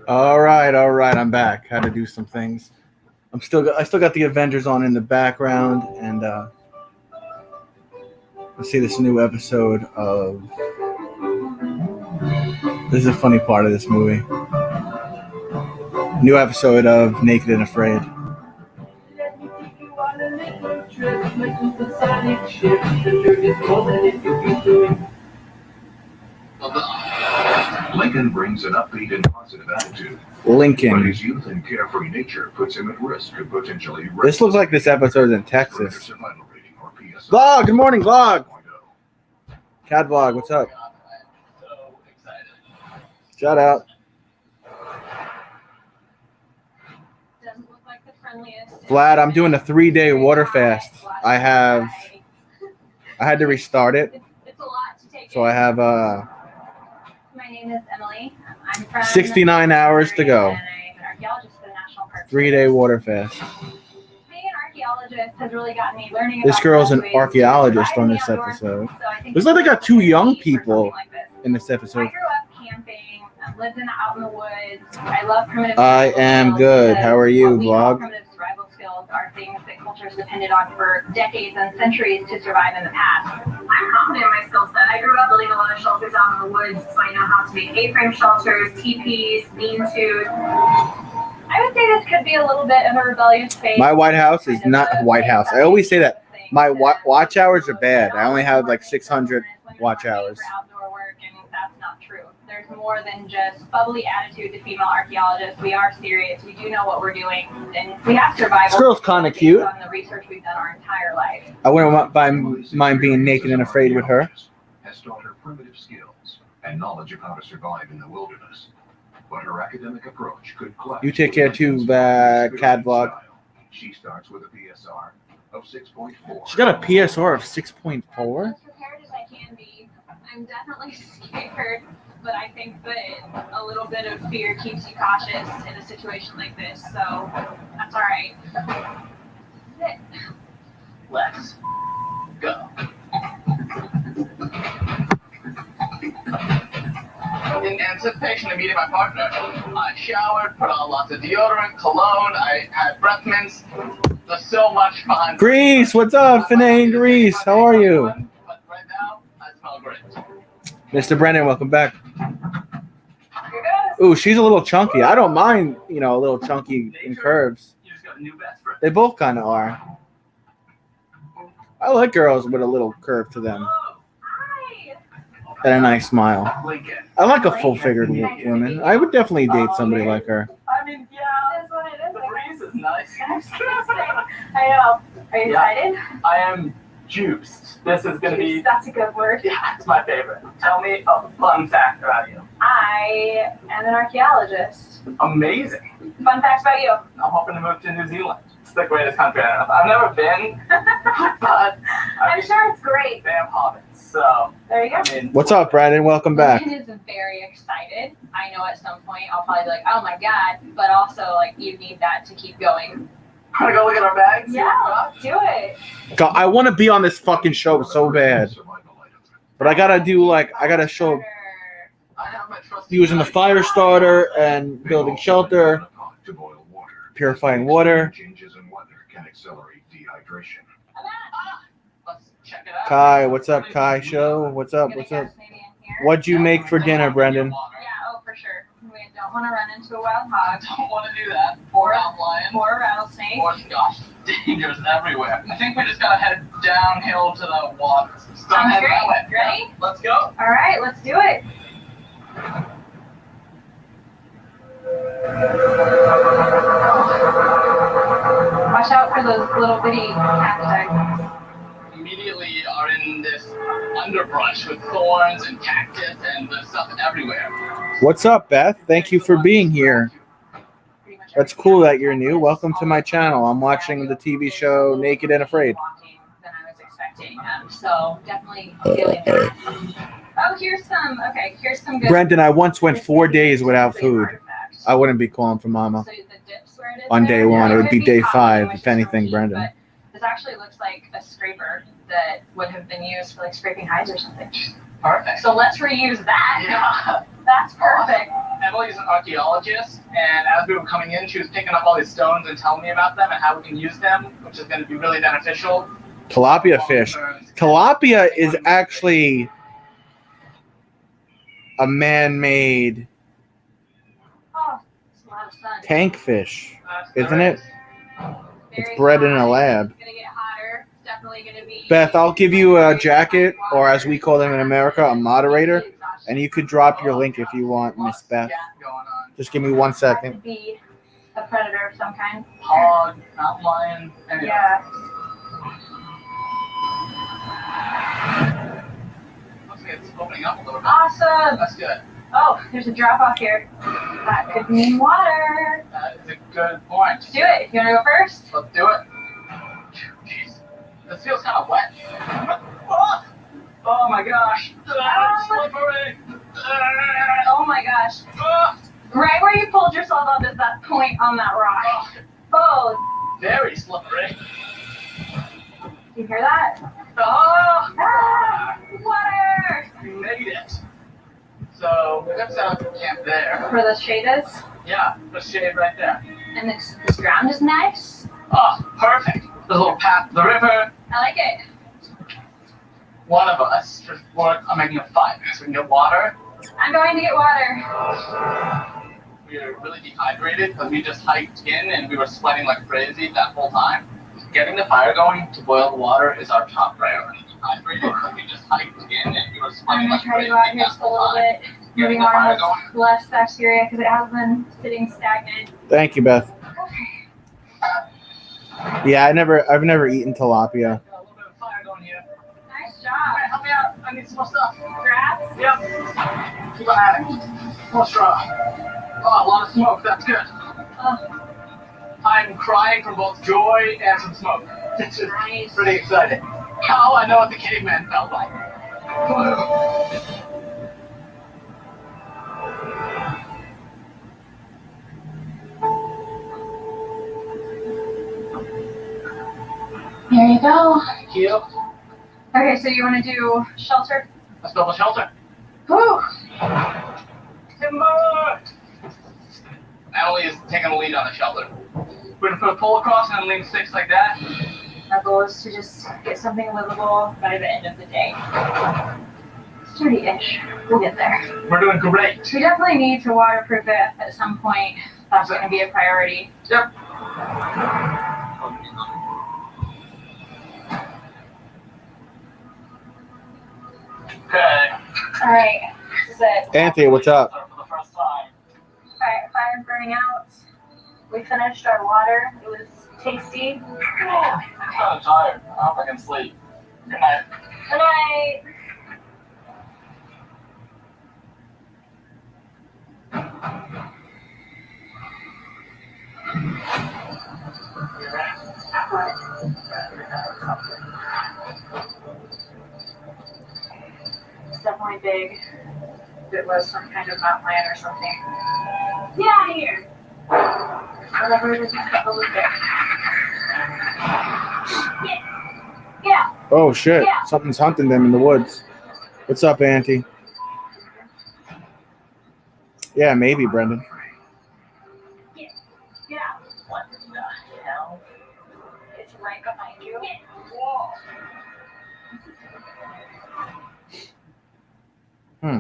All right. I'm back. Had to do some things. I still got the Avengers on in the background, and let's see this new episode of. This is a funny part of this movie. New episode of Naked and Afraid. Lincoln brings an upbeat and positive attitude. Lincoln. But his youth and carefree nature puts him at risk of potentially. This looks like this episode's in Texas. Vlog, good morning, Vlog. Cat Vlog, what's up? So excited. Shout out. Doesn't look like the friendliest. Vlad, I'm doing a 3-day water fast. I had to restart it. It's a lot to take. So I have My name is Emily. I'm from 69 hours to go. And I'm an archaeologist for the National Park 3-day water fast. Being an archaeologist has really gotten me learning This about girl's an ways to archaeologist survive on in this the outdoors. episode. So I think Looks like they got 2 young for something people like this. in this I episode. grew up camping. I lived out in the woods. I love primitive. I survival am skills good. because How are you, what we call Vlog? Primitive survival skills are things that cultures depended on for decades and centuries to survive in the past. I'm confident in my skill set. I grew up building a lot of shelters out in the woods, so I know how to make A-frame shelters, teepees, lean-tos. I would say this could be a little bit of a rebellious phase. My White House is not a White House. I always say that. My watch hours are bad. I only have like 600 watch hours. Outdoor work, and that's not true. There's more than just bubbly attitude to female archaeologists. We are serious. We do know what we're doing, and we have survival. This girl's kind of cute. On the research we've done our entire life. I wouldn't mind being naked and afraid with her. Has taught her primitive skills and knowledge of how to survive in the wilderness. But her academic approach could clash. You take care too, Cat Vlog. She starts with a PSR of 6.4. She got a PSR of 6.4. As prepared as I can be. I'm definitely scared, but I think that a little bit of fear keeps you cautious in a situation like this, so that's all right. Let's go. In anticipation of meeting my partner, I showered, put on lots of deodorant, cologne, I had breath mints. There's so much behind. Greece, what's up, Finane Greece? How are you? But right now, I smell great. Mr. Brennan, welcome back. Ooh, she's a little chunky. I don't mind, a little chunky in curves. You just got a new best friend. They both kind of are. I like girls with a little curve to them Hi! and a nice smile. Lincoln. I like a full-figured woman. I would definitely date somebody like her. I mean, yeah, That's what it is. the breeze is nice. I know. Are you excited? I am juiced. This is gonna be. That's a good word. Yeah, it's my favorite. Tell me a fun fact about you. I am an archaeologist. Amazing. Fun facts about you. I'm hoping to move to New Zealand. It's the greatest country on earth. I've never been, but I'm sure it's great. they have hobbits. So, There you go. I mean, What's up, Brandon? Welcome back. Lincoln is very excited. I know at some point I'll probably be like, oh my god, but also like you need that to keep going. wanna go look at our bags? Yeah, let's do it. God, I want to be on this fucking show so bad, but I gotta show I have my trusty using the fire starter and building shelter, purifying water. Changes in weather can accelerate dehydration. Let's check it out. Kai, what's up, Kai? Show, what's up? Gonna What's up? guess maybe in here. What'd you make for dinner, Brendan? Yeah, oh for sure. We don't want to run into a wild hog Don't want to do that. Or mountain lion. or a rattlesnake. Or gosh, dangers everywhere. I think we just gotta head downhill to the water. Start Sounds heading that way. great. Ready? Let's go. All right, let's do it. Watch out for those little bitty cacti. Immediately are in this underbrush with thorns and cactus and the stuff everywhere. What's up, Beth? Thank you for being here. Pretty much That's cool that you're new. Welcome to my channel. I'm watching the TV show Naked and Afraid. Than I was expecting. So definitely feeling that. Oh, here's some good. Brendan, I once went 4 days without food. artifacts. I wouldn't be calling for mama. So the dips where it is On day there, one, it would could be day coffee, 5, which if is anything, sweet, Brendan. but this actually looks like a scraper that would have been used for like scraping hides or something. Perfect. So let's reuse that. Yeah. That's perfect. Emily's an archaeologist, and as we were coming in, she was picking up all these stones and telling me about them and how we can use them, which is going to be really beneficial. Tilapia fish. Tilapia is actually a man-made Oh, it's a lot of sun. tank fish, There isn't it? It's Very bred in a hot. lab. It's gonna get hotter. It's definitely gonna be. Beth, I'll give you a jacket, or as we call them in America, a moderator, and you could drop your link if you want, Miss Beth. Scat going on. Just give me 1 That second. could be a predator of some kind. Hog, mountain lion, anyway. Yeah. Looks like it's opening up a little bit. Awesome. That's good. Oh, there's a drop off here. That could mean water. That is a good point. Do it. You wanna go first? Let's do it. Jeez. This feels kind of wet. Oh, oh my gosh. Slippery. Oh my gosh. Right where you pulled yourself up is that point on that rock. Oh, Very slippery. you hear that? Oh, Ah, water. we made it. So we're gonna set up camp there. Where the shade is. Yeah, the shade right there. And this ground is nice. Oh, perfect. There's a little path to the river. I like it. One of us just work on making a fire so we can get water. I'm going to get water. We were really dehydrated because we just hiked in and we were sweating like crazy that whole time. Getting the fire going to boil the water is our top priority. Dehydrated because we just hiked in and we were I'm sweating gonna like try to crazy go out here that just a whole little time. bit. Moving the fire on going. with less bacteria because it has been sitting stagnant. Thank you, Beth. Okay. Yeah, I've never eaten tilapia. Got a little bit of fire going here. Nice Alright, job. help me out. I need some more stuff. Grass. Yep. Keep on at it. More straw. Oh, a lot of smoke. That's good. Oh, I'm crying from both joy and some smoke. It's just nice. pretty exciting. Now I know what the caveman felt like. There you go. Thank you. Okay, so you want to do shelter? Let's build a shelter. Whew. Timber! Emily is taking the lead on the shelter. We're gonna put a pole across and then lean sticks like that. Our goal is to just get something livable by the end of the day. Sturdy-ish. We'll get there. We're doing great. We definitely need to waterproof it at some point. That's going to be a priority. Yep. Okay. All right, this is it. Anthony, what's up? For the first time. Fire burning out. We finished our water. It was tasty. I'm kind of tired. I hope I can sleep. Good night. Good night. It's definitely big. If it was some kind of mountain lion or something. Yeah, here. Whatever it is, have a look there. Yeah. Oh shit! Yeah. Something's hunting them in the woods. What's up, Auntie? Yeah, maybe, Brendan. Yeah. What the hell? It's right behind you. Whoa. Hmm.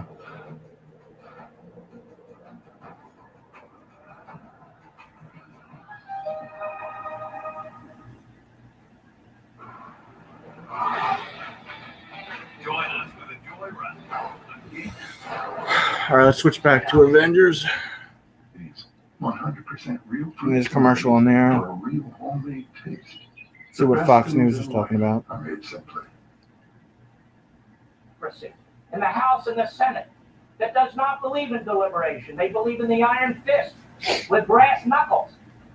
Join us for the Joy Run. All right, let's switch back to Avengers. It's 100% real fruit. And there's a commercial in there. For a real homemade taste. See what Fox News is talking about. I made simply. In the House and the Senate that does not believe in deliberation. They believe in the iron fist with brass knuckles,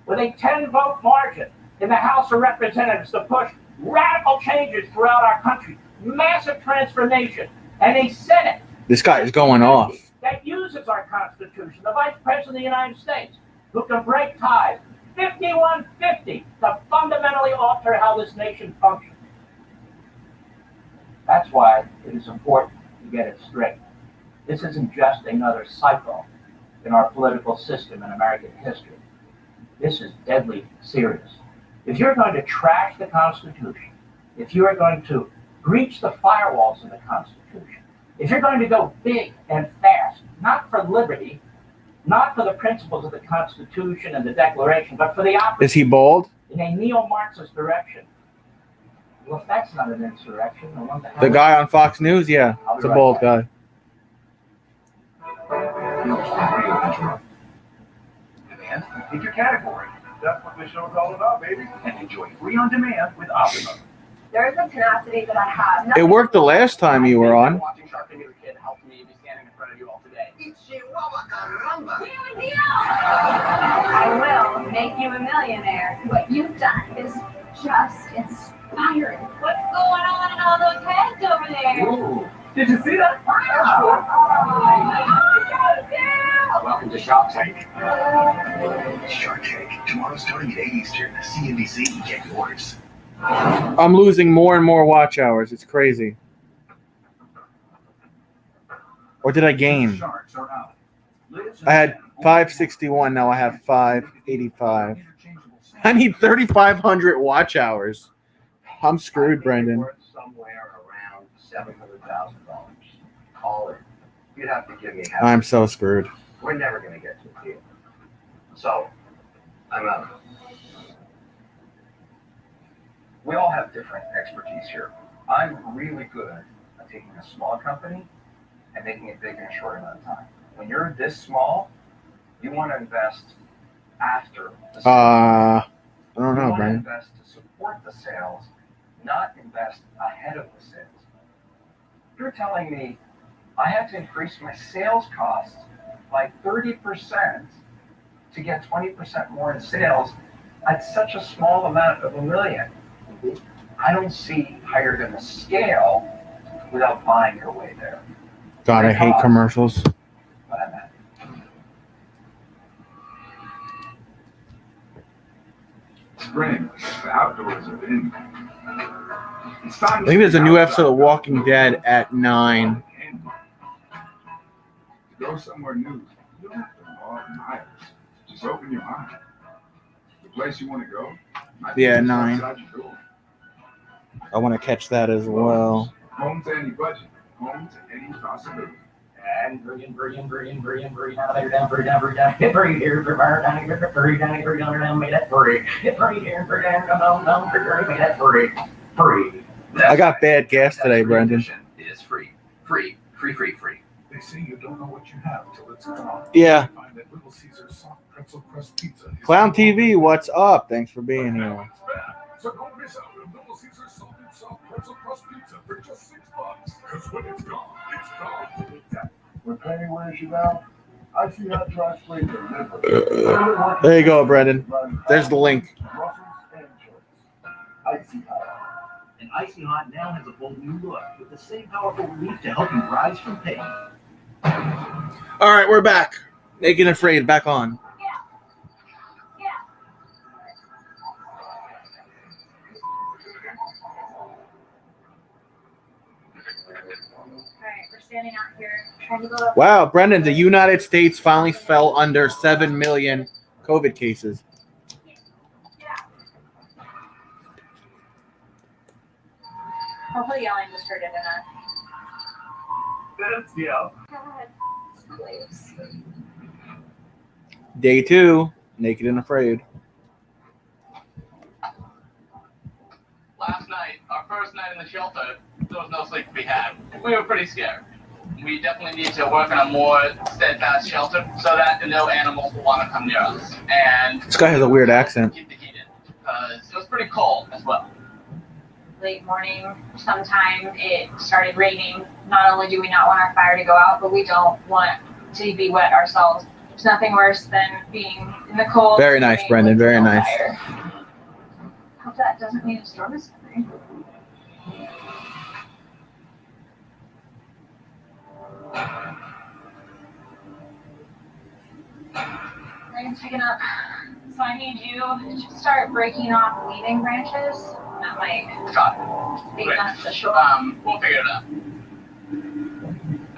with a 10-vote margin in the House of Representatives to push radical changes throughout our country, massive transformation, and a Senate This guy is going off. that uses our Constitution, the Vice President of the United States, who can break ties 51-50 to fundamentally alter how this nation functions. That's why it is important to get it straight. This isn't just another cycle. in our political system in American history. This is deadly serious. If you're going to trash the Constitution, if you are going to breach the firewalls of the Constitution, if you're going to go big and fast, not for liberty, not for the principles of the Constitution and the Declaration, but for the opposite, Is he bald? in a neo-Marxist direction. Well, if that's not an insurrection, then what the hell The is guy it? on Fox News? Yeah, it's a bald guy. Demand, pick your category. That's what this show's all about, baby. And enjoy free on demand with Optimum. There's a tenacity that I have. It worked the last time you were on. Watching Shark Tank as a kid helped me be standing in front of you all today. I will make you a millionaire. What you've done is just inspiring. What's going on in all those heads over there? Ooh, did you see that? Welcome to Shark Tank. Shark Tank, tomorrow starting at 8 Eastern. CNBC, get yours. I'm losing more and more watch hours. It's crazy. Or did I gain? Sharks are out. I had 561. Now I have 585. I need 3,500 watch hours. I'm screwed, Brendan. Worth somewhere around $700,000. All in. You'd have to give me half. I'm so screwed. We're never going to get to a deal. So, I'm out. We all have different expertise here. I'm really good at taking a small company and making it big in a short amount of time. When you're this small, you want to invest after the sales. I don't You know, want to Brendan. invest to support the sales, not invest ahead of the sales. You're telling me I have to increase my sales costs by 30% to get 20% more in sales at such a small amount of $1 million. I don't see higher than the scale without buying your way there. God, I hate commercials. But I'm at it. Spring, the outdoors are in. It's time I think there's a new episode of Walking Dead at 9. To go somewhere new, you don't have to walk miles. Just open your mind. The place you want to go. might be Yeah, just 9. outside your door. I want to catch that as well. Home to any budget. Home to any possibility. And breathe out there, down, breathe down, breathe down. Hit breathe here, breathe down here, breathe down here, breathe down, make that breathe. Hit breathe here, breathe down, down, breathe, make that breathe. Breathe. I got bad gas today, Brendan. Is free. Free. They say you don't know what you have till it's gone. Yeah. Find that Little Caesars soft pretzel crust pizza. is- Clown TV, what's up? Thanks for being here. So don't miss out on Little Caesars salted soft pretzel crust pizza for just $6. Because when it's gone, it's gone. When Penny wears you out, I see how dry sleep delivers. There you go, Brendan. There's the link. Muscles and joints. Icy hot. And Icy Hot now has a bold new look with the same powerful relief to help you rise from pain. All right, we're back. Naked and Afraid, back on. Alright, we're standing out here trying to go up. Wow, Brendan, the United States finally fell under 7 million COVID cases. Hopefully yelling just heard it enough. That's yeah. God, it's close. Day 2, Naked and Afraid. Last night, our first night in the shelter, there was no sleep to be had. We were pretty scared. We definitely need to work on a more steadfast shelter so that no animals will want to come near us. And This guy has a weird accent. keep the heat in, because it was pretty cold as well. Late morning, sometime it started raining. Not only do we not want our fire to go out, but we don't want to be wet ourselves. There's nothing worse than being in the cold. Very nice, being Brendan, with very no nice. fire. Hope that doesn't mean a storm is coming. Rain's picking up, so I need you to start breaking off leaving branches. That might Got it. be Great. beneficial. We'll figure it out.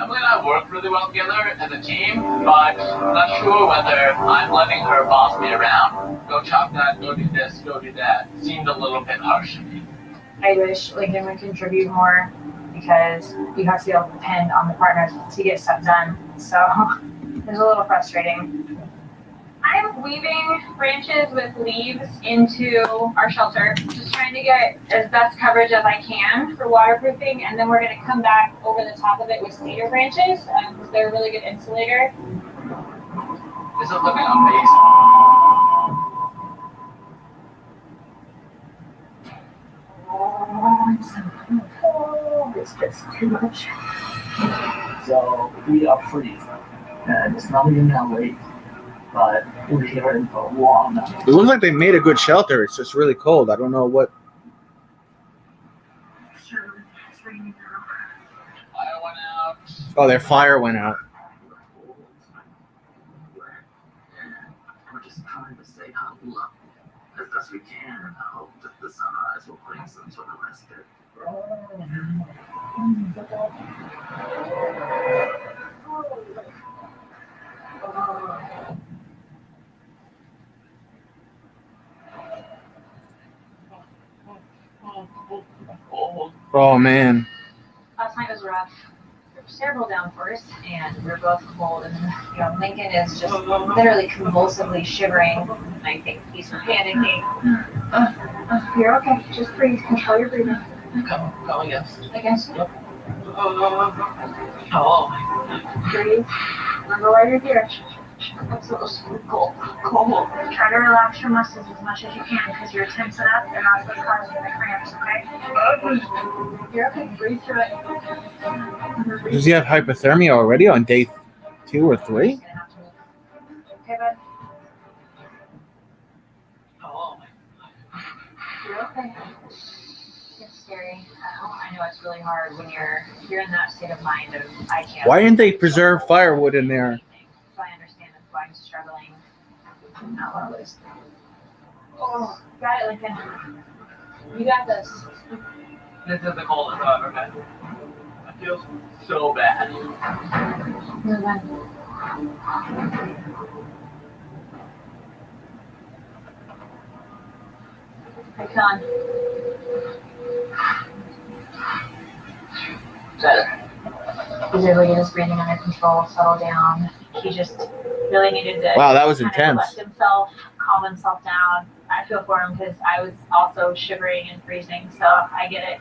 Emily and I work really well together as a team, but I'm not sure whether I'm letting her boss me around. Go chop that, go do this, go do that. Seemed a little bit harsh to me. I wish Lincoln would contribute more because you have to be able to depend on the partners to get stuff done. So it's a little frustrating. I'm weaving branches with leaves into our shelter, just trying to get as best coverage as I can for waterproofing, and then we're going to come back over the top of it with cedar branches. They're a really good insulator. This is looking amazing. Oh, this gets too much. So we are freezing, and it's not even that late, but we're here for a long night. It looks like they made a good shelter. It's just really cold. I don't know what. Sure, it's raining now. Fire went out. Oh, their fire went out. We're just trying to stay out lucky as best we can and hope that the sunrise will bring some sort of respite. Oh man. Last night was rough. There were several downpours, and we were both cold. And Lincoln is just literally convulsively shivering. I think he's panicking. You're okay. Just breathe. Control your breathing. Go, yes. Against it. Oh, Breathe. Remember why you're here. I'm so cold. Try to relax your muscles as much as you can because you're tensing up and that's what's causing the cramps, okay? You're okay. Breathe through it. Does he have hypothermia already on day 2 or 3? Okay, bud? Oh, You're okay. It's scary. I know it's really hard when you're in that state of mind of I can't. Why didn't they preserve firewood in there? So I understand that's why I'm struggling. Not what it was. Oh, got it, Lincoln. You got this. this is the coldest I've ever been. I feel so bad. Move on. Hey, Con. Better. He's able to get his breathing under control, settle down. He just really needed to Wow, that was kind of intense. collect himself, calm himself down. I feel for him because I was also shivering and freezing, so I get it.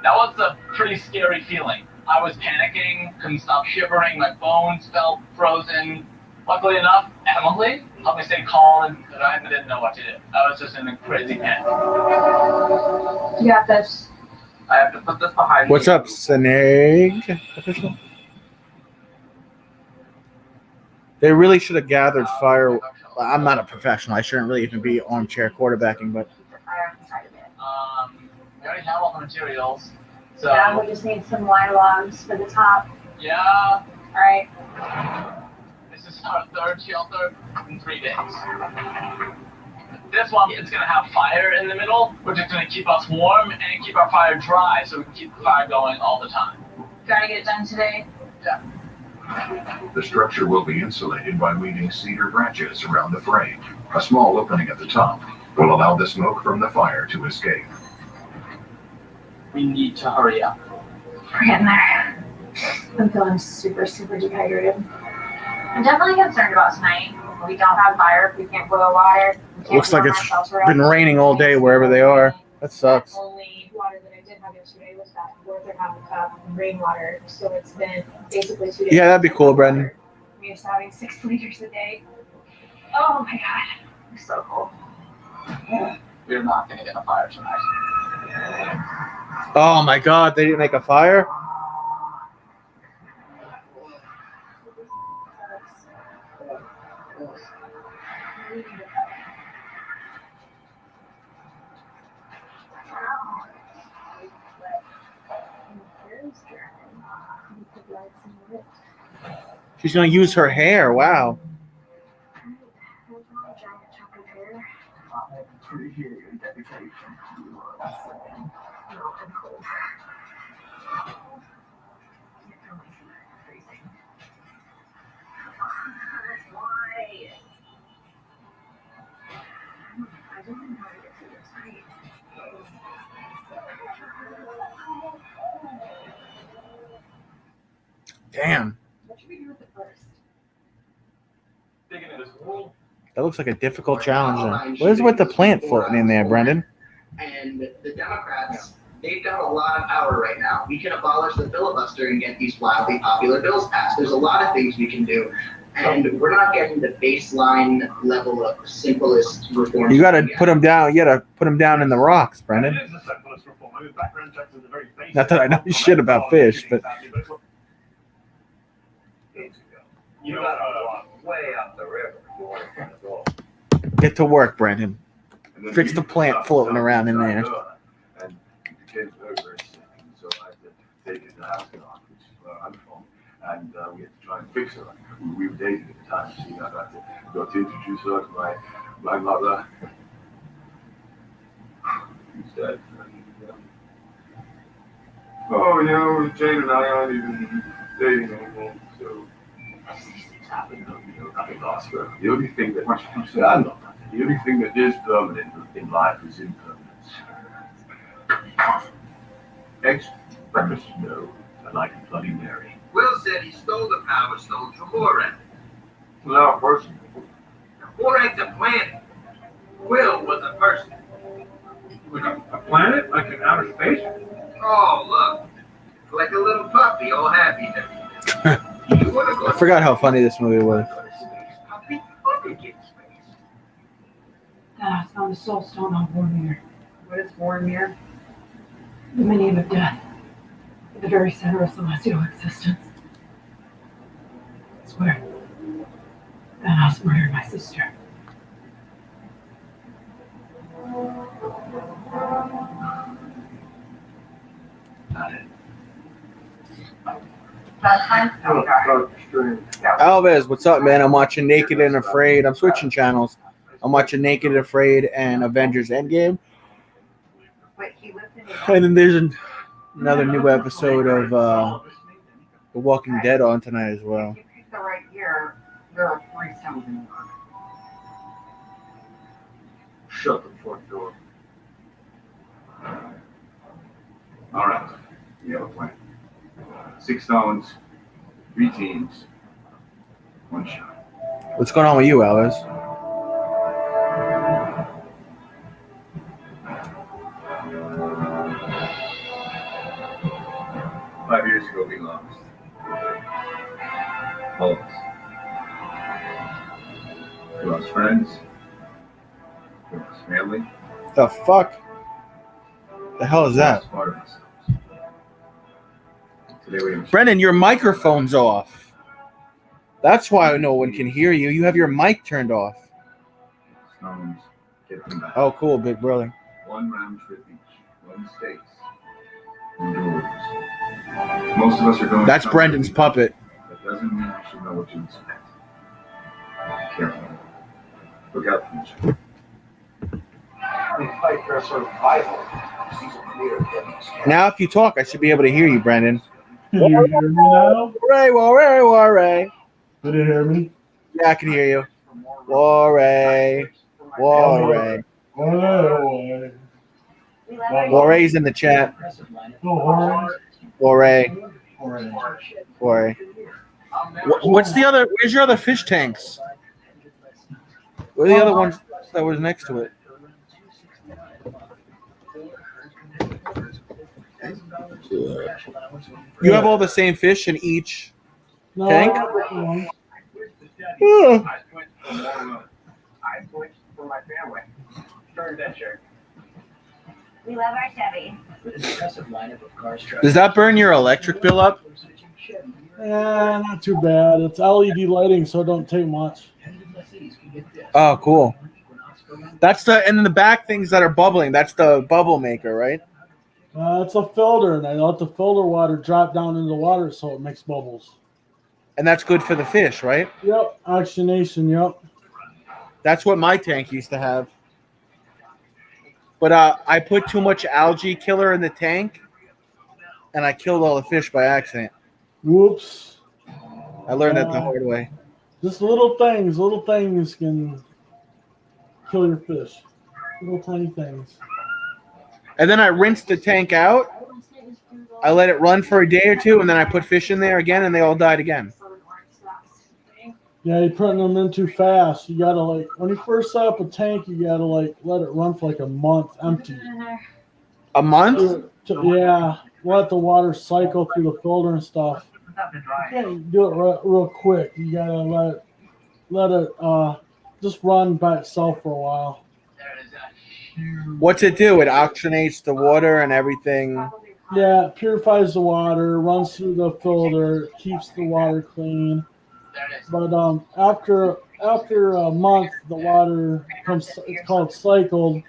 That was a pretty scary feeling. I was panicking, couldn't stop shivering, my bones felt frozen. Luckily enough, Emily helped me stay calm, and I didn't know what to do. I was just in a crazy panic. You got this. I have to put this behind What's me. up, Snag official? They really should have gathered fire. Well, I'm not a professional. I shouldn't really even be armchair quarterbacking, but The fire inside of it. We already have all the materials. So, Yeah, we just need some Y logs for the top. yeah, Alright. this is our third shelter in 3 days. This one is going to have fire in the middle, which is going to keep us warm and keep our fire dry so we can keep the fire going all the time. Gotta get it done today. The structure will be insulated by weaving cedar branches around the frame. A small opening at the top will allow the smoke from the fire to escape. We need to hurry up. We're getting there. I'm feeling super, super dehydrated. I'm definitely concerned about tonight. We don't have fire. We can't boil water. We can't looks like warm it's ourselves up. been raining all day wherever they are. That sucks. The only water that I did have yesterday was that 1/4 cup rainwater. So it's been basically 2 days. Yeah, that'd be cool, Brendan. We're used to having 6 liters a day. Oh my god. It's so cold. We're not going to get a fire tonight. Oh my God, they didn't make a fire? She's gonna use her hair. Wow. I appreciate your dedication. You are awesome. Damn. What should we do with the first? Digging in this hole. That looks like a difficult challenge. Then. What is with the plant floating in there, Brendan? And the Democrats, they've got a lot of power right now. We can abolish the filibuster and get these wildly popular bills passed. There's a lot of things we can do. And we're not getting the baseline level of simplest reforms. You got to put them down. You got to put them down in the rocks, Brendan. It is the simplest reform. I mean, background checks is a very basic. Not that I know shit about fish, but You got to walk way up the river. If you want to find a goal. get to work, Brendan. Fix the plant floating around in there. And the kid's very, very sick. And so I had to take it to the hospital, which is where I'm from. And we had to try and fix her. We were dating at the time. So I got to introduce her to my mother. He's dead. Oh, you know, Jane and I aren't even dating anymore. So these things happen. You know, nothing lasts forever. The only thing that I'm not. The only thing that is permanent in life is impermanence. Eggs, breakfast, no. I like a Bloody Mary. Will said he stole the Power Stones from Morag. No, person. Morag's a planet. Will was a person. A planet? Like in outer space? Oh, look. Like a little puppy, all happy there. You want to go I forgot how funny this movie was. Puppy? Puppy get space. Dad, I found a soul stone on Vormir. What is Vormir? The meaning of death. At the very center of celestial existence. I swear. Thanos murdered my sister. Not it. That's fine. Alves, what's up, man? I'm watching Naked and Afraid. I'm switching channels. I'm watching Naked and Afraid and Avengers Endgame. Wait, he lived in And then there's another new episode of The Walking Dead on tonight as well. If you pick the right year, there are 3 stones in the rock. Shut the front door. All right. We have a plan. 6 stones, 3 teams, 1 shot. What's going on with you, Alves? Five years ago, we lost. All of us. We lost friends. We lost family. The fuck? The hell is We that? lost part of ourselves. Today we have Brendan, your microphone's off. That's why no one can hear you. You have your mic turned off. stones. Get them back. Oh, cool, big brother. 1 round trip each. 1 stakes. Endures. Most of us are going. That's somewhere Brendan's we know. puppet. That doesn't mean you should know what to expect. Be careful. Look out for each other. We fight for survival. Season clear, goodness. Now, if you talk, I should be able to hear you, Brendan. Can you hear me now? Warray. Did you hear me? Yeah, I can hear you. Warray. Warray's in the chat. Warray. What's the other? Where's your other fish tanks? Where are the other ones that was next to it? You have all the same fish in each No, tank? I have different ones. Yeah. I switched for my family. Turn that shirt. We love our Chevy. Does that burn your electric bill up? Not too bad. It's LED lighting, so it don't take much. Oh, cool. That's and then the back things that are bubbling. That's the bubble maker, right? It's a filter, and I let the filter water drop down into the water so it makes bubbles. And that's good for the fish, right? Yep, oxygenation, yep. That's what my tank used to have. But I put too much algae killer in the tank, and I killed all the fish by accident. Whoops. I learned that the hard way. Just little things can kill your fish. Little tiny things. And then I rinsed the tank out. I let it run for a day or two, and then I put fish in there again, and they all died again. Yeah, you're putting them in too fast. You gotta like when you first set up a tank, you gotta like let it run for like a month empty. A month? Yeah, let the water cycle through the filter and stuff. You can't do it real quick. You gotta let it just run by itself for a while. What's it do? It oxygenates the water and everything. Yeah, it purifies the water, runs through the filter, keeps the water clean. But after a month, the water becomes, it's called cycled,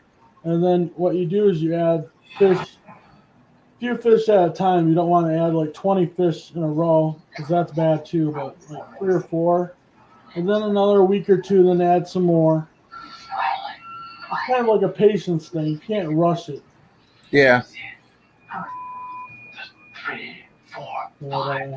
and then what you do is you add fish, few fish at a time. You don't want to add like 20 fish in a row because that's bad too. But like 3 or 4, and then another week or two, then add some more. It's kind of like a patience thing. You can't rush it. Yeah. 3, 4, But, 5.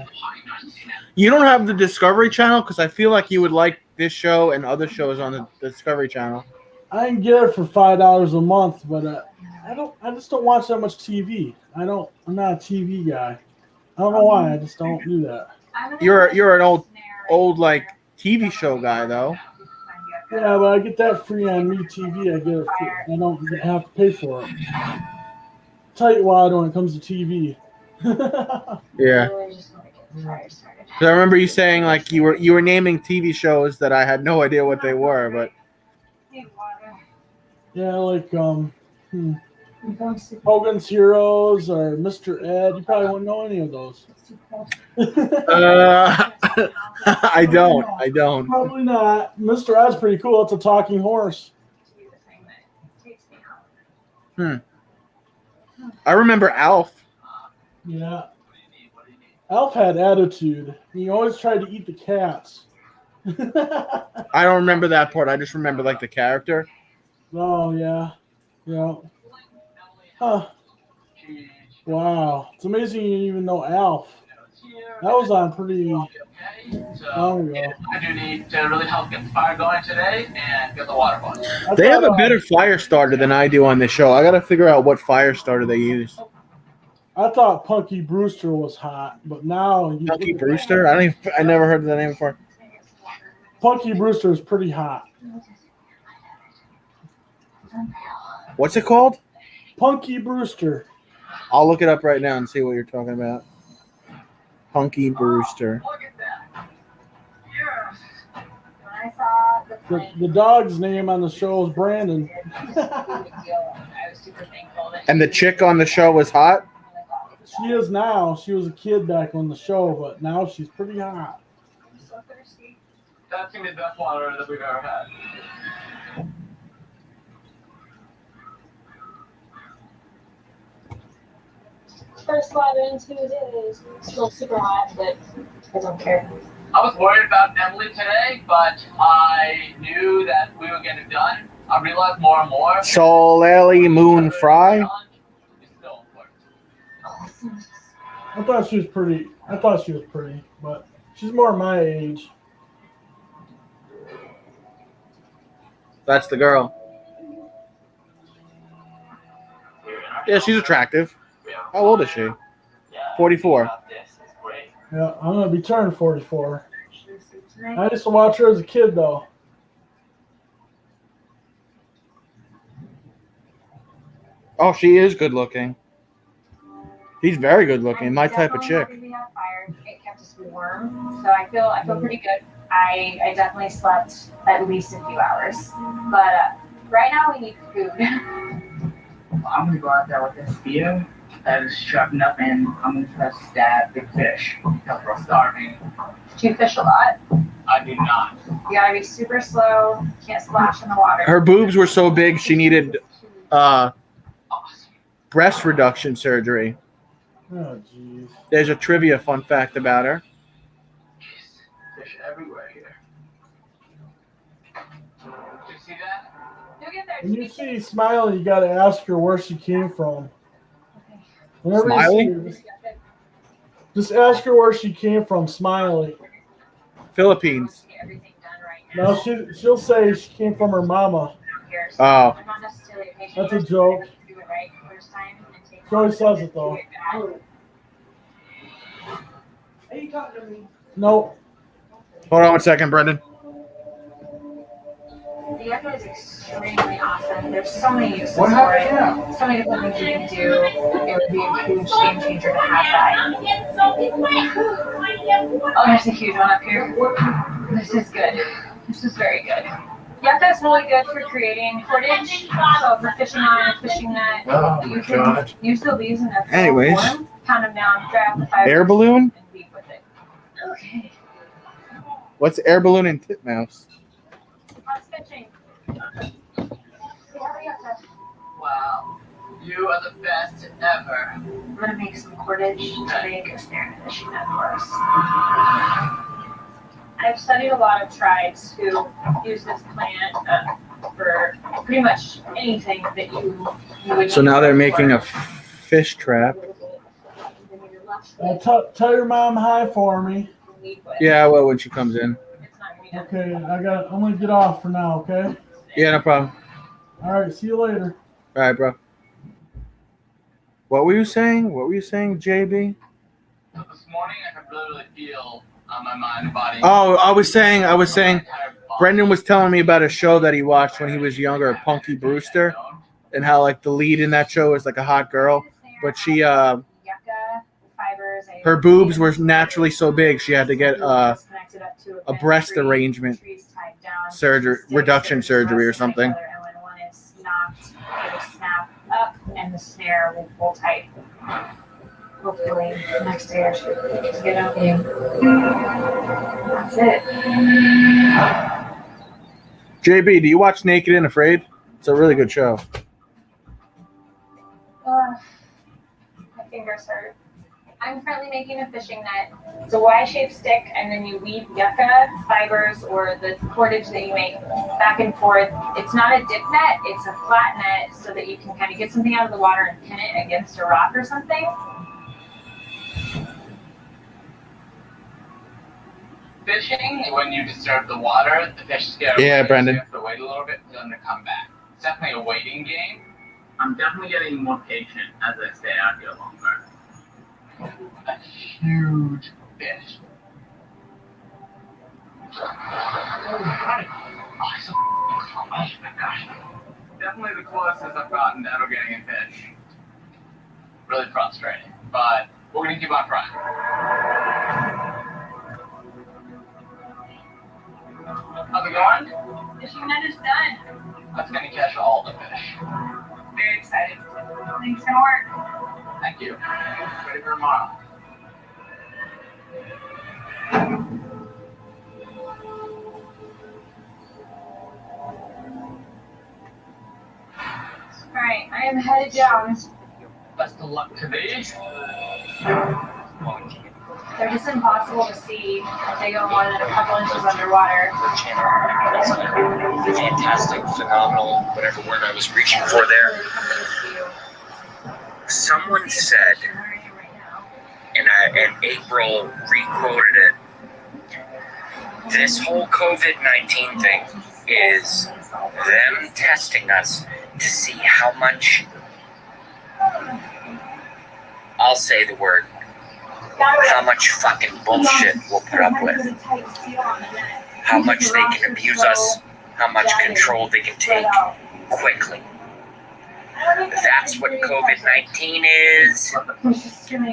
You don't have the Discovery Channel? Because I feel like you would like this show and other shows on the Discovery Channel. I can get it for $5 a month, but I just don't watch that much TV. I'm not a TV guy. I don't know why. I just don't do that. You're an old like TV show guy though. Yeah, but I get that free on MeTV. I get it free. I don't have to pay for it. Tightwad when it comes to TV. Yeah. So I remember you saying like you were naming TV shows that I had no idea what they were, but Yeah, like Hogan's Heroes or Mr. Ed. You probably wouldn't know any of those. I don't. Probably not. Mr. Ed's pretty cool. It's a talking horse. I remember Alf. Yeah. Alf had attitude. He always tried to eat the cats. I don't remember that part. I just remember like the character. Oh, yeah. Yeah. Huh. Wow. It's amazing you didn't even know Alf. That was on pretty long ago. I do need to really help get the fire going today and get the water going. They have a better fire starter than I do on this show. I got to figure out what fire starter they use. I thought Punky Brewster was hot, but now Punky Brewster? I never heard of that name before. Punky Brewster is pretty hot. What's it called? Punky Brewster. I'll look it up right now and see what you're talking about. Punky Brewster. The dog's name on the show is Brandon. And the chick on the show was hot? She is now. She was a kid back on the show, but now she's pretty hot. That's going to be the best water that we've ever had. First water in 2 days. It's still super hot, but I don't care. I was worried about Emily today, but I knew that we would get it done. I realized more and more. Solely Moon Fry? I thought she was pretty, but she's more my age. That's the girl. Yeah, she's attractive. How old is she? 44. Yeah, I'm gonna be turning 44. I used to watch her as a kid, though. Oh, she is good looking. He's very good looking. My type of chick. We had fire. It kept us warm, so I feel pretty good. I definitely slept at least a few hours, but right now we need food. I'm gonna go out there with this spear that is sharpened up, and I'm gonna try to stab big fish because we're starving. Do you fish a lot? I do not. You gotta be super slow. Can't splash in the water. Her boobs were so big she needed breast reduction surgery. Oh, jeez. There's a trivia fun fact about her. Fish everywhere here. Did you see that? You'll get there. When you see Smiley, you gotta ask her where she came from. Whenever Smiley? you see her, just ask her where she came from, Smiley. Philippines. No, she'll say she came from her mama. Oh. That's a joke. She always says it, though. Are you talking to me? Nope. Hold on one second, Brendan. The Yucca is extremely awesome. There's so many uses What for it. happened now? So many different things you can do. It would be a huge game changer to have that. Oh, there's a huge one up here. This is good. This is very good. Yucca is really good for creating cordage. So for fishing on a fishing net, Oh you my can God. use the leaves in their full Anyways. form, pound them down, dry off the fibers, Air balloon? and weave with it. Okay. What's air balloon and titmouse? How's fishing? Wow. You are the best ever. I'm gonna make some cordage to make a snare and fishing net for us. I've studied a lot of tribes who use this plant for pretty much anything that you would. So now they're need making for. a fish trap. Tell your mom hi for me. Yeah, I will when she comes in. Okay, I'm gonna get off for now, okay? Yeah, no problem. Alright, see you later. All right, bro. What were you saying? What were you saying, JB? So this morning I could really feel my mind and body. Oh, I was saying, Brendan was telling me about a show that he watched when he was younger, Punky Brewster, and how like the lead in that show is like a hot girl, but she, Yucca fibers. her boobs were naturally so big she had to get a breast arrangement surgery, reduction surgery or something. And when one is knocked, it'll snap up and the snare will pull tight. Hopefully next day I should get out there. That's it. JB, do you watch Naked and Afraid? It's a really good show. My fingers hurt. I'm currently making a fishing net. It's a Y-shaped stick, and then you weave yucca fibers or the cordage that you make back and forth. It's not a dip net, it's a flat net so that you can kind of get something out of the water and pin it against a rock or something. Fishing, when you disturb the water, the fish get away. Yeah, Brendan. So you have to wait a little bit for them to come back. It's definitely a waiting game. I'm definitely getting more patient as I stay out here longer. A huge fish. Oh my gosh. Definitely the closest I've gotten to ever getting a fish. Really frustrating, but we're gonna keep on trying. How's it going? Fishing net is done. That's gonna catch all the fish. Very excited. I think it's gonna work. Thank you. Ready for tomorrow. Alright, I am headed down. Best of luck to these. They're just impossible to see if they go more than a couple inches underwater. Fantastic, phenomenal, whatever word I was reaching for there. Someone said, and April re-quoted it, this whole COVID-19 thing is them testing us to see how much, I'll say the word, how much fucking bullshit we'll put up with, how much they can abuse us, how much control they can take quickly. That's what COVID-19 is.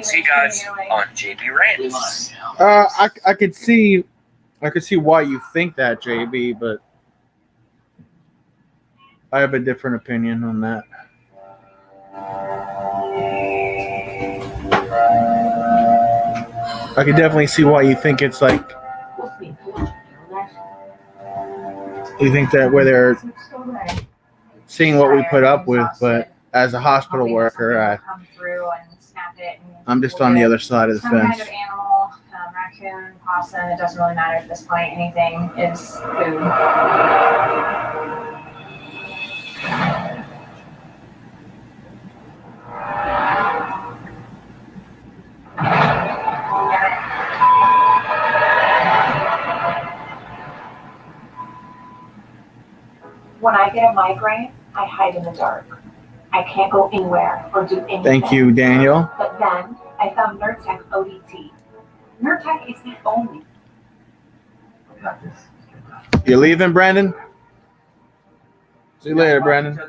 See you guys on JB Rants. I could see why you think that, JB, but I have a different opinion on that. I can definitely see why you think it's like, you think that where they're seeing what we put up with, but as a hospital worker, I'm just on the other side of the Some fence. kind of animal, raccoon, possum, it doesn't really matter at this point. Anything is food. When I get a migraine, I hide in the dark. I can't go anywhere or do anything. Thank you, Daniel. But then I found Nurtec ODT. Nurtec is the only. I got this. You leaving, Brandon? See you later, Brandon.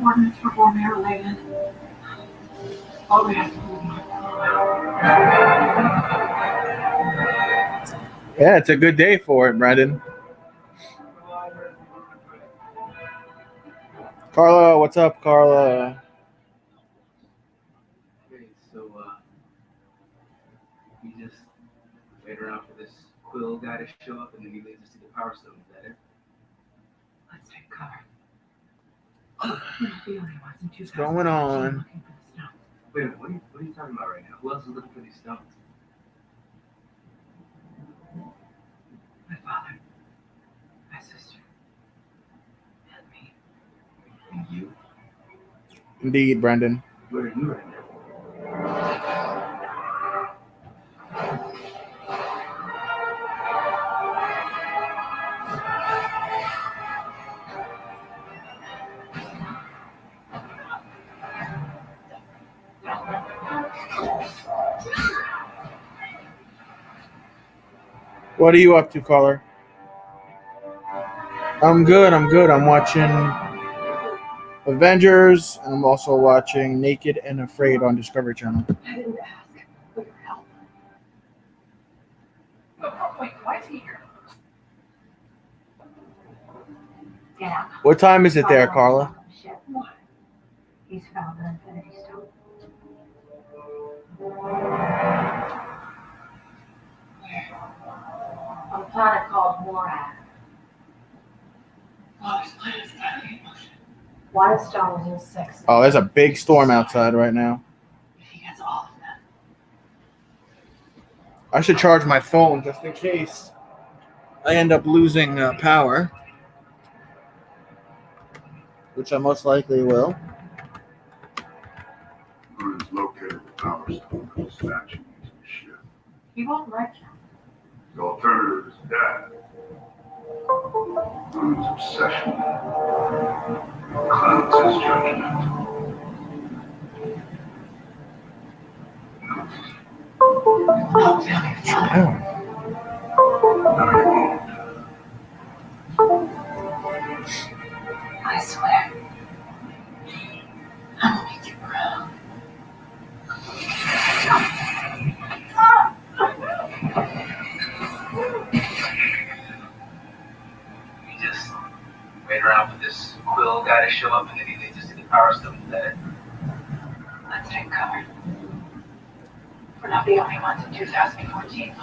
Ordinance for Mayor Leland. Oh, yeah. Yeah, it's a good day for it, Brandon. Carla, what's up, Carla? Okay, so we just wait around for this Quill guy to show up, and then he leads us to the Power Stone. Is that it? Let's take cover. What's going on? Wait a minute, what are you talking about right now? Who else is looking for these stones? My father, my sister, and me. And you? Indeed, Brandon. Where are you right now? What are you up to, caller? I'm good. I'm watching Avengers, and I'm also watching Naked and Afraid on Discovery Channel. I didn't ask for your help. Oh, wait, why is he here? Get out. What time is it there, Carla? What? He's found an Infinity Stone. On a planet called Morag. Oh, this planet is highly emotional. One stone is 6. Oh, there's a big storm outside right now. He gets all of them. I should charge my phone just in case I end up losing power, which I most likely will. Bruce located the Power Stone and dispatching me to the ship. He won't let you. The alternative is death. Bruce's obsession clouds his judgment. I'll tell you the truth. No, you won't. I swear. I will make you proud. We just wait around for this Quill guy to show up, and then he leads us to the Power Stone. Is that it? Let's take cover. We're not the only ones in 2014.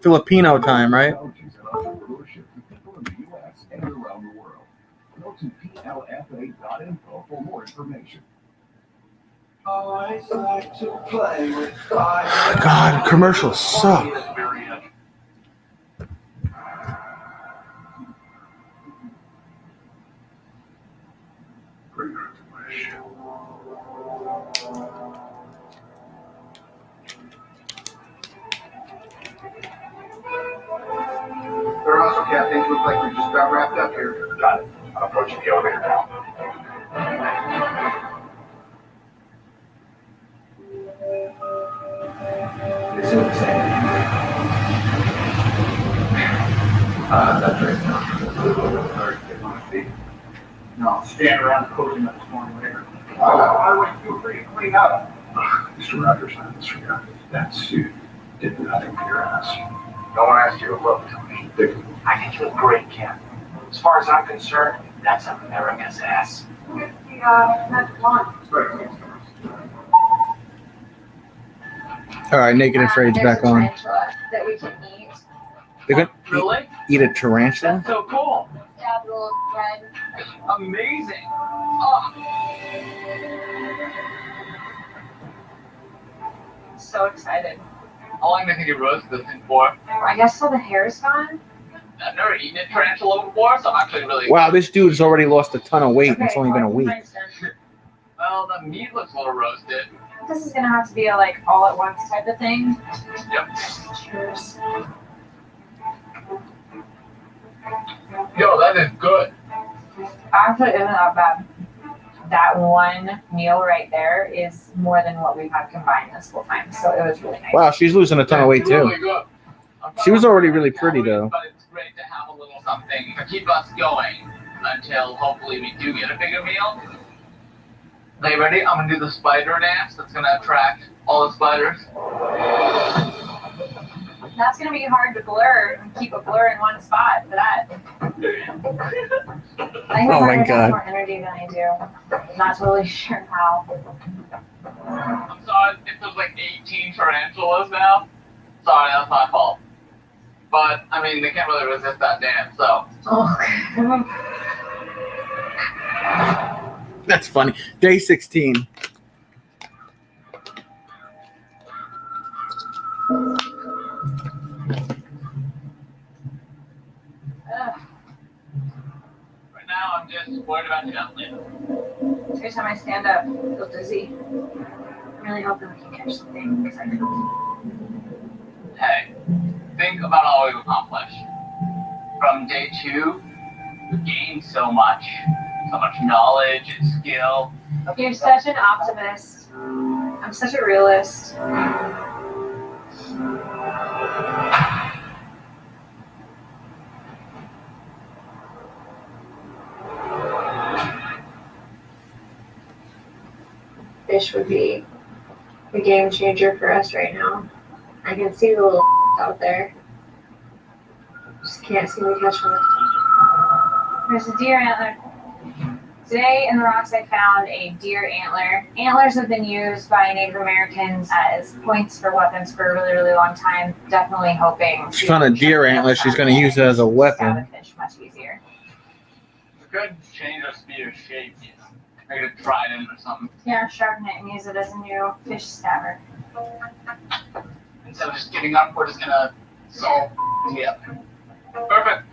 Filipino time, right? Technologies and entrepreneurship to people in the U.S. and around the world. Go to plfa.info for more information. I like to play with fire. God, commercials suck. Bring her to my ship. They're also, Captain. Looks like we just got wrapped up here. Got it. I'm approaching the elevator now. They say the same. That's right. No, stand around coaching up this morning later. I went too free to clean up. Mr. Rogers, I disregard. That suit did nothing for your ass. No one asked you to look, Tony. I think you look great, Cap. As far as I'm concerned, that's America's ass. That's one. All right, Naked and Afraid's back on. That we can eat. They're gonna Really? eat a tarantula? That's so cool. Stab little red. Amazing. Oh. So excited. How long do you think you roasted this thing for? I guess so the hair is gone. I've never eaten a tarantula before, so I'm actually really Wow, this dude's already lost a ton of weight. and It's only been a week. Well, the meat looks a little roasted. This is gonna have to be a like all at once type of thing. Yep. Cheers. Yo, that is good. Actually, isn't that bad. That one meal right there is more than what we've had combined this whole time. So it was really nice. Wow, she's losing a ton of weight too. Really good. She was already really pretty though. But it's great to have a little something to keep us going until hopefully we do get a bigger meal. Are you ready? I'm gonna do the spider dance. That's gonna attract all the spiders. That's going to be hard to blur and keep a blur in one spot for that. I think Oh my Margaret has God. more energy than I do. I'm not totally sure how. I'm sorry if there's like 18 tarantulas now. Sorry, that's my fault. But, I mean, they can't really resist that dance, so. Oh. That's funny. Day 16. Right now, I'm just worried about jumping. Every time I stand up, I feel dizzy. I'm really hoping we can catch something because I feel Hey, think about all we've accomplished. From day 2, we gained so much knowledge and skill. You're such an optimist. I'm such a realist. Fish would be a game changer for us right now. I can see the little out there. Just can't seem to catch one. There's a deer antler. Today in the rocks I found a deer antler. Antlers have been used by Native Americans as points for weapons for a really, really long time. Definitely hoping. She found a deer antler. She's going to use it as a weapon. Fish much easier. We could change our spear shape. Make it a trident or something. Yeah, sharpen it and use it as a new fish stabber. Instead of just giving up, we're just gonna solve. Yep. Perfect.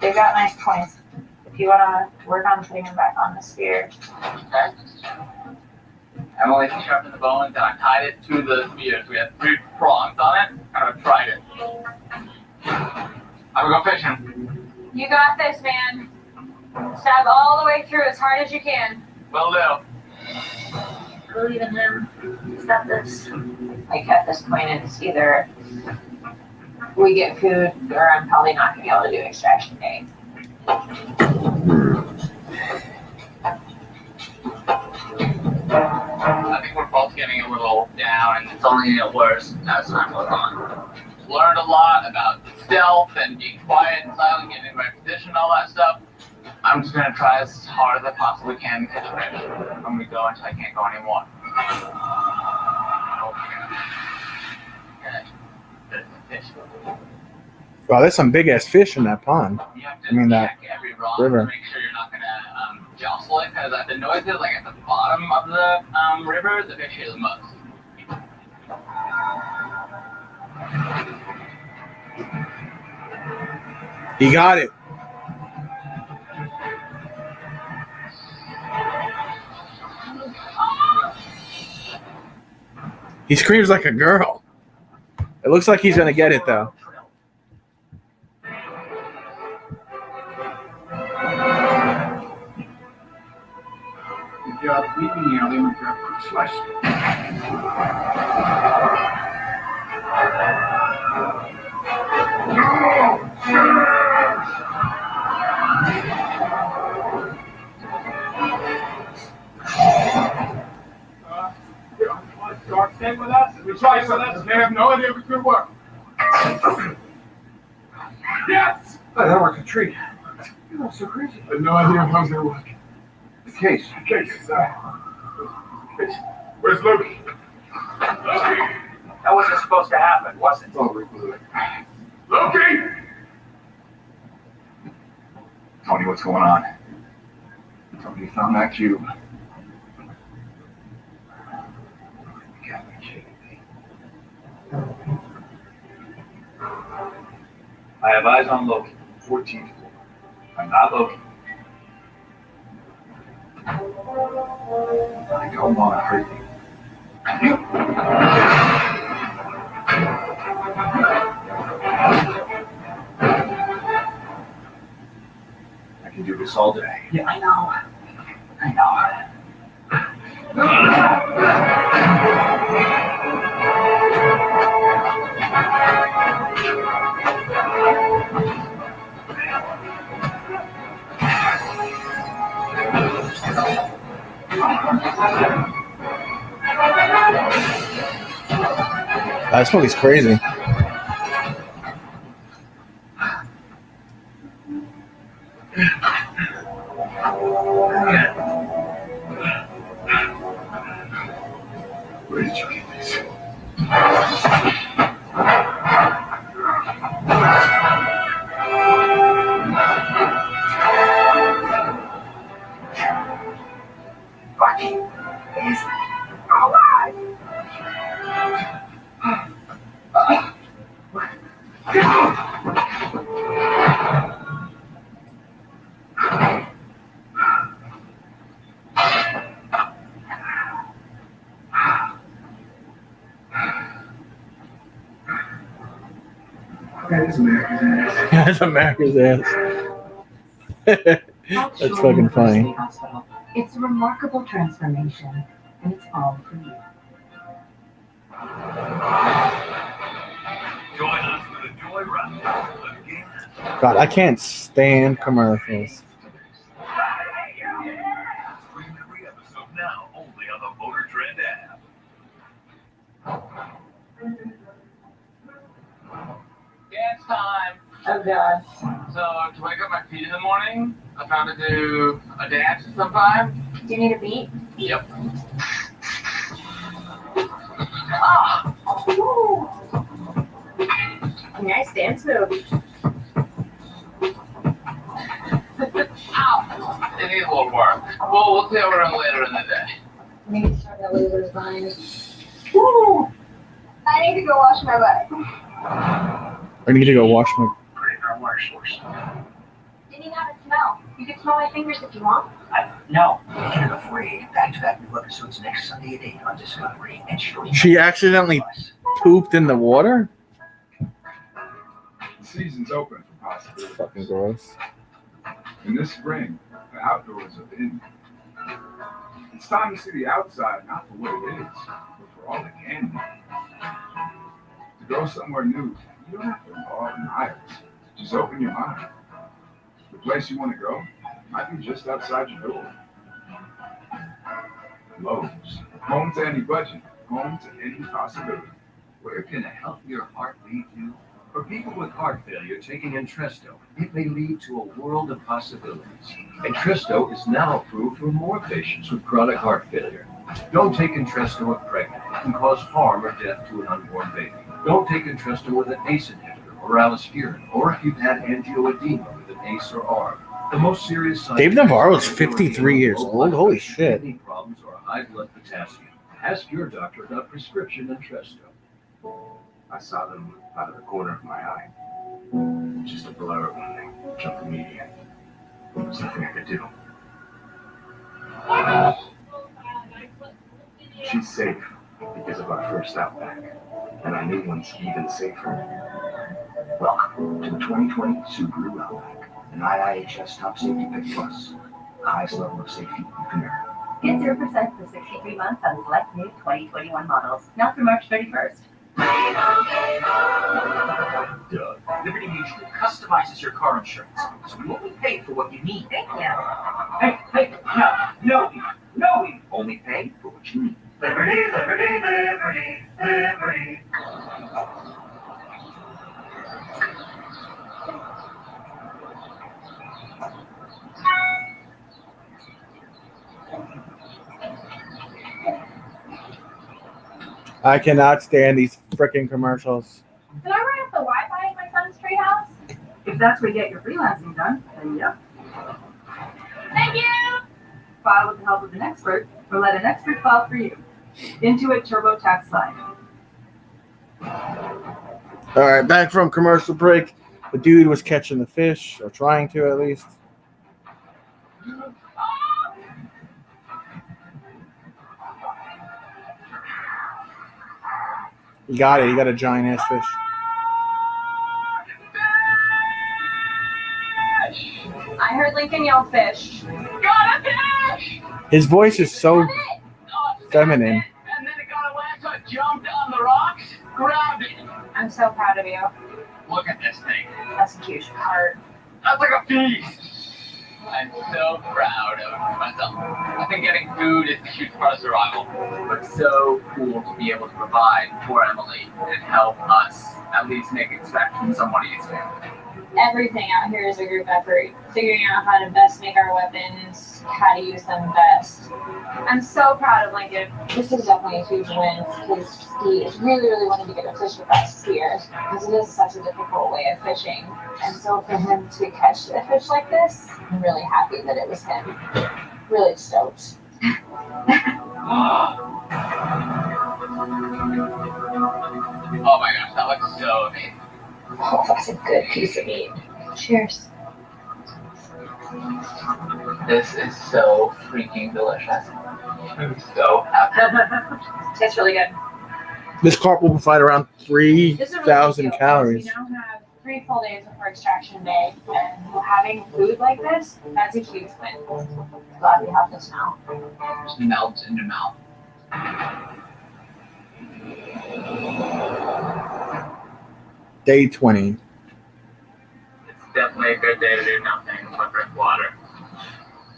They've got nice points. If you want to work on putting them back on the spear. Okay. Emily sharpened the bone, then I tied it to the spears. We had 3 prongs on it, kind of a trident. I'm gonna go fishing. You got this, man. Stab all the way through as hard as you can. Will do. Believe in him. He's got this. Like at this point, it's either we get food or I'm probably not going to be able to do extraction day. I think we're both getting a little down, and it's only getting worse as time goes on. Learned a lot about stealth and being quiet and silent, getting in the right position, all that stuff. I'm just gonna try as hard as I possibly can to catch fish. I'm gonna go until I can't go anymore. Okay. There's the fish. Wow, there's some big ass fish in that pond. You have to I mean, that check every rock river. to make sure you're not gonna jostle it, because the noises like at the bottom of the river, the fish hear the most. He got it. He screams like a girl. It looks like he's gonna get it though. Good job eating the alley with that fruit slice. Dark staying with us? We try with us? They have no idea we could work. Yes! Oh, that worked a treat. You're so crazy. I had no idea how they work. The case. Case. Where's Loki? That wasn't supposed to happen, was it? Oh, Loki! Tony, what's going on? Tony found that cube. I have eyes on Loki. 14th. I'm not Loki. I don't want to hurt you. this all day. Yeah, I know. I know. That smoke is crazy. Where did you get this? Bucky is alive. That is America's ass. That's America's ass. That's fucking funny. It's a remarkable transformation, and it's all for you. Join us for the Joyride again. God, I can't stand commercials. Stream every episode now only on the Motor Trend app. Dance time. Oh God. So to wake up my feet in the morning, I found to do a dance sometime. Do you need a beat? Yep. Nice dance move. Ow! It needs a little work. Well, we'll see over it later in the day. I need to start that laser design. Woo! I need to go wash my butt. I need to go wash my. Put it in our water source. Didn't even have it smell. You can smell my fingers if you want. No. Get afraid. Back to back new episodes next Sunday at 8 on Discovery. And surely She accidentally pooped in the water? The season's open for possibilities. Fucking gross. In this spring, the outdoors are in. It's time to see the outside, not for what it is, but for all it can be. To go somewhere new, you don't have to involve in hires. Just open your mind. The place you want to go might be just outside your door. Lowe's. Home to any budget. Home to any possibility. Where can a healthier heart lead you? For people with heart failure taking Entresto, it may lead to a world of possibilities. Entresto is now approved for more patients with chronic heart failure. Don't take Entresto if pregnant. It can cause harm or death to an unborn baby. Don't take Entresto with an ACE inhibitor or aliskiren, or if you've had angioedema with an ACE or ARB. The most serious side Dave effects Navarro are is 53 years old. Holy shit. kidney problems or high blood potassium. Ask your doctor about prescription Entresto. I saw them out of the corner of my eye. Just a blur when they jumped the median. There was nothing I could do. She's safe because of our first Outback, and our new one's even safer. Welcome to the 2020 Subaru Outback, an IIHS Top Safety Pick Plus, the highest level of safety you can earn. Get 0% for 63 months on select new 2021 models. Not through March 31st. Doug. Liberty Mutual customizes your car insurance, so you only pay for what you need. Thank you. Hey, no, you only pay for what you need. Liberty, liberty, liberty, liberty. I cannot stand these freaking commercials. Can I run up the Wi-Fi in my son's treehouse? If that's where you get your freelancing done, then yep. Thank you! File with the help of an expert, or let an expert file for you. Intuit TurboTax Live. All right, back from commercial break. The dude was catching the fish, or trying to at least. You got it. You got a giant ass fish. I heard Lincoln yelled fish. Got a fish! His voice is so feminine. And then it got away, so I jumped on the rocks, grabbed it. I'm so proud of you. Look at this thing. That's a huge heart. That's like a feast. I'm so proud of myself. I think getting food is a huge part of survival, but so cool to be able to provide for Emily and help us at least make exceptions somebody's family. Everything out here is a group effort, figuring out how to best make our weapons, how to use them best. I'm so proud of Lincoln. This is definitely a huge win because he is really, really wanting to get a fish with us here because it is such a difficult way of fishing. And so for him to catch a fish like this, I'm really happy that it was him. Really stoked. Oh my gosh, that looks so amazing. Oh, that's a good piece of meat. Cheers. This is so freaking delicious. I'm so happy. Tastes really good. This carp will provide around This is a really big 3,000 deal, because calories. We now have 3 full days before extraction day, and having food like this, that's a huge win. Glad we have this now. Just melts in your mouth. Day 20. It's definitely a good day to do nothing but drink water.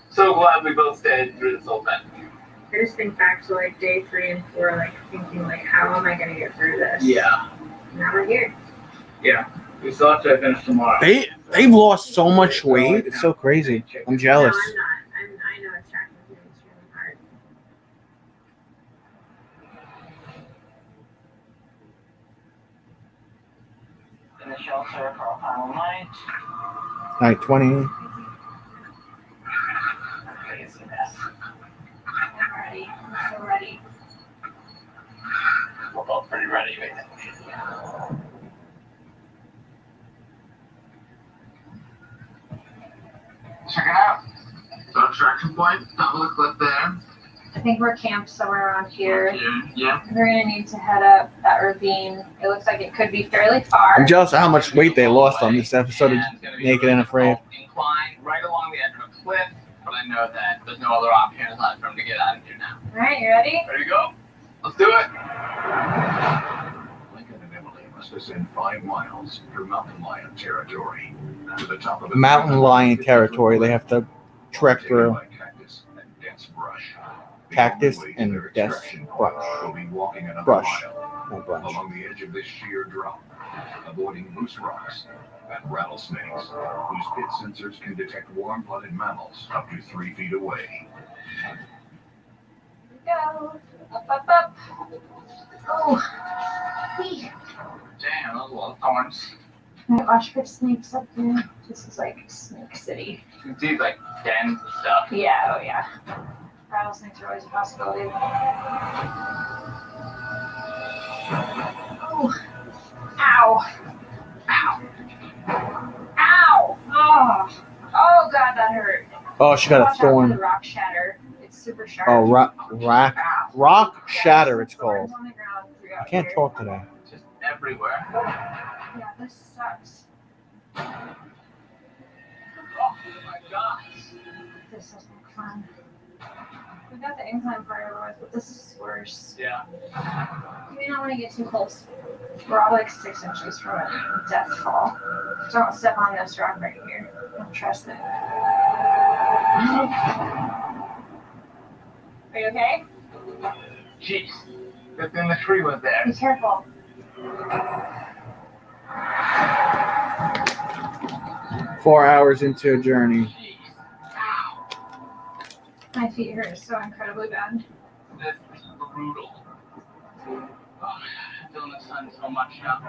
So glad we both stayed through this whole thing. I just think back to like day 3 and 4, like thinking like, how am I gonna get through this? Yeah. Now we're here. Yeah. We still have to finish tomorrow. They've lost so much weight. It's so crazy. I'm jealous. No, I'm not. I know extraction is extremely hard. In the shelter for our final night. Night 20. Craziness. I'm ready. I'm so ready. We're both pretty ready, right? Check it out. So extraction point, top of the cliff there. I think we're camped somewhere around here. Yeah. We're gonna need to head up that ravine. It looks like it could be fairly far. I'm jealous of how much weight they lost on this episode of Naked and Afraid. Incline right along the edge of a cliff, but I know that there's no other option aside from to get out of here now. Alright, you ready? Ready to go? Let's do it. Lincoln and Emily must ascend 5 miles through mountain lion territory. To the top of the Mountain lion territory they have to trek through. Cactus and dense brush. Cactus and dense brush. Will be walking another Brush. mile No brush. along the edge of this sheer drop, avoiding loose rocks and rattlesnakes, whose pit sensors can detect warm-blooded mammals up to 3 feet away. Go. Up. Oh. Whee. Damn, those are a lot of thorns. Right, watch for snakes up there. This is like Snake City. You can see like dens and stuff. Yeah, oh yeah. Rattlesnakes are always a possibility. Oh. Ow. Oh god, that hurt. Oh, she got a Watch out for thorn. the rock shatter. It's super sharp. Oh, rock shatter, it's called. Thorns on the ground throughout I can't here. talk today. Just everywhere. Yeah, this sucks. Oh my gosh. This isn't fun. We got the incline part otherwise, but this is worse. Yeah. You may not want to get too close. We're all like 6 inches from a death fall. Don't step on this rock right here. Don't trust it. Are you okay? Jeez. Good thing the tree was there. Be careful. 4 hours into a journey. My feet hurt so incredibly bad. This is brutal. Oh, I'm feeling the sun so much now.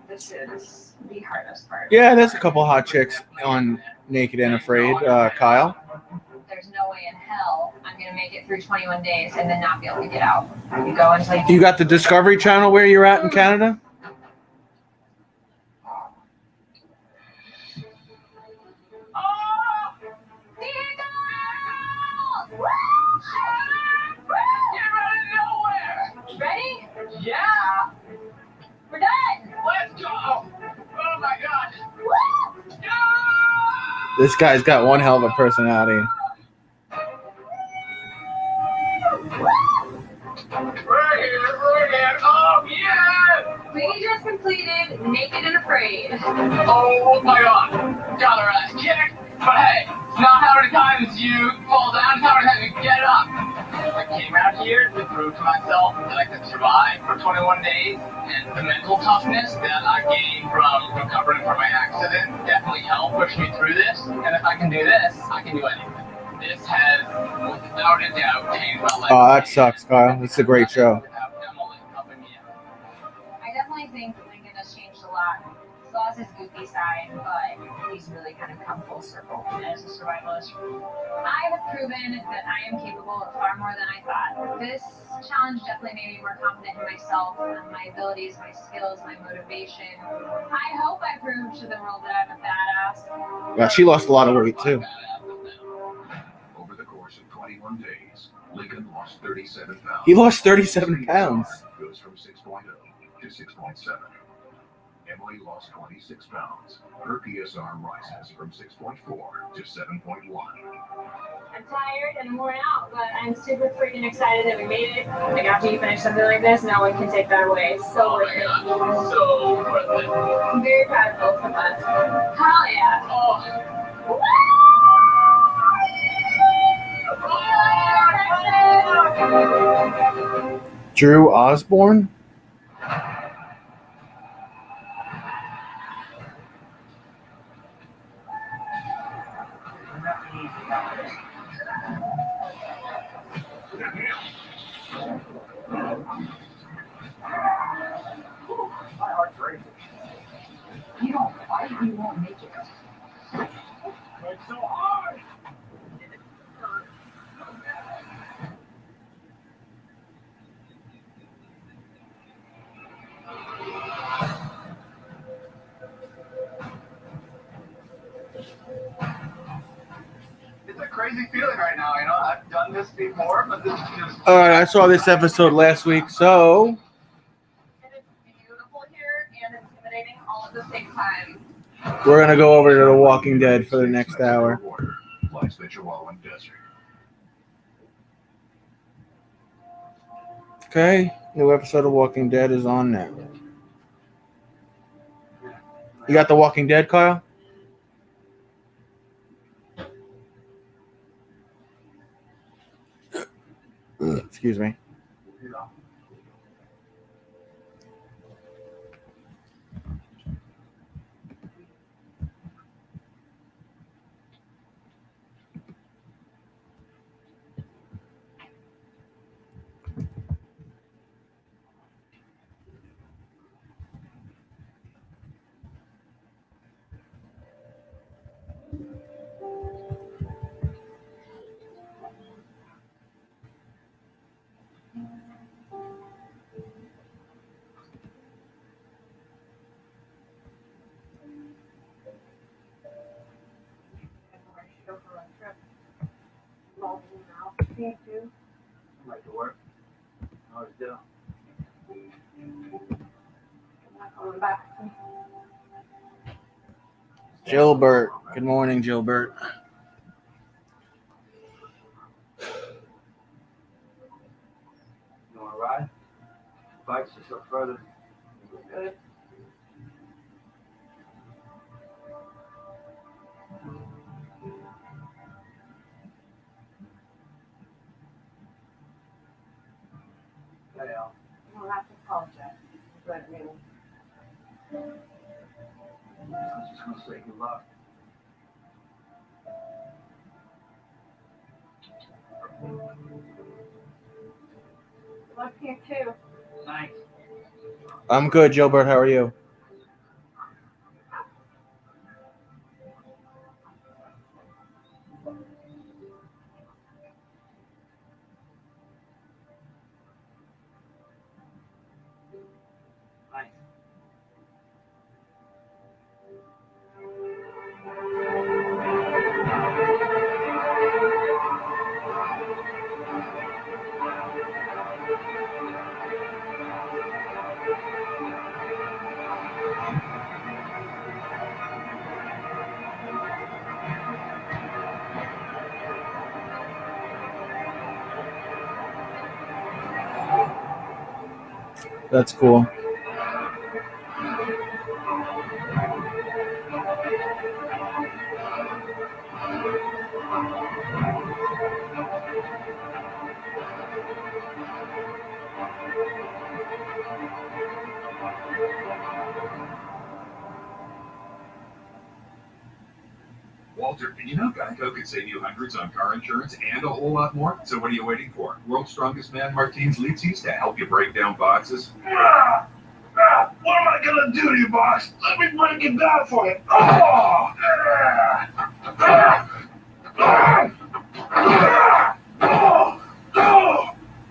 This is the hardest part. Yeah, there's a couple hot chicks on Naked and Afraid. Kyle. There's no way in hell I'm going to make it through 21 days and then not be able to get out. You go until You got the Discovery Channel where you're at in Canada? Ready? Yeah! We're done! Let's go! Oh my god! Woo! This guy's got one hell of a personality. We're here. Oh, yeah! We just completed Naked and Afraid. Oh, my God. Got her ass kicked. But hey, it's not how many times you fall down, it's how many times you get up. I came out here to prove to myself that I could survive for 21 days, and the mental toughness that I gained from recovering from my accident definitely helped push me through this. And if I can do this, I can do anything. This has, without a doubt, changed my life. Oh, that sucks, Kyle. It's a great show. I definitely think Lincoln has changed a lot. Still has his goofy side, but he's really kind of come full circle as a survivalist. I have proven that I am capable of far more than I thought. This challenge definitely made me more confident in myself, my abilities, my skills, my motivation. I hope I proved to the world that I'm a badass. Yeah, she lost a lot of weight too. Over the course of 21 days, Lincoln lost 37 pounds. He lost 37 pounds. Goes from 6.0 to 6.7. Emily lost 26 pounds. Her PSR rises from 6.4 to 7.1. I'm tired and I'm worn out, but I'm super freaking excited that we made it. Like after you finish something like this, no one can take that away. So worth it. So worth it. I'm very proud of both of us. Hell yeah. Oh. Drew Osborne? My heart's racing. You don't fight, you won't make it. It's so hard. It's a crazy feeling right now, you know. I've done this before, but this is just... All right, I saw this episode last week, so It is beautiful here and intimidating all at the same time. we're gonna go over to The Walking Dead for the next hour. Lies the Chihuahuan Desert. Okay, new episode of Walking Dead is on now. You got The Walking Dead, Kyle? Excuse me. Me too. I like to work. Always do. I'm not coming back. Gilbert. Good morning, Gilbert. You want to ride? Bike's just up further. Good. Yeah. You don't have to apologize. But, I was just going to say good luck. Good luck here too. Thanks. I'm good, Gilbert. How are you? Nice. That's cool. Walter, did you know Geico could save you hundreds on car insurance and a whole lot more? So what are you waiting for? World's Strongest Man Martins Litzis to help you break down boxes. What am I gonna do to you, boss? Let me break it down for you. Oh!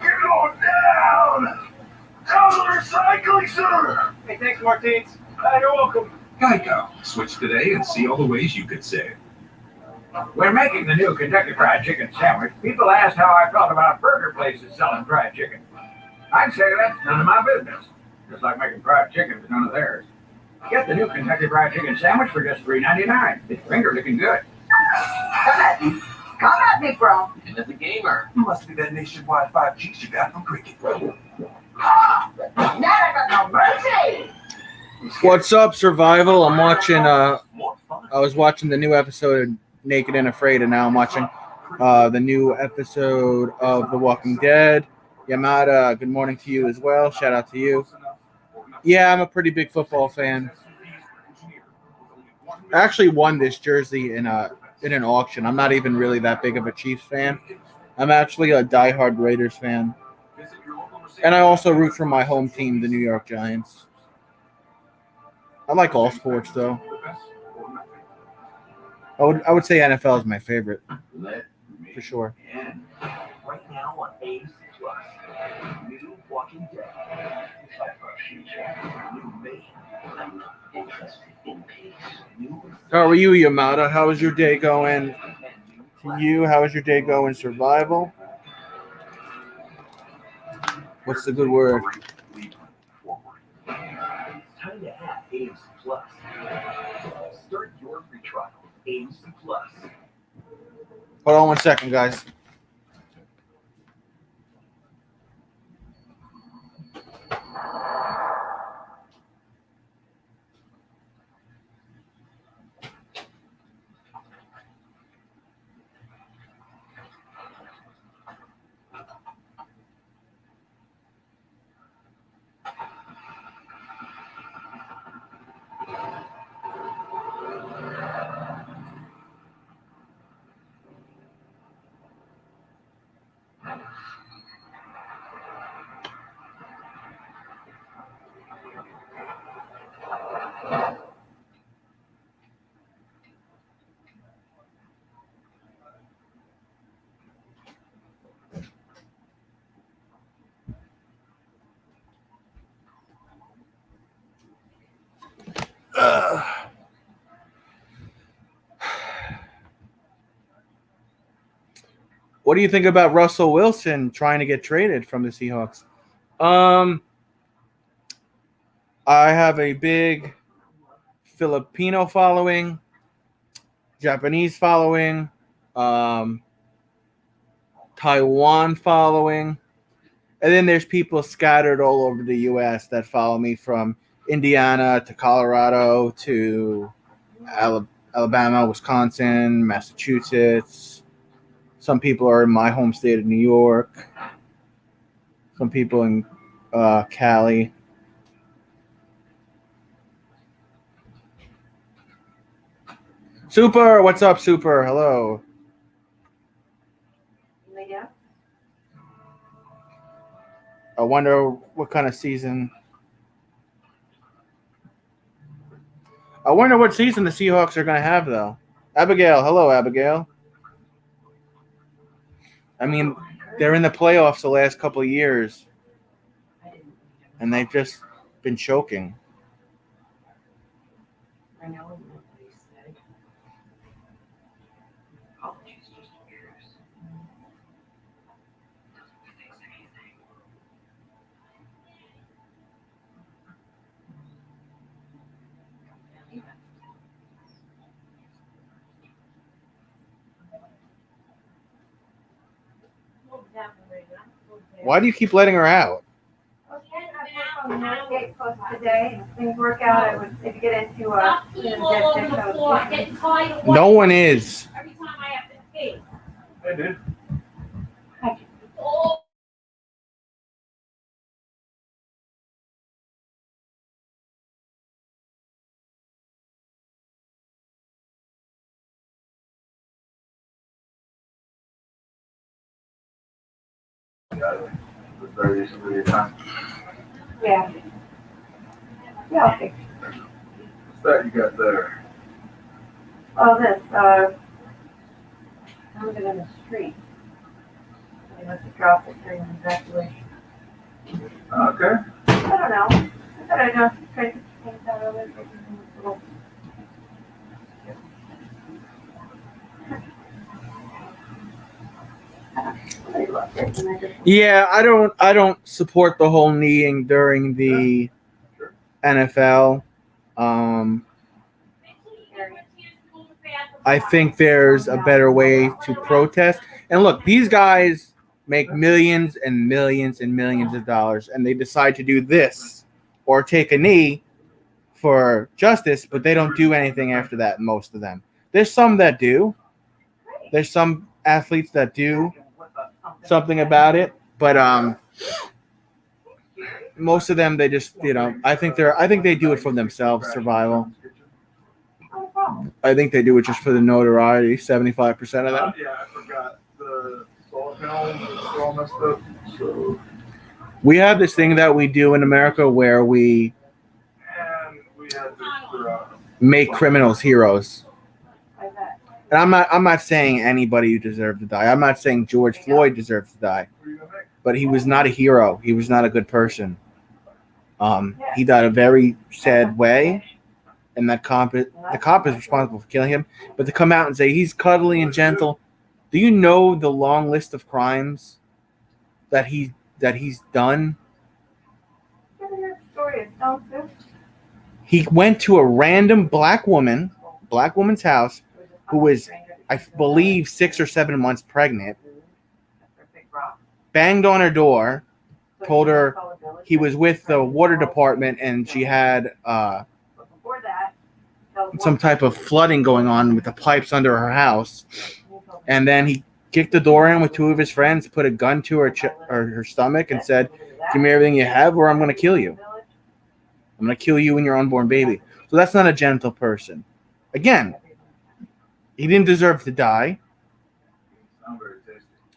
You're going down! Down to the recycling center! Hey, thanks, Martins. You're welcome. Geico. Switch today and see all the ways you could save. When making the new Kentucky Fried Chicken sandwich, people asked how I felt about burger places selling fried chicken. I'd say that's none of my business. Just like making fried chicken is none of theirs. Get the new Kentucky Fried Chicken sandwich for just $3.99. It's finger looking good. Come at me, bro. And as a gamer, Must be that nationwide 5G you got from Cricket. Now I got no mercy. What's up, Survival? I'm watching. I was watching the new episode of Naked and Afraid, and now I'm watching the new episode of The Walking Dead. Yamada, good morning to you as well. Shout out to you. Yeah, I'm a pretty big football fan. I actually won this jersey in an auction. I'm not even really that big of a Chiefs fan. I'm actually a diehard Raiders fan. And I also root for my home team, the New York Giants. I like all sports, though. I would say NFL is my favorite, for sure. Right now on AMC Plus, new Walking Dead. New May. Interested in peace. How are you, Yamada? How is your day going? To you, how is your day going? Survival? What's the good word? Time to add AMC Plus. Start your free trial. AMC Plus. Hold on one second, guys. What do you think about Russell Wilson trying to get traded from the Seahawks? I have a big Filipino following, Japanese following, Taiwan following, and then there's people scattered all over the U.S. that follow me from Indiana to Colorado to Alabama, Wisconsin, Massachusetts. Some people are in my home state of New York. Some people in Cali. Super, what's up, Super? Hello. Yeah. I wonder what kind of season. I wonder what season the Seahawks are going to have, though. Abigail, hello, Abigail. I mean, they're in the playoffs the last couple of years, and they've just been choking. I know what he said. Apologies, just yours. Doesn't fix anything. Why do you keep letting her out? Get close today. If things work out, I would maybe get into a No one is. Every time I have to pay. Hey, dude. Was very recently your time. Yeah. Yeah, I'll fix it. What's that you got there? Oh, this, found it in the street. They must have dropped it during the evacuation. Okay. I don't know. I thought I'd just try to change that over. Yeah, I don't support the whole kneeing during the NFL. I think there's a better way to protest. And look, these guys make millions and millions and millions of dollars, and they decide to do this or take a knee for justice, but they don't do anything after that, most of them. There's some that do. There's some athletes that do something about it, but most of them, they just, I think they do it for themselves, survival. I think they do it just for the notoriety, 75% of them. Yeah, I forgot. The solar panels are all messed up. So We have this thing that we do in America where we make criminals heroes. And I'm not saying anybody deserved to die. I'm not saying George Floyd deserves to die. But he was not a hero. He was not a good person. He died a very sad way. And the cop is responsible for killing him. But to come out and say he's cuddly and gentle, do you know the long list of crimes that he's done? He went to a random black woman's house who was, I believe, 6 or 7 months pregnant, banged on her door, told her he was with the water department and she had some type of flooding going on with the pipes under her house. And then he kicked the door in with 2 of his friends, put a gun to her stomach and said, "Give me everything you have or I'm going to kill you. I'm going to kill you and your unborn baby." So that's not a gentle person. Again, he didn't deserve to die.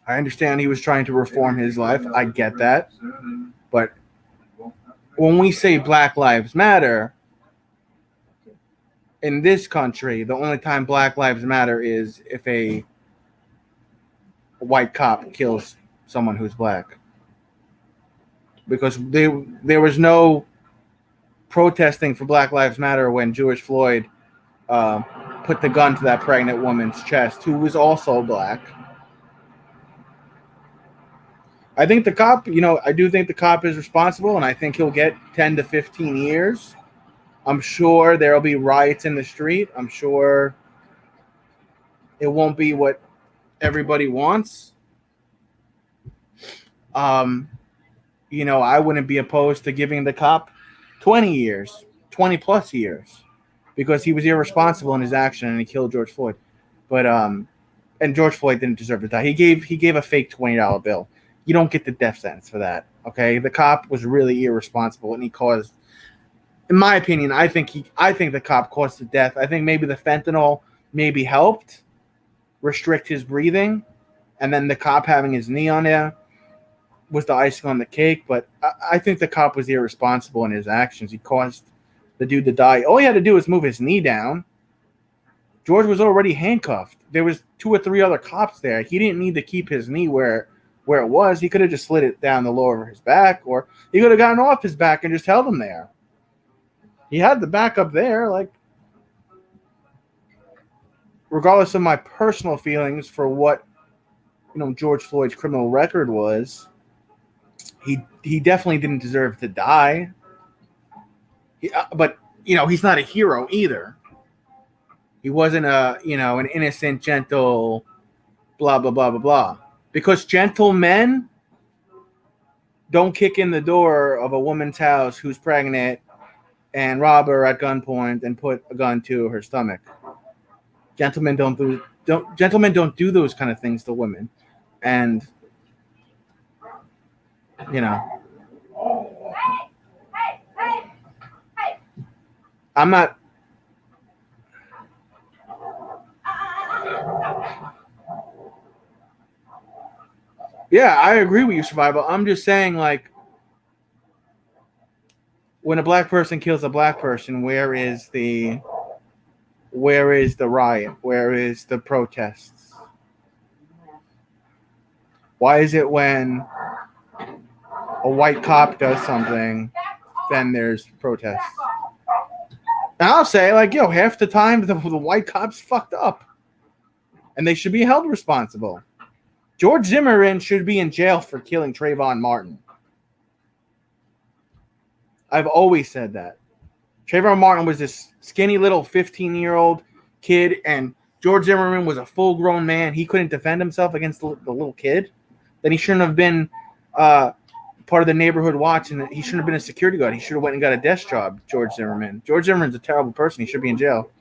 I understand he was trying to reform his life. I get that. But when we say Black Lives Matter, in this country, the only time Black Lives Matter is if a white cop kills someone who's black. Because there was no protesting for Black Lives Matter when George Floyd put the gun to that pregnant woman's chest, who was also black. I think the cop, I do think the cop is responsible, and I think he'll get 10 to 15 years. I'm sure there'll be riots in the street. I'm sure it won't be what everybody wants. I wouldn't be opposed to giving the cop 20 years, 20 plus years, because he was irresponsible in his action and he killed George Floyd. But and George Floyd didn't deserve to die. He gave a fake $20 bill. You don't get the death sentence for that. Okay, the cop was really irresponsible and he caused, in my opinion, I think the cop caused the death. I think maybe the fentanyl maybe helped restrict his breathing, and then the cop having his knee on there was the icing on the cake. But I think the cop was irresponsible in his actions. He caused the dude to die. All he had to do was move his knee down. George was already handcuffed. There was 2 or 3 other cops there. He didn't need to keep his knee where it was. He could have just slid it down the lower of his back, or he could have gotten off his back and just held him there. He had the back up there. Like, regardless of my personal feelings for what George Floyd's criminal record was, he definitely didn't deserve to die. But he's not a hero either. He wasn't an innocent, gentle, blah blah blah blah blah. Because gentle men don't kick in the door of a woman's house who's pregnant and rob her at gunpoint and put a gun to her stomach. Gentlemen don't do those kind of things to women. And you know, I'm not. Yeah, I agree with you, Survival. I'm just saying, like, when a black person kills a black person, where is the riot? Where is the protests? Why is it when a white cop does something, then there's protests? And I'll say, like, yo, half the time the white cops fucked up. And they should be held responsible. George Zimmerman should be in jail for killing Trayvon Martin. I've always said that. Trayvon Martin was this skinny little 15-year-old kid, and George Zimmerman was a full-grown man. He couldn't defend himself against the little kid. Then he shouldn't have been part of the neighborhood watch, and he shouldn't have been a security guard. He should have went and got a desk job, George Zimmerman. George Zimmerman's a terrible person. He should be in jail.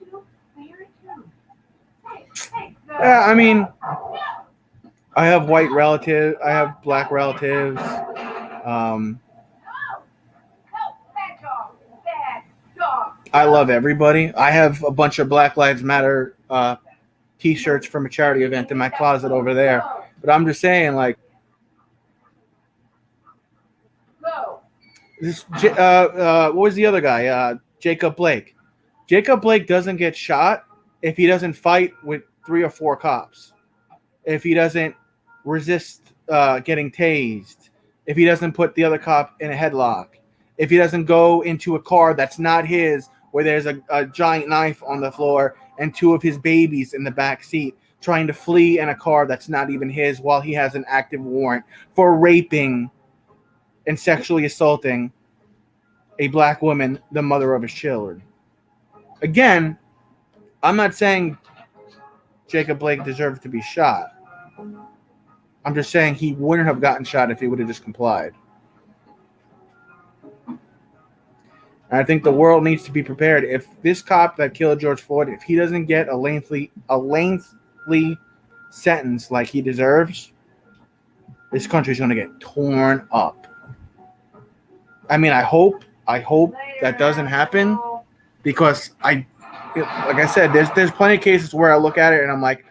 Yeah, I mean, I have white relatives. I have black relatives. I love everybody. I have a bunch of Black Lives Matter T-shirts from a charity event in my closet over there. But I'm just saying, like, this. What was the other guy? Jacob Blake. Jacob Blake doesn't get shot if he doesn't fight with 3 or 4 cops. If he doesn't resist getting tased, if he doesn't put the other cop in a headlock, if he doesn't go into a car that's not his, where there's a giant knife on the floor and 2 of his babies in the back seat trying to flee in a car that's not even his while he has an active warrant for raping and sexually assaulting a black woman, the mother of his children. Again, I'm not saying Jacob Blake deserved to be shot. I'm just saying he wouldn't have gotten shot if he would have just complied. And I think the world needs to be prepared. If this cop that killed George Floyd, if he doesn't get a lengthy sentence like he deserves, this country's going to get torn up. I mean, I hope that doesn't happen, because like I said, there's plenty of cases where I look at it and I'm like,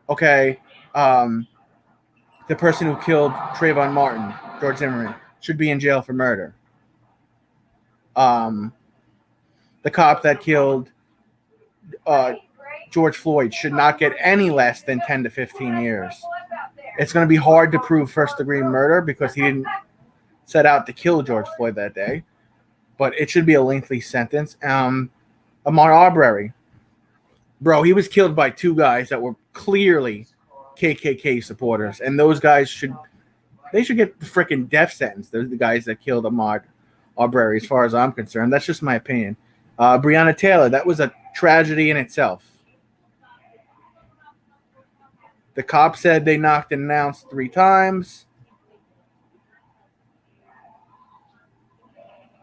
okay, the person who killed Trayvon Martin, George Zimmerman, should be in jail for murder. The cop that killed George Floyd should not get any less than 10 to 15 years. It's going to be hard to prove first-degree murder because he didn't set out to kill George Floyd that day, but it should be a lengthy sentence. Ahmaud Arbery, bro, he was killed by 2 guys that were clearly KKK supporters, and those guys should get the freaking death sentence. Those are the guys that killed Ahmaud Arbery, as far as I'm concerned. That's just my opinion. Breonna Taylor, that was a tragedy in itself. The cop said they knocked and announced 3 times.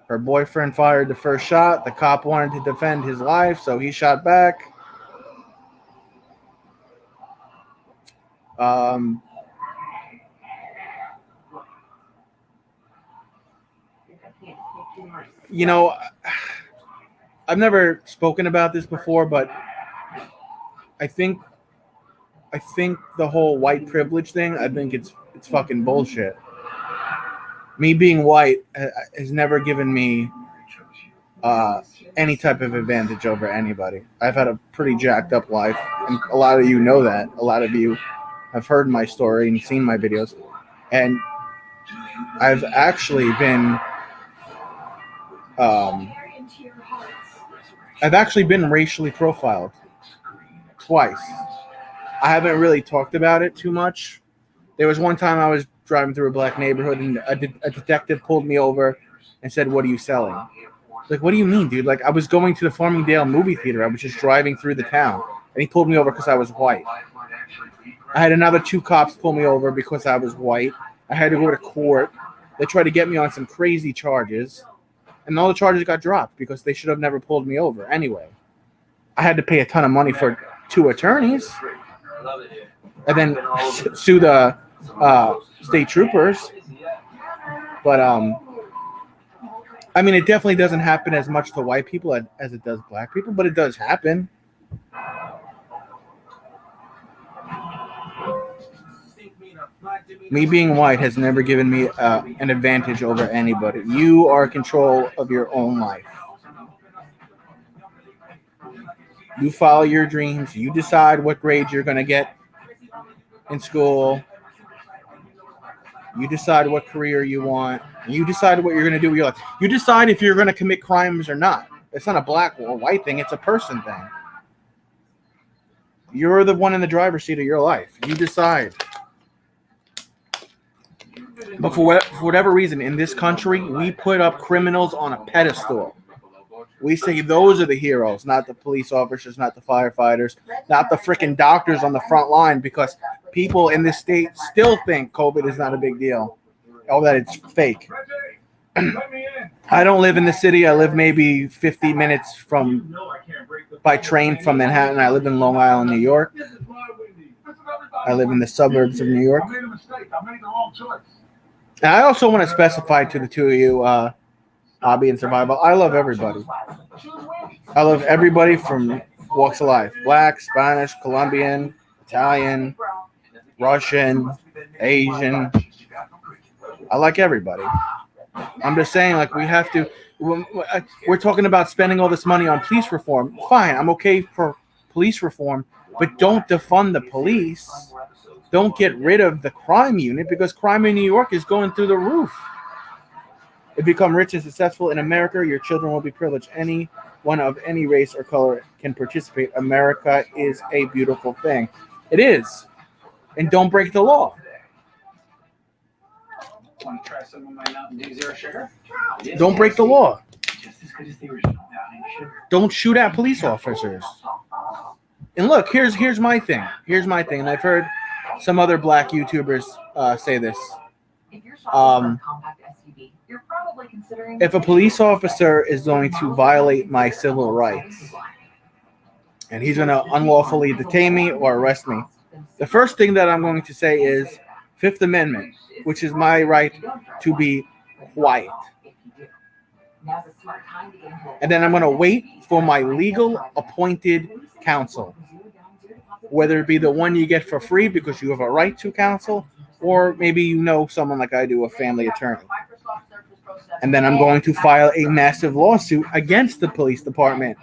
Her boyfriend fired the first shot. The cop wanted to defend his life, so he shot back. You know, I've never spoken about this before, but I think the whole white privilege thing, I think it's fucking bullshit. Me being white has never given me any type of advantage over anybody. I've had a pretty jacked up life, and a lot of you know that. A lot of you have heard my story and seen my videos, and I've actually been racially profiled twice. I haven't really talked about it too much. There was one time I was driving through a black neighborhood, and a detective pulled me over and said, "What are you selling?" Like, what do you mean, dude? Like, I was going to the Farmingdale movie theater. I was just driving through the town, and he pulled me over because I was white. I had another 2 cops pull me over because I was white. I had to go to court They tried to get me on some crazy charges, and all the charges got dropped because they should have never pulled me over anyway. I had to pay a ton of money for 2 attorneys, and then sue the state troopers. But I mean, it definitely doesn't happen as much to white people as it does black people, but it does happen. Me being white has never given me an advantage over anybody. You are in control of your own life. You follow your dreams. You decide what grades you're going to get in school. You decide what career you want. You decide what you're going to do with your life. You decide if you're going to commit crimes or not. It's not a black or white thing. It's a person thing. You're the one in the driver's seat of your life. You decide. But for whatever reason, in this country, we put up criminals on a pedestal. We say those are the heroes, not the police officers, not the firefighters, not the freaking doctors on the front line, because people in this state still think COVID is not a big deal, or that it's fake. I don't live in the city. I live maybe 50 minutes by train from Manhattan. I live in Long Island, New York. I live in the suburbs of New York. And I also want to specify to the two of you, Hobby and Survival, I love everybody. I love everybody from walks of life. Black, Spanish, Colombian, Italian, Russian, Asian. I like everybody. I'm just saying, like, we have to, we're talking about spending all this money on police reform. Fine, I'm okay for police reform, but don't defund the police. Don't get rid of the crime unit, because crime in New York is going through the roof. If you become rich and successful in America, your children will be privileged. Anyone of any race or color can participate. America is a beautiful thing. It is. And don't break the law. Want to try some of my Mountain Dew Zero Sugar? Don't break the law. Just as good as the original Mountain Sugar. Don't shoot at police officers. And look, here's my thing. Here's my thing. And I've heard some other black YouTubers say this. If a police officer is going to violate my civil rights and he's going to unlawfully detain me or arrest me, the first thing that I'm going to say is Fifth Amendment, which is my right to be quiet. And then I'm going to wait for my legal appointed counsel, whether it be the one you get for free because you have a right to counsel, or maybe you know someone like I do, a family attorney. And then I'm going to file a massive lawsuit against the police department.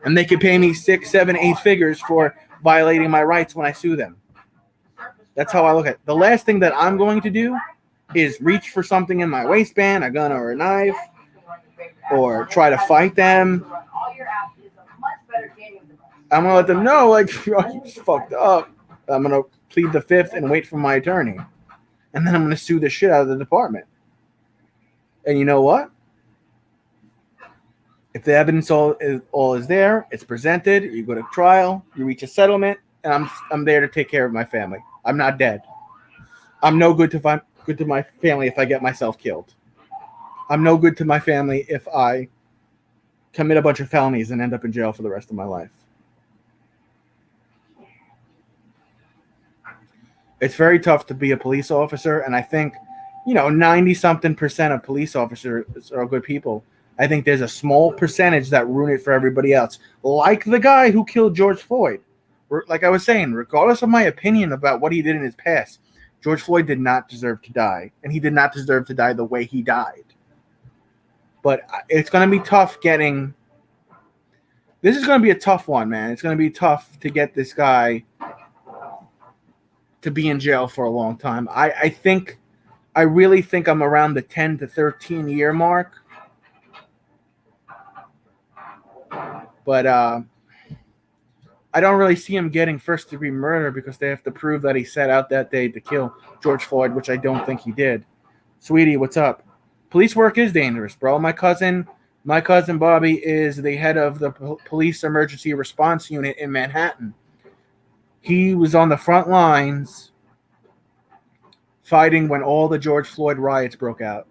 And they can pay me 6, 7, 8 figures for violating my rights when I sue them. That's how I look at it. The last thing that I'm going to do is reach for something in my waistband, a gun or a knife, or try to fight them. I'm going to let them know, like, you fucked up. I'm going to plead the fifth and wait for my attorney. And then I'm going to sue the shit out of the department. And you know what? If the evidence all is there, it's presented, you go to trial, you reach a settlement, and I'm there to take care of my family. I'm not dead. I'm no good to my family if I get myself killed. I'm no good to my family if I commit a bunch of felonies and end up in jail for the rest of my life. It's very tough to be a police officer, and I think, 90-something% of police officers are good people. I think there's a small percentage that ruin it for everybody else, like the guy who killed George Floyd. Like I was saying, regardless of my opinion about what he did in his past, George Floyd did not deserve to die, and he did not deserve to die the way he died. But it's going to be tough getting... This is going to be a tough one, man. It's going to be tough to get this guy to be in jail for a long time. I really think I'm around the 10 to 13 year mark. But I don't really see him getting first degree murder because they have to prove that he set out that day to kill George Floyd, which I don't think he did. Sweetie, what's up? Police work is dangerous, bro. My cousin Bobby is the head of the police emergency response unit in Manhattan. He was on the front lines fighting when all the George Floyd riots broke out.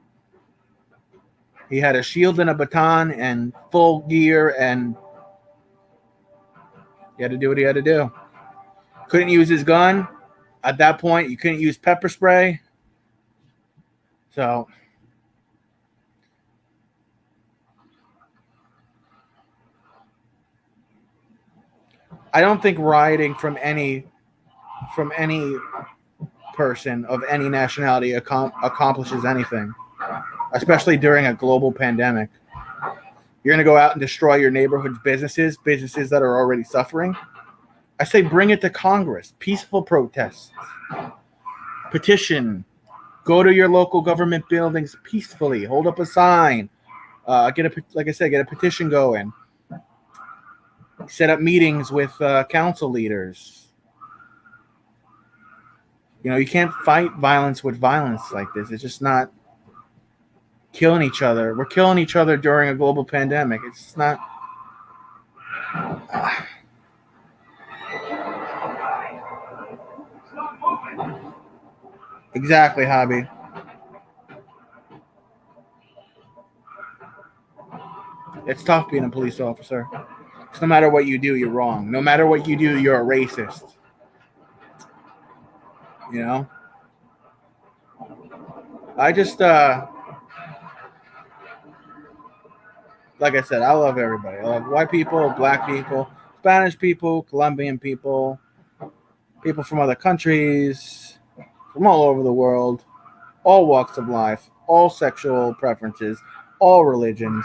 He had a shield and a baton and full gear, and he had to do what he had to do. Couldn't use his gun. At that point, you couldn't use pepper spray. So I don't think rioting from any person of any nationality accomplishes anything, especially during a global pandemic. You're going to go out and destroy your neighborhood's businesses that are already suffering. I say bring it to Congress. Peaceful protests. Petition. Go to your local government buildings peacefully. Hold up a sign. Get a petition going. Set up meetings with council leaders. You know, you can't fight violence with violence like this. It's just not killing each other. We're killing each other during a global pandemic. It's not. Exactly, Hobby. It's tough being a police officer. Because no matter what you do, you're wrong. No matter what you do, you're a racist. You know? I just, like I said, I love everybody. I love white people, black people, Spanish people, Colombian people, people from other countries, from all over the world, all walks of life, all sexual preferences, all religions.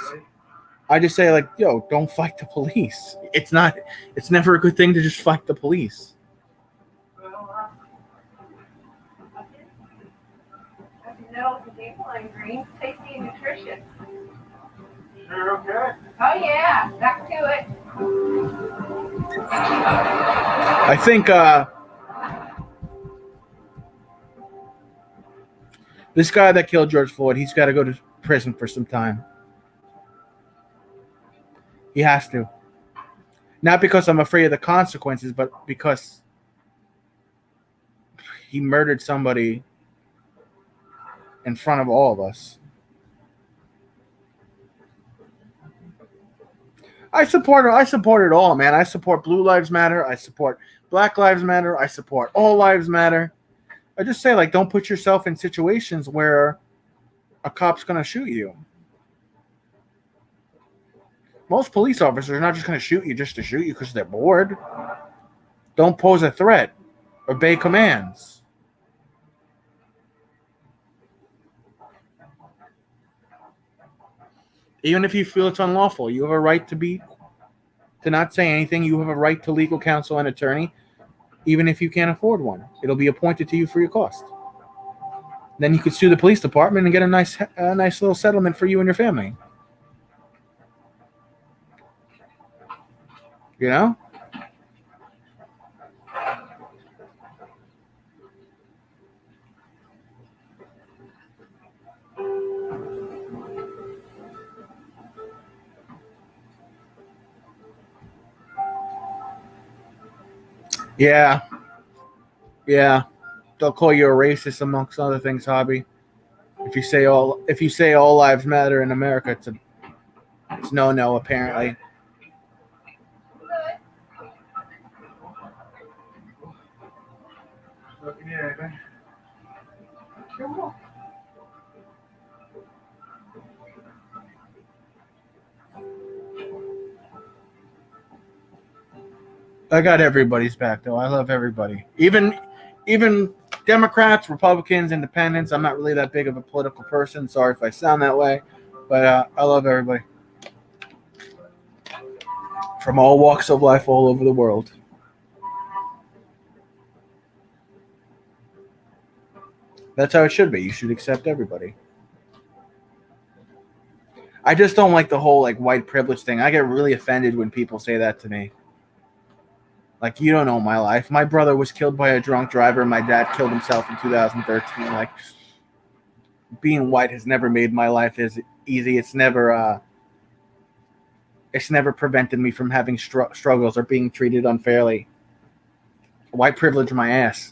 I just say, like, yo, don't fight the police. It's never a good thing to just fight the police. No, potato and greens, tasty and nutritious. Sure, okay. Oh yeah, back to it. I think this guy that killed George Floyd, he's got to go to prison for some time. He has to. Not because I'm afraid of the consequences, but because he murdered somebody in front of all of us. I support it all, man. I support Blue Lives Matter. I support Black Lives Matter. I support All Lives Matter. I just say, like, don't put yourself in situations where a cop's going to shoot you. Most police officers are not just going to shoot you just to shoot you because they're bored. Don't pose a threat. Obey commands. Even if you feel it's unlawful, you have a right to not say anything. You have a right to legal counsel and attorney, even if you can't afford one. It'll be appointed to you for your cost. Then you could sue the police department and get a nice little settlement for you and your family. You know? Yeah. They'll call you a racist amongst other things, Hobby. If you say all lives matter in America, it's no apparently. I got everybody's back, though. I love everybody. Even Democrats, Republicans, Independents. I'm not really that big of a political person. Sorry if I sound that way. But I love everybody. From all walks of life all over the world. That's how it should be. You should accept everybody. I just don't like the whole, like, white privilege thing. I get really offended when people say that to me. Like, you don't know my life. My brother was killed by a drunk driver. My dad killed himself in 2013. Like, being white has never made my life as easy. It's never prevented me from having struggles or being treated unfairly. White privilege my ass.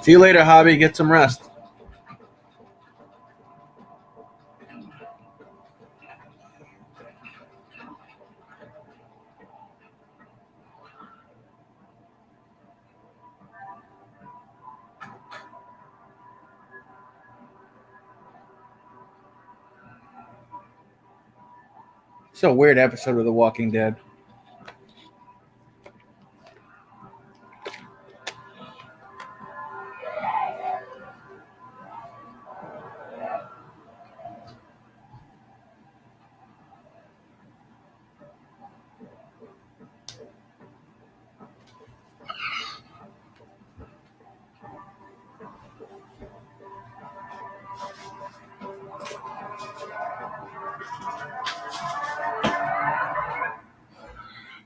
See you later, Hobby. Get some rest. It's a weird episode of The Walking Dead.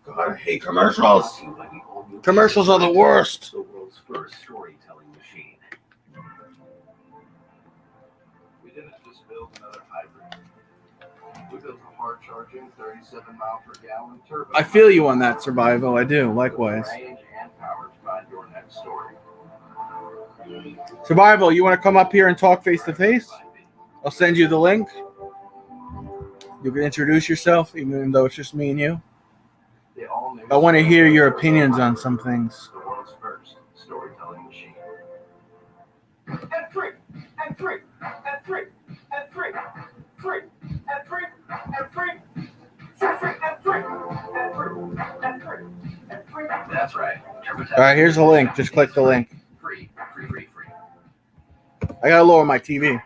God, I hate commercials. Commercials are the worst. The world's first storytelling machine. We didn't just build another hybrid. We built a hard-charging 37-mile-per-gallon turbo. I feel you on that, Survival. I do. Likewise. Range and power to find your next story. Survival, you want to come up here and talk face to face? I'll send you the link. You can introduce yourself, even though it's just me and you. I want to hear your opinions on some things. The world's first storytelling machine. And free, and free, and free, and free, free, and free, and free, free, free, and free, and free, and free, and free. That's right. All right, here's the link. Just click the link. Free, free, free, free. I gotta lower my TV.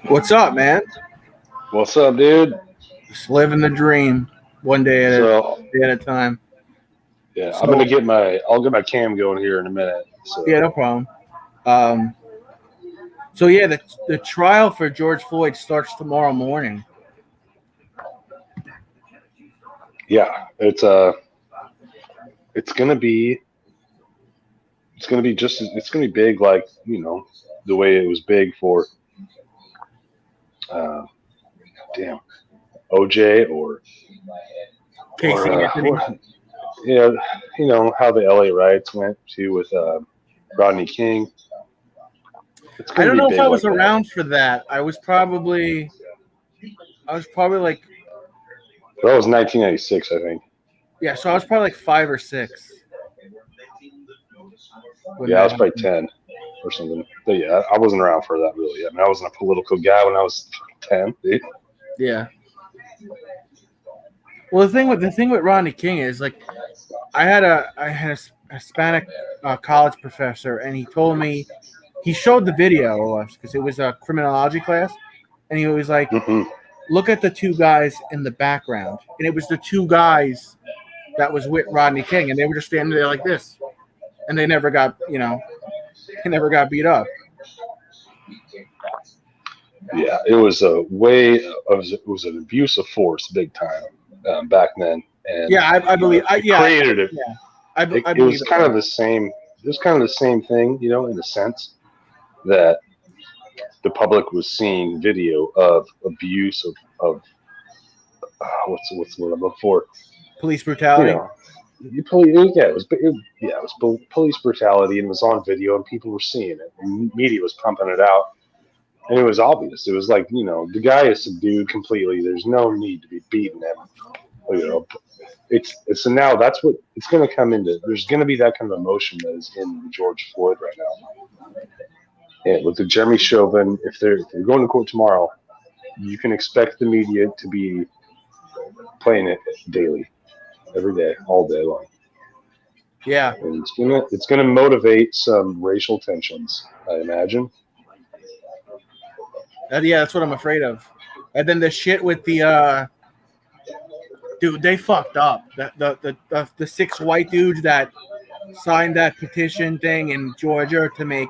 What's up, man? What's up, dude? Just living the dream, one day at a time. Yeah, So- I'm gonna I'll get my cam going here in a minute. So. Yeah, no problem. So yeah, the trial for George Floyd starts tomorrow morning. Yeah, it's gonna be big, like, you know, the way it was big for OJ or Casey Anthony. yeah, you know how the LA riots went too with Rodney King. I don't know if I was around for that. I was probably like, That was 1996, I think. yeah, so I was probably like 5 or 6. Yeah, I was probably 10 or something. But yeah, I wasn't around for that really. I mean, I wasn't a political guy when I was 10. Dude. Yeah. Well, the thing with Rodney King is, like, I had a Hispanic college professor, and he told me, he showed the video of us because it was a criminology class, and he was like, look at the two guys in the background, and it was the two guys that was with Rodney King, and they were just standing there like this, and they never got beat up. Yeah, it was it was an abuse of force, big time, back then. And Yeah, I believe. created it. Yeah, I It believe was kind of the same. It was kind of the same thing, you know, in the sense that the public was seeing video of abuse of what's the word I'm looking for? Police brutality. It was police brutality, and it was on video, and people were seeing it, and media was pumping it out, and it was obvious. It was like, you know, the guy is subdued completely. There's no need to be beating him. You know, so now that's what it's going to come into. There's going to be that kind of emotion that is in George Floyd right now. And with the Jeremy Chauvin, if they're going to court tomorrow, you can expect the media to be playing it daily, every day, all day long. Yeah. And it's gonna motivate some racial tensions, I imagine. Yeah, that's what I'm afraid of. And then the shit with the dude, they fucked up. The 6 white dudes that signed that petition thing in Georgia to make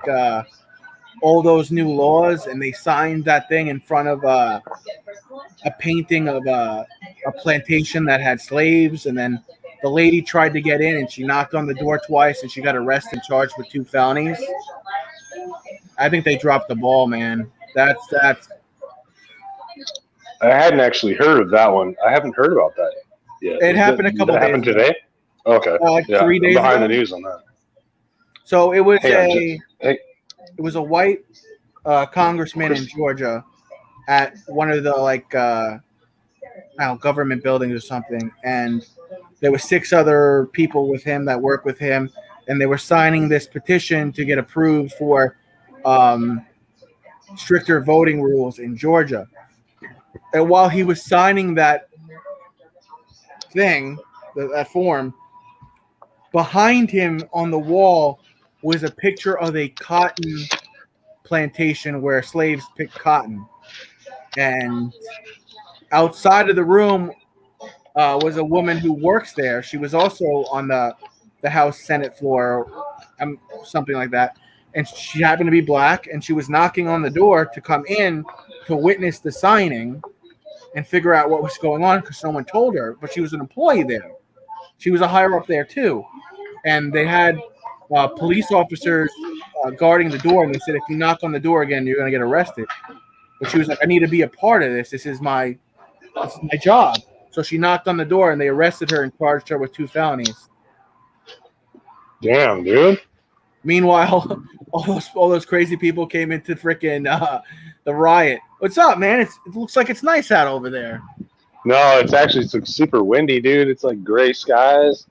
all those new laws, and they signed that thing in front of a painting of a plantation that had slaves, and then the lady tried to get in and she knocked on the door twice and she got arrested and charged with 2 felonies. I think they dropped the ball, man. That's. I hadn't actually heard of that one. I haven't heard about that yet. It happened a couple days days happened ago. today? Okay. Like yeah, 3 days I'm behind ago. the news on that. So it was Hey, it was a white congressman in Georgia at one of the I don't know, government buildings or something, and there were 6 other people with him that work with him, and they were signing this petition to get approved for stricter voting rules in Georgia. And while he was signing that thing, that form, behind him on the wall was a picture of a cotton plantation where slaves picked cotton. And outside of the room was a woman who works there. She was also on the House Senate floor, something like that. And she happened to be black, and she was knocking on the door to come in to witness the signing and figure out what was going on because someone told her, but she was an employee there. She was a higher up there too. And they had police officers guarding the door, and they said, if you knock on the door again, you're going to get arrested. But she was like, I need to be a part of this. This is my job. So she knocked on the door, and they arrested her and charged her with 2 felonies. Damn, dude. Meanwhile, all those crazy people came into freaking the riot. What's up, man? It looks like it's nice out over there. No, it's like super windy, dude. It's like gray skies.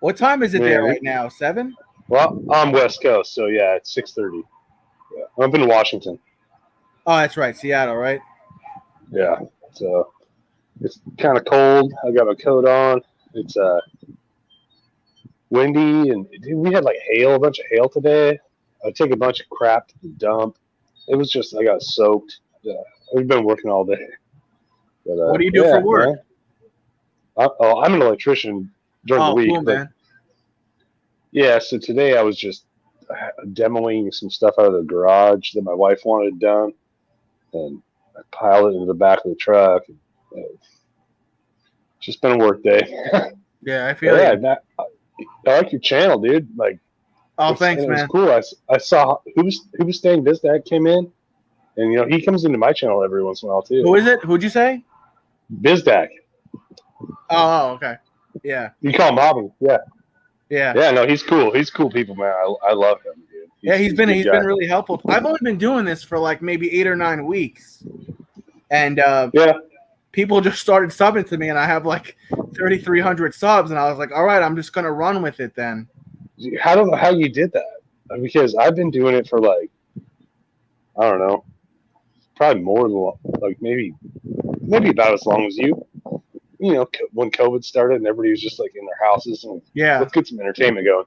What time is it there right now? 7? Well, I'm West Coast, so yeah, it's 6:30. Yeah. I'm in Washington. Oh, that's right, Seattle, right? Yeah. So it's kind of cold. I got my coat on. It's windy, and dude, we had like a bunch of hail today. I took a bunch of crap to the dump. It was just I got soaked. We've been working all day. But, what do you do for work? I'm an electrician during the week. Cool, man. Yeah, so today I was just demoing some stuff out of the garage that my wife wanted done, and I piled it into the back of the truck. Just been a work day. Yeah, I feel it. Matt, I like your channel, dude. Like, oh, thanks, man. It was cool. I saw who was staying Bizdak came in, and he comes into my channel every once in a while too. Who is it? Who'd you say? Bizdak. Oh, okay. Yeah. You call him Bobby? Yeah. Yeah. Yeah. No, he's cool. He's cool people, man. I love him, dude. He's been really helpful. I've only been doing this for like maybe 8 or 9 weeks, and people just started subbing to me, and I have like 3,300 subs, and I was like, all right, I'm just gonna run with it then. I don't know how you did that, because I've been doing it for like, I don't know, probably more than like maybe about as long as you. When COVID started and everybody was just like in their houses and let's get some entertainment going.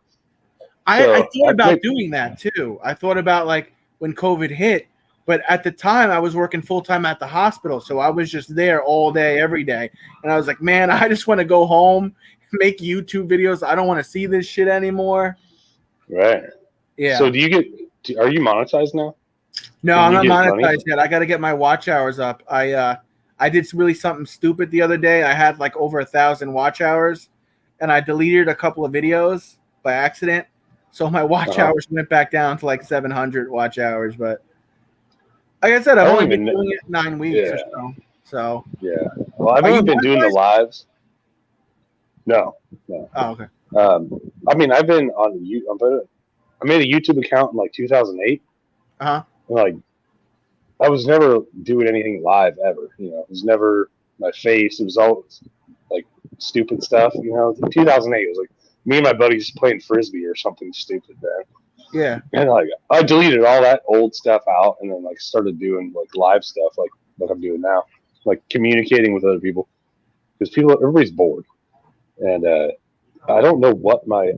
I thought about doing that too. I thought about like when COVID hit, but at the time I was working full time at the hospital, so I was just there all day, every day, and I was like, man, I just want to go home, make YouTube videos. I don't want to see this shit anymore. Right. Yeah. So are you monetized now? No, I'm not monetized yet. I got to get my watch hours up. I did really something stupid the other day. I had like over 1,000 watch hours, and I deleted a couple of videos by accident. So my watch hours went back down to like 700 watch hours. But like I said, I've only been doing it 9 weeks or so. So yeah. Well, I've only been doing the lives. No. Oh, okay. I mean, I've been on YouTube. I made a YouTube account in like 2008. And like, I was never doing anything live ever. It was never my face. It was always like stupid stuff. In 2008, it was like me and my buddies playing frisbee or something stupid, man. Yeah. And like I deleted all that old stuff out, and then like started doing like live stuff, like I'm doing now, like communicating with other people, because everybody's bored, and I don't know what my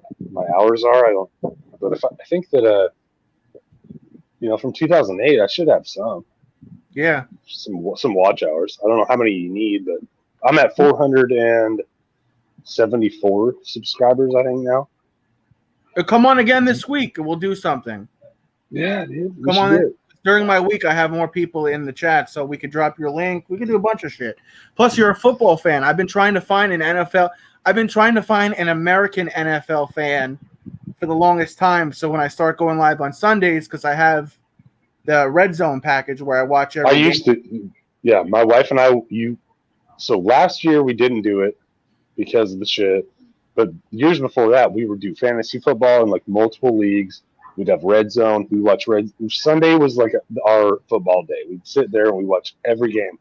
hours are. But I think that from 2008, I should have some. Yeah. Some watch hours. I don't know how many you need, but I'm at 474 subscribers, I think, now. Come on again this week, and we'll do something. Yeah, dude. Come on. During my week, I have more people in the chat, so we could drop your link. We could do a bunch of shit. Plus, you're a football fan. I've been trying to find an NFL. I've been trying to find an American NFL fan for the longest time. So when I start going live on Sundays, because I have the Red Zone package where I watch every I used to, yeah, my wife and I, so last year we didn't do it because of the shit. But years before that, we would do fantasy football in like multiple leagues. We'd have Red Zone. We watch Sunday was like our football day. We'd sit there and we watch every game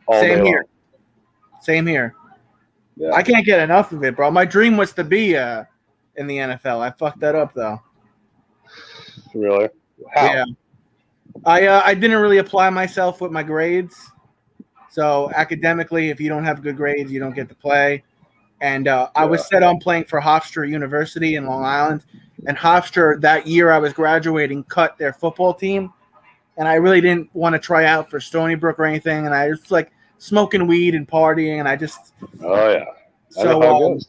all day long. Same here. Yeah. I can't get enough of it, bro. My dream was to be in the NFL. I fucked that up though. Really? How? Yeah. I didn't really apply myself with my grades. So academically, if you don't have good grades, you don't get to play. And I was set on playing for Hofstra University in Long Island. And Hofstra, that year I was graduating, cut their football team. And I really didn't want to try out for Stony Brook or anything. And I was like smoking weed and partying. And I just. Oh, yeah. So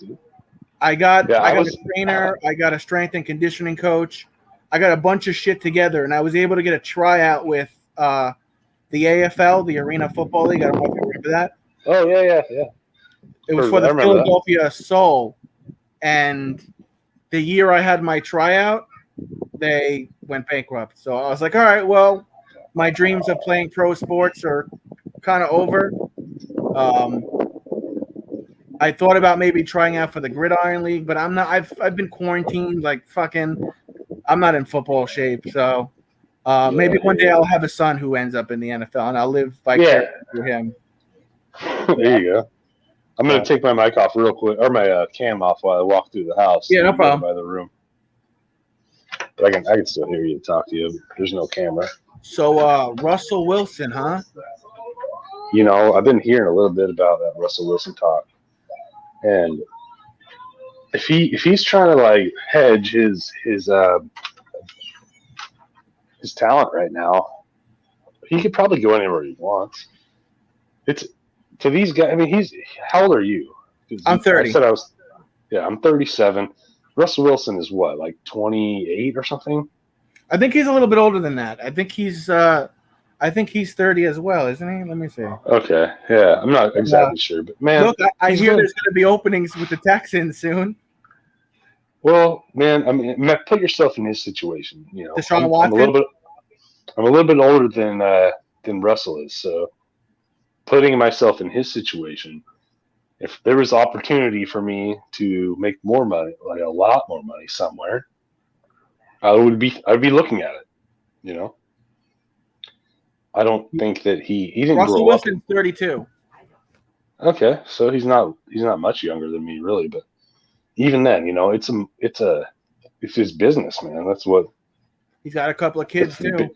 I got a trainer. I got a strength and conditioning coach. I got a bunch of shit together. And I was able to get a tryout with the AFL, the Arena Football League. I don't know if you remember that. Oh, yeah. It was for the Philadelphia Soul. And the year I had my tryout, they went bankrupt. So I was like, all right, well, my dreams of playing pro sports are kind of over. I thought about maybe trying out for the Gridiron League, but I'm not. I've been quarantined like fucking. I'm not in football shape. So maybe one day I'll have a son who ends up in the NFL, and I'll live vicariously through him. There you go. I'm going to take my mic off real quick, or my cam off while I walk through the house. Yeah, no problem. By the room. But I can still hear you talk to you. There's no camera. So Russell Wilson, huh? You know, I've been hearing a little bit about that Russell Wilson talk. And if he's trying to like hedge his talent right now, he could probably go anywhere he wants. It's to these guys. I mean, how old are you? I'm 30. I'm 37. Russell Wilson is what, like 28 or something? I think he's a little bit older than that. I think he's 30 as well, isn't he? Let me see. Okay, yeah, I'm not exactly sure, but man, look, I hear there's going to be openings with the Texans soon. Well, man, I mean, put yourself in his situation. You know, Deshaun Watson. I'm a little bit older than Russell is, so putting myself in his situation, if there was opportunity for me to make more money, like a lot more money somewhere, I'd be looking at it. You know, I don't think that he didn't Russell grow Wilson's up. 32. Okay, so he's not much younger than me, really. But even then, you know, it's his business, man. That's what. He's got a couple of kids too.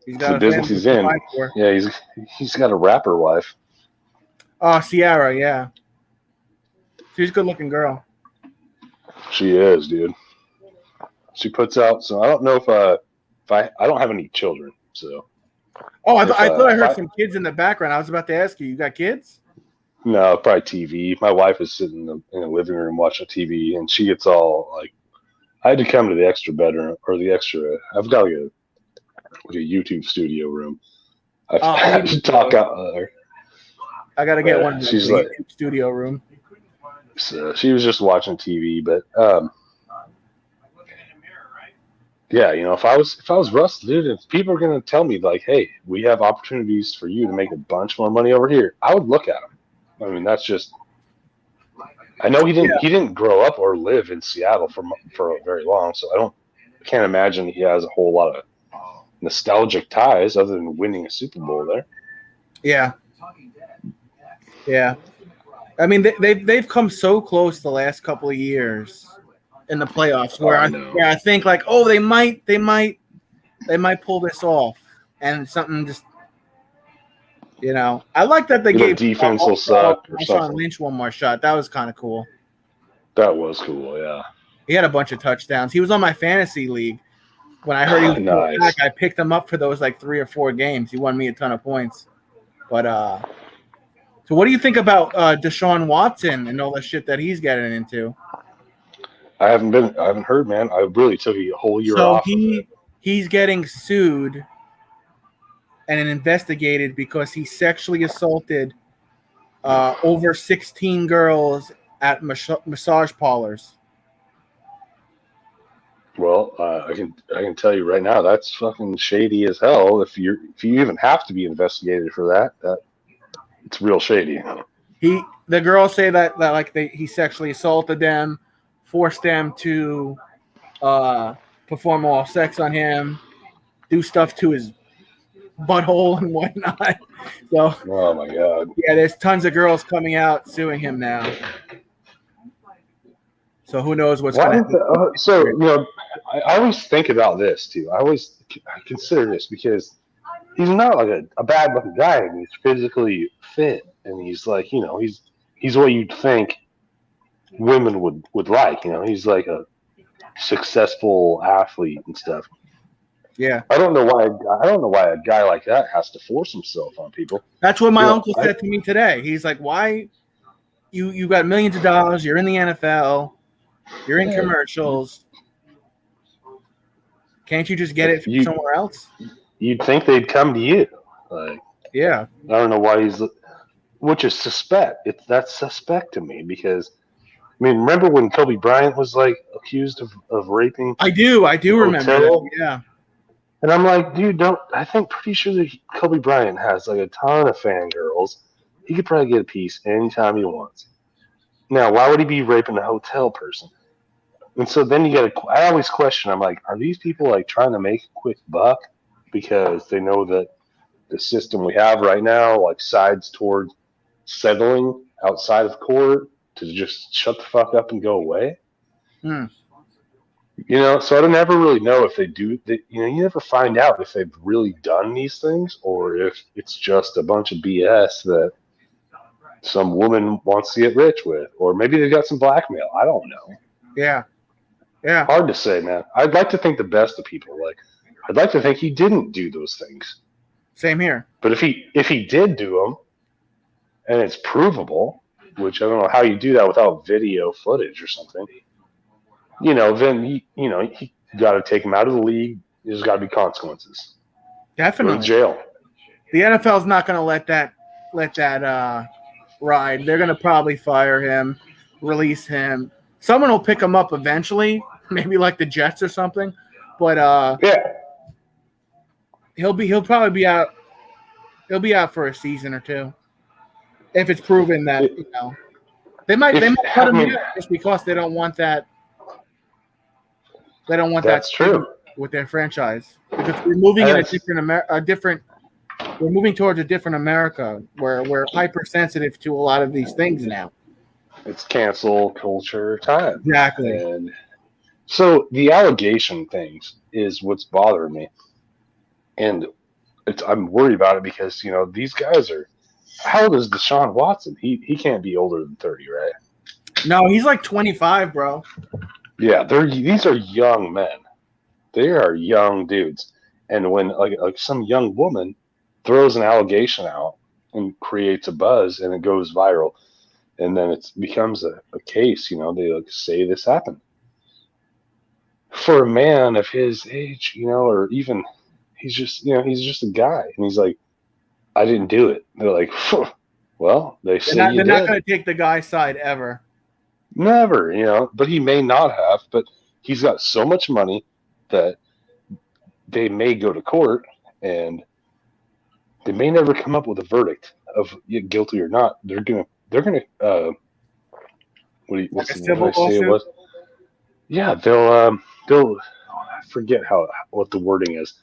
He's got the business he's in. Yeah, he's got a rapper wife. Oh, Ciara, yeah. She's a good-looking girl. She is, dude. She puts out. So I don't know if I don't have any children, so. Oh, I thought I heard some kids in the background. I was about to ask you. You got kids? No, probably TV. My wife is sitting in the living room watching TV, and she gets all like, I had to come to the extra bedroom or the extra. I've got like a YouTube studio room. I have to talk out there. I got to get one. She's like YouTube studio room. So she was just watching TV, but yeah, you know, if I was Russ, dude, if people are gonna tell me like, hey, we have opportunities for you to make a bunch more money over here, I would look at them. I mean, that's just. I know he didn't grow up or live in Seattle for very long, so I can't imagine he has a whole lot of nostalgic ties other than winning a Super Bowl there. Yeah. Yeah. I mean, they've come so close the last couple of years in the playoffs where I think like, oh, they might pull this off, and something just, you know, I like that they gave defense will suck or Marshawn something. Lynch one more shot. That was kind of cool. That was cool, yeah. He had a bunch of touchdowns. He was on my fantasy league. When I heard he was nice. back, I picked him up for those like 3 or 4 games. He won me a ton of points. But so what do you think about Deshaun Watson and all the shit that he's getting into? I haven't heard, man. I really took a whole year off. So he's getting sued and investigated because he sexually assaulted over 16 girls at massage parlors. Well, I can tell you right now that's fucking shady as hell. If you even have to be investigated for that it's real shady. The girls say that like he sexually assaulted them, forced them to perform oral sex on him, do stuff to his butthole and whatnot. So, oh my god, yeah, there's tons of girls coming out suing him now. So who knows what's going to happen? So I always think about this too. I consider this because he's not like a bad looking guy, and he's physically fit, and he's like he's what you'd think women would like. He's like a successful athlete and stuff. Yeah. I don't know why a guy like that has to force himself on people. That's what my uncle said to me today. He's like, "Why you got millions of dollars, you're in the NFL, you're in commercials. Can't you just get it from somewhere else?" You'd think they'd come to you. Like, yeah. I don't know why which is suspect. That's suspect to me because remember when Kobe Bryant was like accused of raping? I do remember that. Yeah. And I'm like, dude, pretty sure that Kobe Bryant has like a ton of fangirls. He could probably get a piece anytime he wants. Now, why would he be raping a hotel person? And so then I always question, I'm like, are these people like trying to make a quick buck because they know that the system we have right now like sides towards settling outside of court to just shut the fuck up and go away? So I don't ever really know if they do. You never find out if they've really done these things or if it's just a bunch of BS that some woman wants to get rich with, or maybe they've got some blackmail. I don't know. Yeah. Yeah. Hard to say, man. I'd like to think the best of people. Like, I'd like to think he didn't do those things. Same here. But if he did do them, and it's provable, which I don't know how you do that without video footage or something. Then he got to take him out of the league. There's got to be consequences. Definitely. Go to jail. The NFL's not going to let that ride. They're going to probably fire him, release him. Someone will pick him up eventually, maybe like the Jets or something. But he'll probably be out. He'll be out for a season or two if it's proven that they might cut him just because they don't want that. They don't want that's that true with their franchise because we're moving in we're moving towards a different America where we're hypersensitive to a lot of these things now. It's cancel culture time. Exactly. And so the allegation things is what's bothering me. And I'm worried about it because, these guys are – how old is Deshaun Watson? He can't be older than 30, right? No, he's like 25, bro. Yeah, these are young men. They are young dudes. And when like some young woman throws an allegation out and creates a buzz and it goes viral, and then it becomes a case, they say this happened. For a man of his age, or even he's just a guy, and he's like, I didn't do it. They're like, well, they say they're not going to take the guy's side ever. Never, but he may not have, but he's got so much money that they may go to court and they may never come up with a verdict of guilty or not. They're gonna what's the civil lawsuit? It was? Yeah, they'll I forget what the wording is.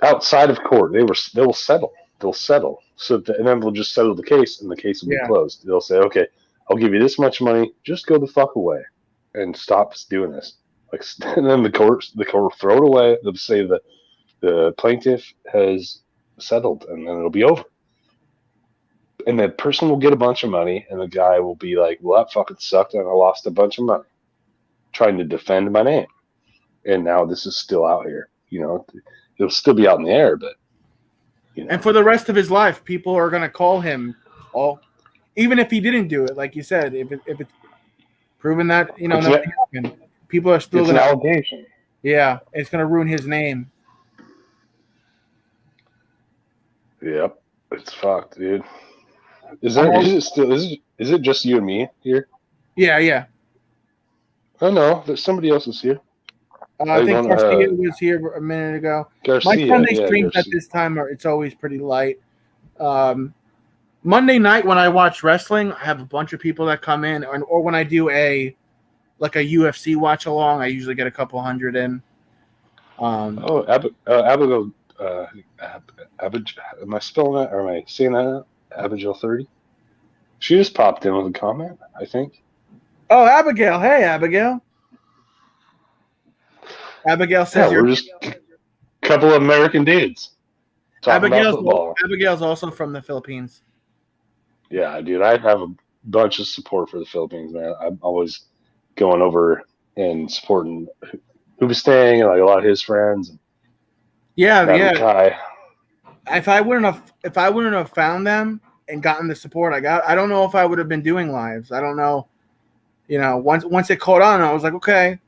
Outside of court, they'll settle. They'll settle. So and then they'll just settle the case, and the case will be closed. They'll say, okay, I'll give you this much money. Just go the fuck away and stop doing this. And then the court will throw it away. They'll say that the plaintiff has settled, and then it'll be over. And the person will get a bunch of money, and the guy will be like, well, that fucking sucked, and I lost a bunch of money trying to defend my name. And now this is still out here. It'll still be out in the air, but. And for the rest of his life, people are going to call him even if he didn't do it, like you said, if it's proven that, nothing happened, people are still going to. It's an allegation. Yeah, it's going to ruin his name. Yep. It's fucked, dude. Is it just you and me here? Yeah. Oh no, there's somebody else is here. I think Garcia was here a minute ago. My Sunday streams at this time it's always pretty light. Monday night when I watch wrestling, I have a bunch of people that come in, or when I do a UFC watch along, I usually get a couple hundred in. Abigail. Am I spelling that, or am I saying that out? Abigail 30. She just popped in with a comment, I think. Oh, Abigail! Hey, Abigail. Abigail says we're just a couple of American dudes. Abigail's also from the Philippines. Yeah, dude, I have a bunch of support for the Philippines, man. I'm always going over and supporting Hubastang and like a lot of his friends. Yeah. Kai. If I wouldn't have found them and gotten the support I got, I don't know if I would have been doing lives. I don't know. Once it caught on, I was like, okay,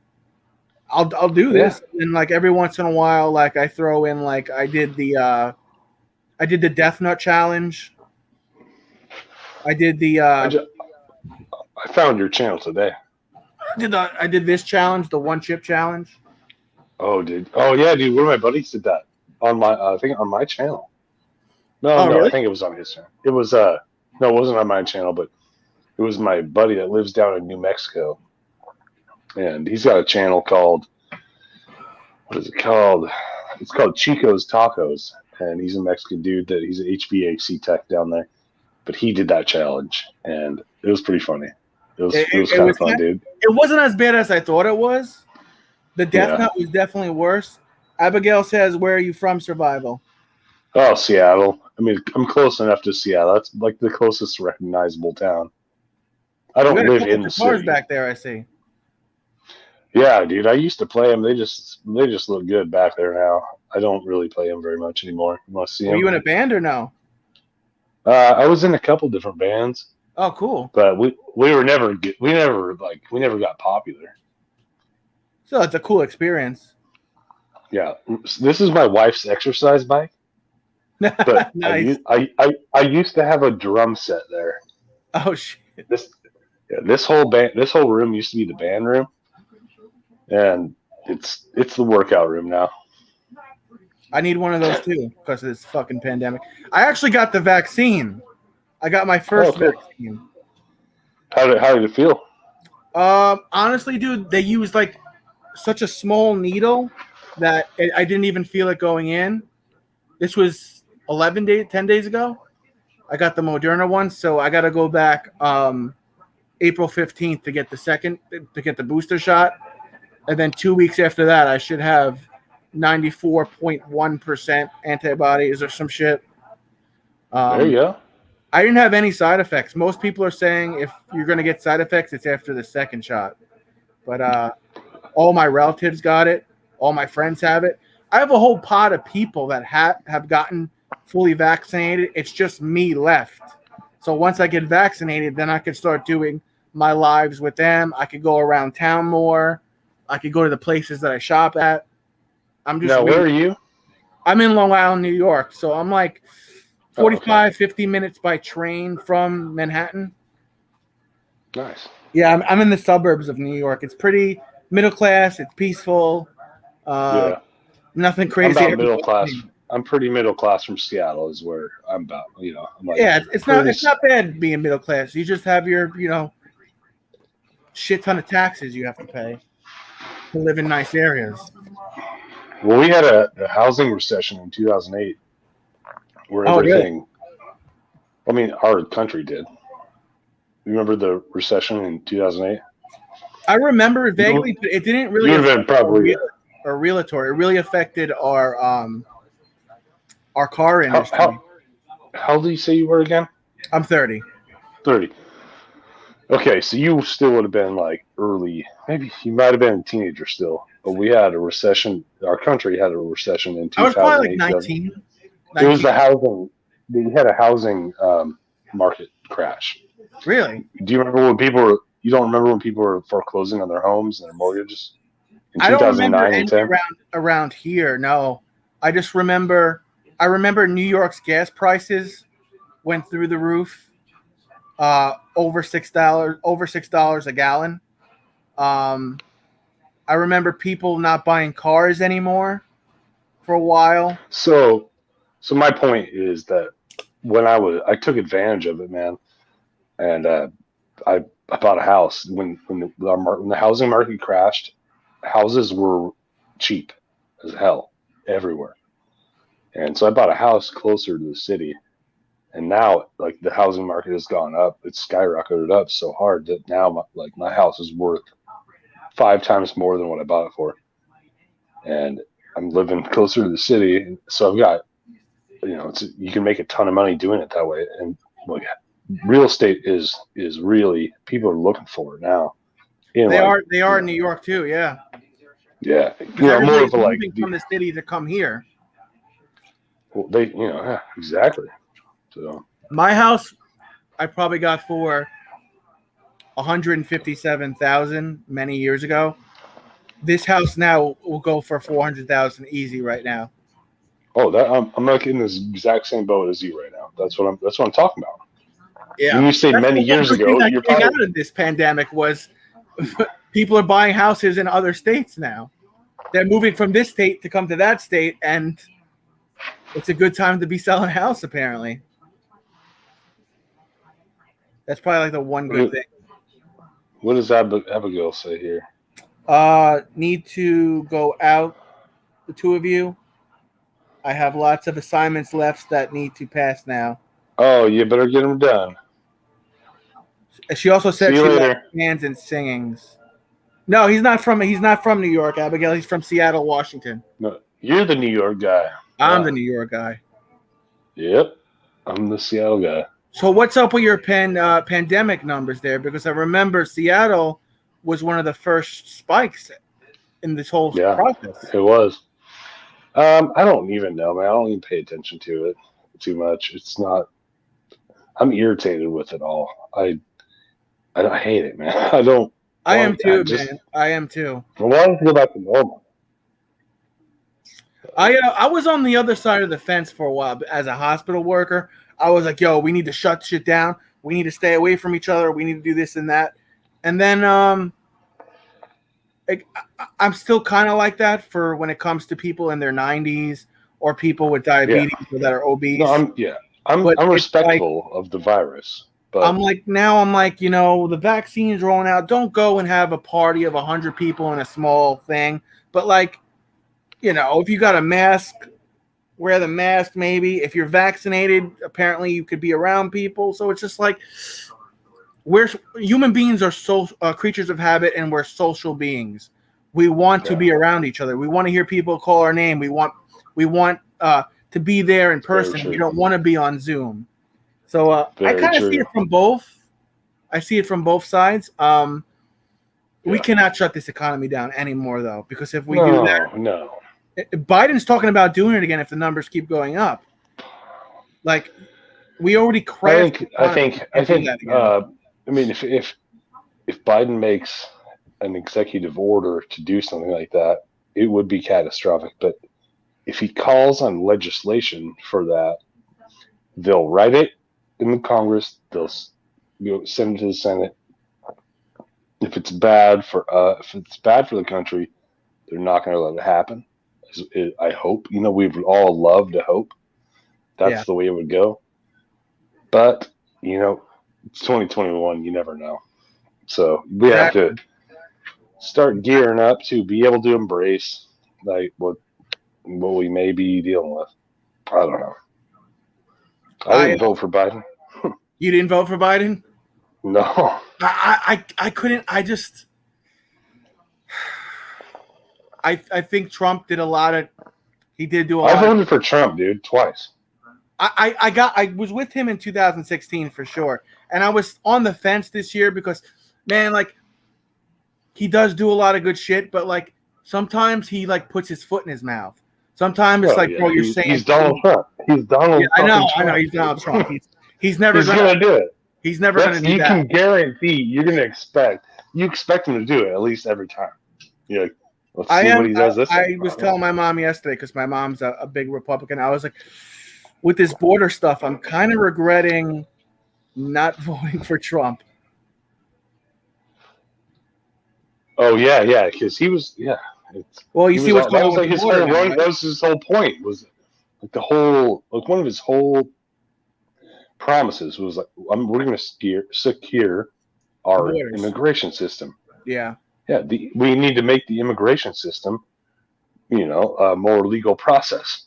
I'll do this. Yeah. And like every once in a while, like I throw in like I did the Death Nut challenge. I did the. I found your channel today. I did this challenge, the one chip challenge. Oh, dude. Oh, yeah, dude. One of my buddies did that on my. I think on my channel. No, really? I think it was on his channel. It was no, it wasn't on my channel, but it was my buddy that lives down in New Mexico, and he's got a channel called. What is it called? It's called Chico's Tacos, and he's a Mexican dude that he's an HVAC tech down there. But he did that challenge, and it was pretty funny. It was kind of fun, dude. It wasn't as bad as I thought it was. The Death Nut was definitely worse. Abigail says, "Where are you from, Survival?" Oh, Seattle. I mean, I'm close enough to Seattle. That's like the closest recognizable town. I don't live in the city. Cars back there, I see. Yeah, dude. I used to play them. They just look good back there now. I don't really play them very much anymore. You want to see them? Were you in a band or no? I was in a couple different bands. Oh, cool. But we never got popular. So it's a cool experience. Yeah, this is my wife's exercise bike. But nice. I used to have a drum set there. Oh shit! This whole room used to be the band room, and it's the workout room now. I need one of those too because of this fucking pandemic. I actually got the vaccine. I got my first vaccine. How did it feel? Honestly, dude, they used like such a small needle that I didn't even feel it going in. This was 10 days ago. I got the Moderna one, so I got to go back April 15th to get the booster shot, and then 2 weeks after that, I should have 94.1% antibodies or some shit. There you go. I didn't have any side effects. Most people are saying if you're going to get side effects, it's after the second shot. But all my relatives got it. All my friends have it. I have a whole pot of people that have gotten fully vaccinated. It's just me left. So once I get vaccinated, then I can start doing my lives with them. I could go around town more. I could go to the places that I shop at. Where are you? I'm in Long Island, New York. So I'm like 50 minutes by train from Manhattan. Nice. Yeah, I'm in the suburbs of New York. It's pretty middle class. It's peaceful. Nothing crazy. I'm about middle class. I'm pretty middle class from Seattle is where I'm about. I'm like, it's not bad being middle class. You just have your shit ton of taxes you have to pay to live in nice areas. Well, we had a housing recession in 2008 where everything, I mean, our country did. You remember the recession in 2008? I remember it vaguely, but it didn't really affect our realtor. It really affected our car industry. How old do you say you were again? I'm 30. 30. Okay, so you still would have been like early. Maybe you might have been a teenager still. But we had a recession. Our country had a recession in 2008. I was probably like 19. It was the housing. We had a housing market crash. Really? Do you remember when people were? You don't remember when people were foreclosing on their homes and their mortgages? In I don't remember and 10? around here. No, I just remember. I remember New York's gas prices went through the roof, over $6 a gallon. I remember people not buying cars anymore for a while. So my point is that when I took advantage of it, man, and I bought a house when the housing market crashed. Houses were cheap as hell everywhere, and so I bought a house closer to the city. And now, like, the housing market has gone up. It's skyrocketed up so hard that now, my house is worth 5 times more than what I bought it for. And I'm living closer to the city, so I've got, you can make a ton of money doing it that way. And like, real estate is really, people are looking for it now. They are in New York too, yeah. Yeah, more of moving from the city to come here. Well, yeah, exactly. So my house, I probably got for $157,000 many years ago. This house now will go for $400,000 easy right now. Oh, I'm not in this exact same boat as you right now. That's what I'm talking about. Yeah, when you say many years ago, you're probably out of this pandemic was people are buying houses in other states now. They're moving from this state to come to that state, and it's a good time to be selling a house, apparently. That's probably like the one good thing. What does Abigail say here? Need to go out, the two of you. I have lots of assignments left that need to pass now. Oh, you better get them done. She also said she likes hands and singings. No, he's not from New York, Abigail. He's from Seattle, Washington. No, you're the New York guy. I'm the New York guy. Yep, I'm the Seattle guy. So what's up with your pandemic numbers there? Because I remember Seattle was one of the first spikes in this whole process. It was. I don't even know, man. I don't even pay attention to it too much. It's not. I'm irritated with it all. I hate it, man. I don't. I am too, man. I am too. I want to go back to normal. I was on the other side of the fence for a while as a hospital worker. I was like, yo, we need to shut shit down. We need to stay away from each other. We need to do this and that. And then I'm still kind of like that for when it comes to people in their 90s or people with diabetes or that are obese. No, I'm respectful of the virus. But I'm like, the vaccine's rolling out. Don't go and have a party of 100 people in a small thing. But like, if you got a mask, wear the mask maybe. If you're vaccinated, apparently you could be around people. So it's just like, human beings are creatures of habit, and we're social beings. We want to be around each other. We want to hear people call our name. We want to be there in person. We don't want to be on Zoom. So I kind of see it from both. I see it from both sides. We cannot shut this economy down anymore, though, because if we do that, Biden's talking about doing it again if the numbers keep going up. Like, we already crashed. I think. I mean, if Biden makes an executive order to do something like that, it would be catastrophic. But if he calls on legislation for that, they'll write it in the Congress. They'll send it to the Senate. If it's bad for the country, they're not going to let it happen. I hope. We'd all love to hope that's the way it would go. But it's 2021. You never know. So we have to start gearing up to be able to embrace like what we may be dealing with. I don't know. I didn't vote for Biden. You didn't vote for Biden? No. I couldn't. I think Trump did a lot of. He did do a lot. I voted for Trump, dude, twice. I was with him in 2016 for sure, and I was on the fence this year because, man, like, he does do a lot of good shit, but like sometimes he like puts his foot in his mouth. Sometimes it's bro, you're saying he's Donald Trump. He's Donald. Yeah, I know. He's Donald Trump. He's never gonna do it. He's never going to do that. You can guarantee you're going to expect him to do it at least every time. Let's see what he does this time. I was telling my mom yesterday, because my mom's a big Republican. I was like, with this border stuff, I'm kind of regretting not voting for Trump. Oh yeah, because he was Well, you see what's going on with the border now, right? That was his whole point. Was like the whole one of his whole promises was like, we're going to secure our immigration system. Yeah. Yeah, we need to make the immigration system, a more legal process.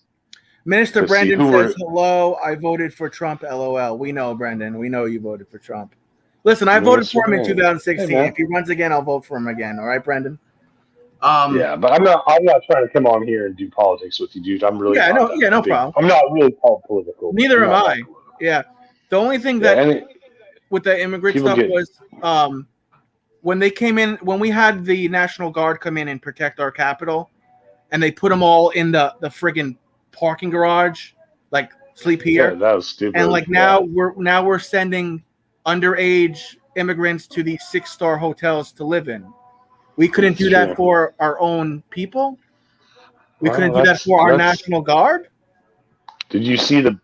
Minister Brendan says, hello, I voted for Trump, LOL. We know, Brendan. We know you voted for Trump. Listen, I voted for him in 2016. Hey, if he runs again, I'll vote for him again. All right, Brendan? Yeah, but I'm not trying to come on here and do politics with you, dude. I'm really no problem. I'm not really political. Neither am I. Yeah. The only thing that with the immigrant stuff was when they came in, when we had the National Guard come in and protect our capital, and they put them all in the friggin' parking garage, like sleep here. Yeah, that was stupid. And like now we're sending underage immigrants to these 6-star hotels to live in. We couldn't do that for our own people. We couldn't do that for our National Guard. Did you see the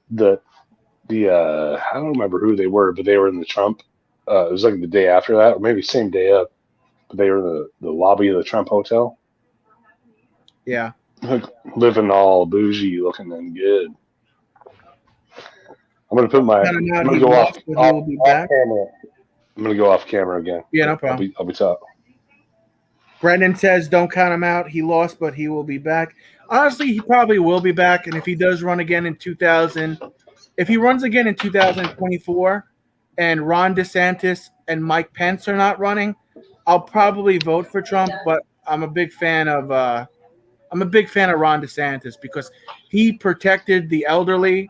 I don't remember who they were, but they were in the Trump. It was like the day after that, or maybe same day up. But they were in the lobby of the Trump hotel. Yeah. Living all bougie, looking and good. I'm gonna go off camera. I'm gonna go off camera again. Yeah, no problem. I'll be top. Brendan says, "Don't count him out. He lost, but he will be back." Honestly, he probably will be back, and if he does run again in 2024, and Ron DeSantis and Mike Pence are not running, I'll probably vote for Trump. But I'm a big fan of Ron DeSantis because he protected the elderly.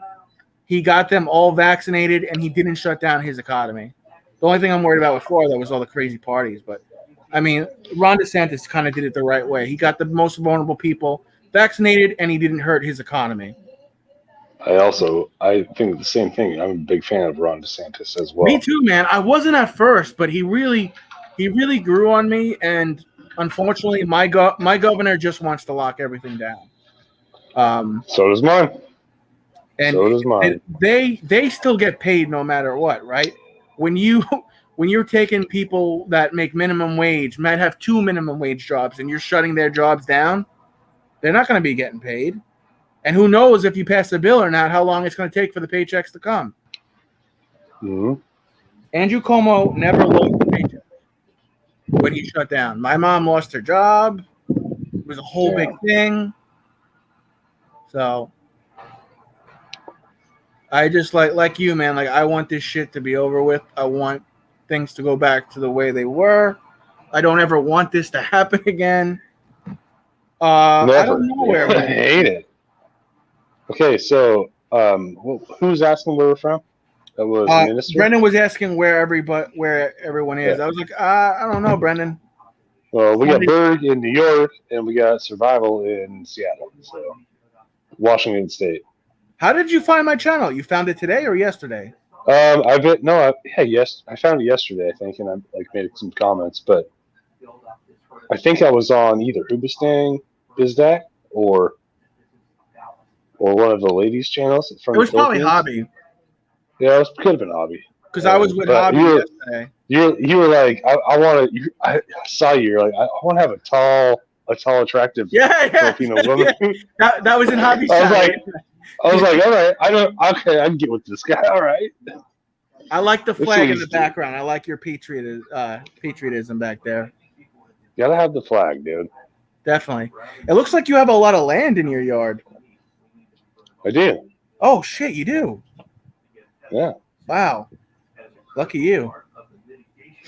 He got them all vaccinated, and he didn't shut down his economy. The only thing I'm worried about with Florida was all the crazy parties. But, I mean, Ron DeSantis kind of did it the right way. He got the most vulnerable people vaccinated, and he didn't hurt his economy. I think the same thing. I'm a big fan of Ron DeSantis as well. Me too, man. I wasn't at first, but he really grew on me, and unfortunately, my governor just wants to lock everything down. So does mine. And they still get paid no matter what, right? When you're taking people that make minimum wage, might have 2 minimum wage jobs, and you're shutting their jobs down, they're not going to be getting paid. And who knows if you pass the bill or not, how long it's going to take for the paychecks to come. Mm-hmm. Andrew Cuomo never lost a paycheck when he shut down. My mom lost her job. It was a whole big thing. So I just like you, man. Like, I want this shit to be over with. I want things to go back to the way they were. I don't ever want this to happen again. I don't know where. I hate it. Okay, so who's asking where we're from? That was Minister? Brendan was asking where everyone is. I was like, I don't know, Brendan. Well, we got Berg in New York, and we got Survival in Seattle. So Washington State. How did you find my channel? You found it today or yesterday? I found it yesterday, I think, and I made some comments, but I think I was on either Hubestang, Bizdak, or one of the ladies' channels. It was probably Hobby. Yeah, it could have been Hobby. Because I was with Hobby yesterday. You were like, I want to. I saw you. You're like, I want to have a tall, attractive Filipino woman. That was in Hobby's I was like, all right, I can get with this guy. All right. I like the flag in the background. I like your patriotism back there. You gotta have the flag, dude. Definitely. It looks like you have a lot of land in your yard. I do. Oh shit, you do. Yeah. Wow. Lucky you.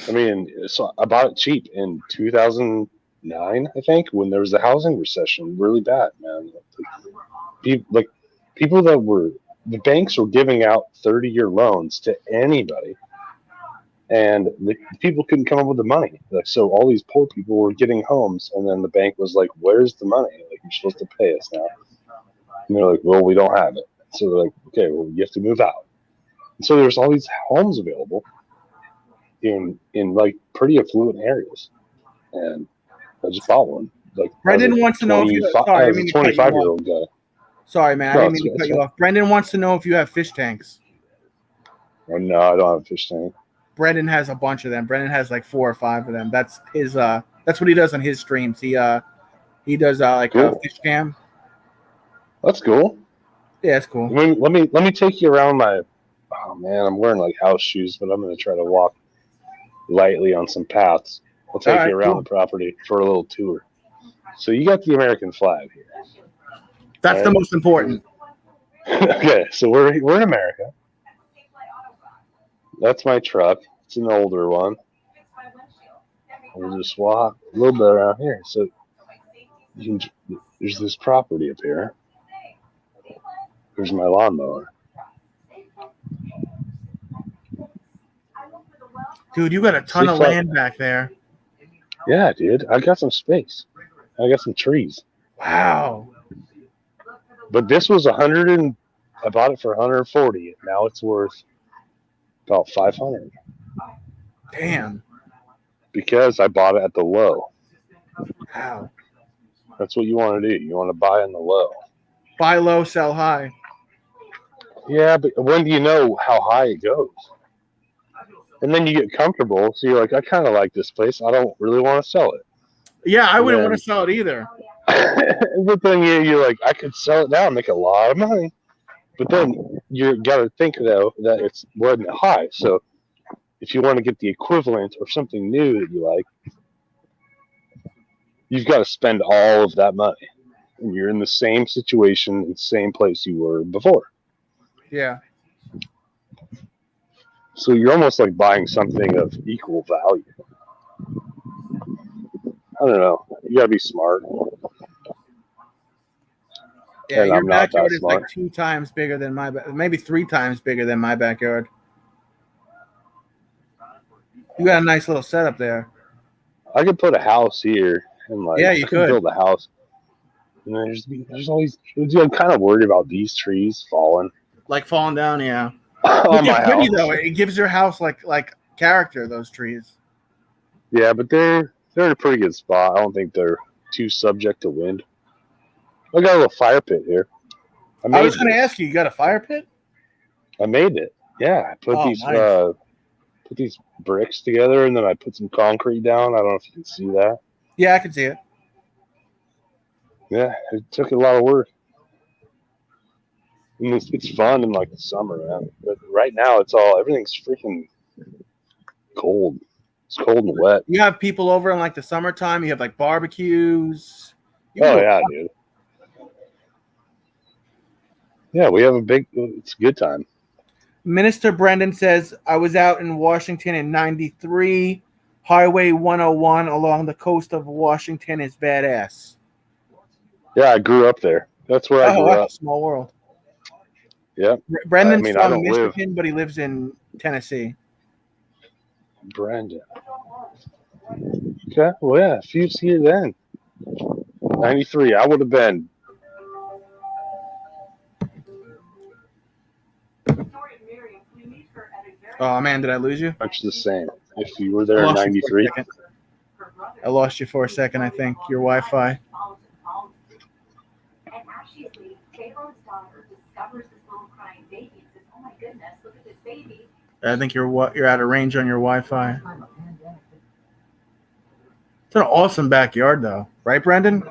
I mean, so I bought it cheap in 2009, I think, when there was a housing recession, really bad, man. People that were, the banks were giving out 30-year loans to anybody, and the people couldn't come up with the money. So all these poor people were getting homes, and then the bank was like, "Where's the money? You're supposed to pay us now." And they're like, "Well, we don't have it." So they're like, "Okay, well, you have to move out." And so there's all these homes available in pretty affluent areas, and I just bought one. Brendan wants to know if you. Sorry, I mean, 25-year-old guy. Sorry, man. I didn't mean to cut you off. Brendan wants to know if you have fish tanks. Oh, no, I don't have a fish tank. Brendan has a bunch of them. Brendan has like 4 or 5 of them. That's his. That's what he does on his streams. He does like a Cool. fish cam. That's cool. Yeah, it's cool. Let me take you around my. Oh man, I'm wearing like house shoes, but I'm gonna try to walk lightly on some paths. I'll take you around the property for a little tour. So you got the American flag here. That's the most important. Okay, so we're in America. That's my truck. It's an older one. We'll just walk a little bit around here. So you can, there's this property up here. There's my lawnmower. Dude, you got a ton of land back there. Yeah, dude. I got some space. I got some trees. Wow. But this was I bought it for 140. Now it's worth about 500. Damn. Because I bought it at the low. Wow. That's what you want to do. You want to buy in the low. Buy low, sell high. Yeah, but when do you know how high it goes? And then you get comfortable. So you're like, I kind of like this place. I don't really want to sell it. Yeah, I wouldn't want to sell it either. But then you're like, I could sell it now and make a lot of money. But then you got to think, though, that it's wasn't high. So if you want to get the equivalent or something new that you like, you've got to spend all of that money. And you're in the same situation, in the same place you were before. Yeah. So you're almost like buying something of equal value. I don't know. You got to be smart. Yeah, and your I'm not backyard that is smart. like 2 times bigger than maybe 3 times bigger than my backyard. You got a nice little setup there. I could put a house here and like Yeah, you I could build a house. And there's always I'm kind of worried about these trees falling. Like falling down, yeah. On They're my pretty house. though. It gives your house like character. Those trees. Yeah, but they're in a pretty good spot. I don't think they're too subject to wind. I got a little fire pit here. I was going to ask you. You got a fire pit? I made it. Yeah, I put nice. these bricks together, and then I put some concrete down. I don't know if you can see that. Yeah, I can see it. Yeah, it took a lot of work. And it's fun in like the summer, man. But right now, everything's freaking cold. It's cold and wet. You have people over in like the summertime. You have like barbecues. Yeah, dude. Yeah, we have it's a good time. Minister Brendan says, I was out in Washington in 93. Highway 101 along the coast of Washington is badass. Yeah, I grew up there. That's where I grew up. Small world. Yeah. Brendan's I from don't Michigan, but he lives in Tennessee. Brendan. Okay, well, yeah, if you was here then. 93, I would have been. Oh, man, did I lose you? Much the same. If you were there in 93. I lost you for a second, I think. Your Wi-Fi. And actually, J-Lo's daughter discovers this little crying baby and says, oh my goodness, look at this baby. I think you're out of range on your Wi-Fi. It's an awesome backyard, though. Right, Brendan?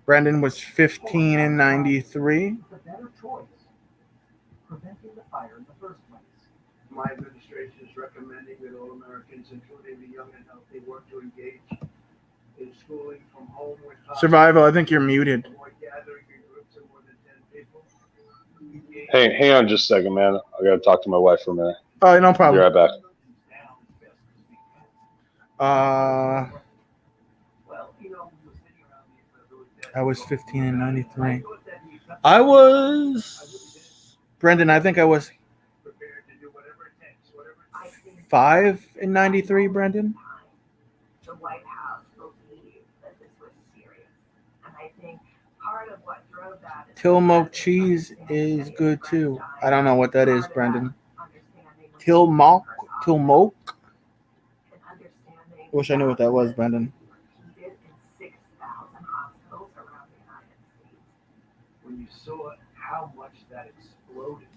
Brendan was 15 in 93. The better choice, preventing the fire in the first place. My administration is recommending that all Americans, including the young and healthy, work to engage in schooling from home with Survival, I think you're muted. gathering in groups of more than 10 people. Hey, hang on just a second, man. I got to talk to my wife for a minute. Oh, no problem. Be right back. I was 15 in 93. I was Brendan. I think I was 5 in 93. Brendan. The White House believed that this was serious, and I think part of what drove that is Tillamook cheese is good too. I don't know what that is, Brendan. Tillamook. I wish I knew what that was, Brendan. in 6,000 hospitals. you saw how much that exploded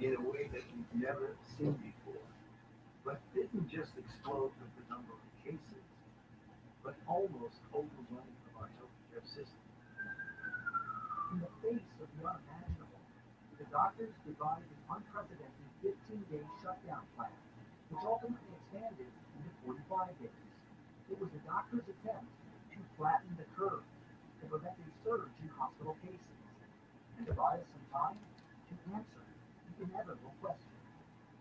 in a way that you've never seen before. But it didn't just explode with the number of cases, but almost overwhelming of our healthcare system. In the face of the unimaginable, the doctors devised an unprecedented 15-day shutdown plan, which ultimately expanded into 45 days. It was the doctors' attempt to flatten the curve to prevent a surge in hospital cases and to buy us some time to answer the inevitable question.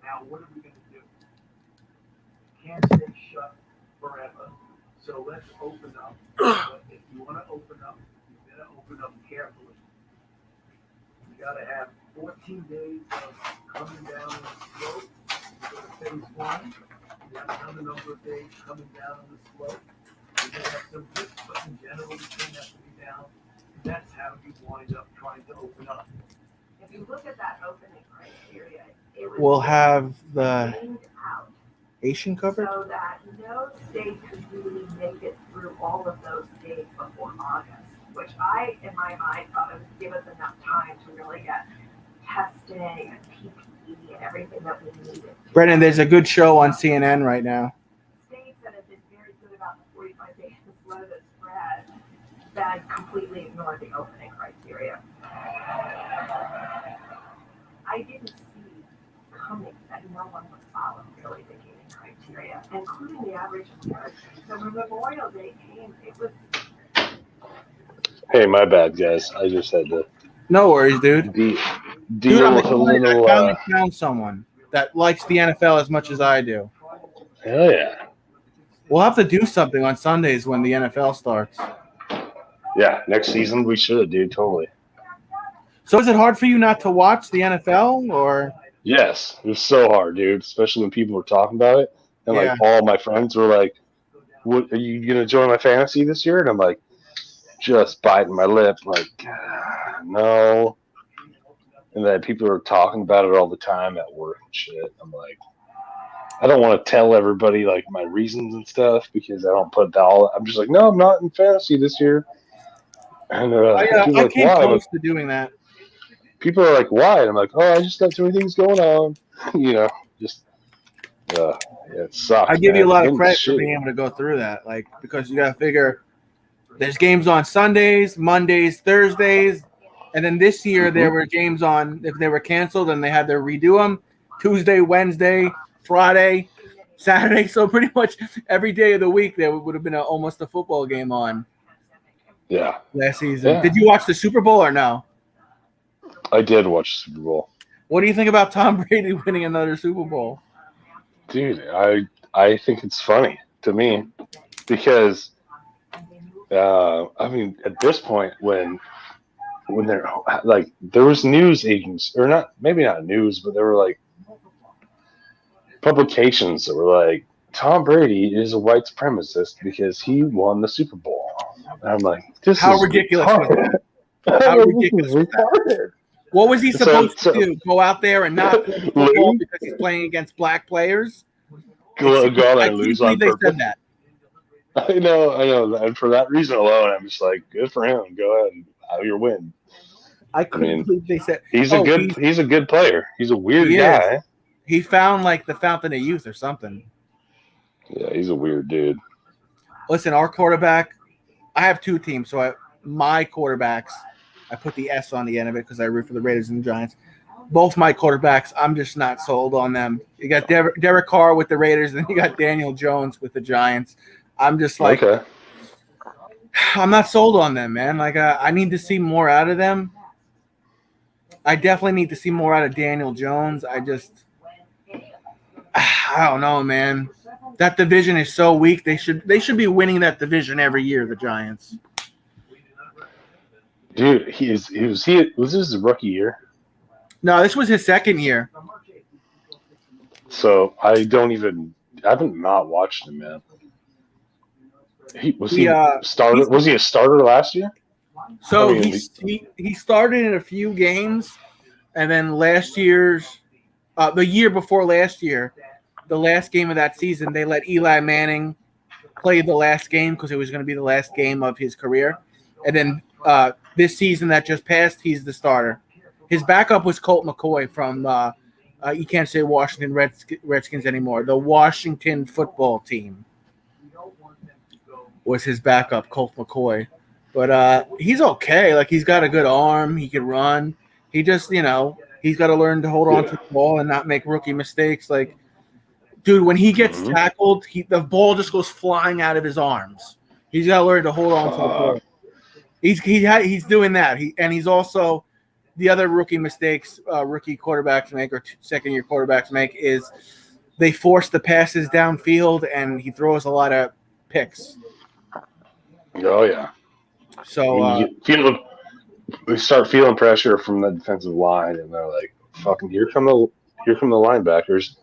Now, what are we going to do? Can't stay shut forever, so let's open up. But if you want to open up, you better open up carefully. You got to have 14 days of coming down the slope. You go to phase 1. You have another number of days coming down the slope. You're going to have some dips, but in general, you shouldn't have to be down. That's how you wind up trying to open up. If you look at that opening criteria, it was We'll have the laid out Asian covered. so that no state could really make it through all of those days before August, which I, in my mind, thought it would give us enough time to really get testing and PPE and everything that we needed. Brennan, there's a good show on CNN right now. States that have been very good about the 45 days to slow the spread that completely ignore the opening criteria. I didn't see coming that no one would follow really the gating criteria, including the average American. So when Memorial Day came, it was Hey, my bad, guys. I just had to No worries, dude. deal I'm with a excited. I little. finally found someone that likes the NFL as much as I do. Hell yeah. We'll have to do something on Sundays when the NFL starts. Yeah, next season we should, dude. Totally. So is it hard for you not to watch the NFL, or? Yes, it was so hard, dude. Especially when people were talking about it, and Yeah. like all my friends were like, "What are you gonna join my fantasy this year?" And I'm like, just biting my lip, like, no. And then people are talking about it all the time at work and shit. I'm like, I don't want to tell everybody like my reasons and stuff because I don't put that all. I'm just like, no, I'm not in fantasy this year. And people are I like, came why? close to doing that. People are like, why? And I'm like, oh, I just got too many things going on. You know, just yeah, it sucks. I give you a man. lot of Getting credit for shitty. being able to go through that, like, because you got to figure there's games on Sundays, Mondays, Thursdays, and then this year there were games on, if they were canceled and they had to redo them, Tuesday, Wednesday, Friday, Saturday. So pretty much every day of the week there would have been almost a football game on Yeah, last season. Yeah. Did you watch the Super Bowl or no? I did watch the Super Bowl. What do you think about Tom Brady winning another Super Bowl? Dude, I think it's funny to me because I mean at this point when they're like there was news agents or not maybe not news but there were like publications that were like Tom Brady is a white supremacist because he won the Super Bowl. And I'm like, this How is ridiculous was retarded. that? How This is ridiculous was that? retarded. What was he So- supposed so- to do? Go out there and not play football because he's playing against black players? Go out there I and can't lose believe on they purpose. said that. I know. And for that reason alone, I'm just like, good for him. Go ahead and have your win. I couldn't mean, believe they said He's a good player. He's a weird he is. guy. He found like the fountain of youth or something. Yeah, he's a weird dude. Listen, our quarterback, I have two teams, so my quarterbacks, I put the S on the end of it because I root for the Raiders and the Giants. Both my quarterbacks, I'm just not sold on them. You got Derek Carr with the Raiders, and you got Daniel Jones with the Giants. I'm just like, Okay. I'm not sold on them, man. Like, I need to see more out of them. I definitely need to see more out of Daniel Jones. I don't know, man. That division is so weak. They should be winning that division every year, the Giants. Dude, was this his rookie year? No, this was his second year. So I haven't not watched him, man. Was he a starter last year? So I mean, he started in a few games, and then the year before last year, the last game of that season, they let Eli Manning play the last game because it was going to be the last game of his career, and then this season that just passed, he's the starter. His backup was Colt McCoy from you can't say Washington Redskins anymore. The Washington football team was his backup, Colt McCoy. But he's okay. Like, he's got a good arm. He can run. He just, he's got to learn to hold on to the ball and not make rookie mistakes. Like, dude, when he gets tackled, the ball just goes flying out of his arms. He's got to learn to hold on to the ball. He's doing that. He's also the other rookie mistakes rookie quarterbacks make or second-year quarterbacks make is they force the passes downfield, and he throws a lot of picks. Oh yeah. So we start feeling pressure from the defensive line, and they're like, "Fucking here come the linebackers."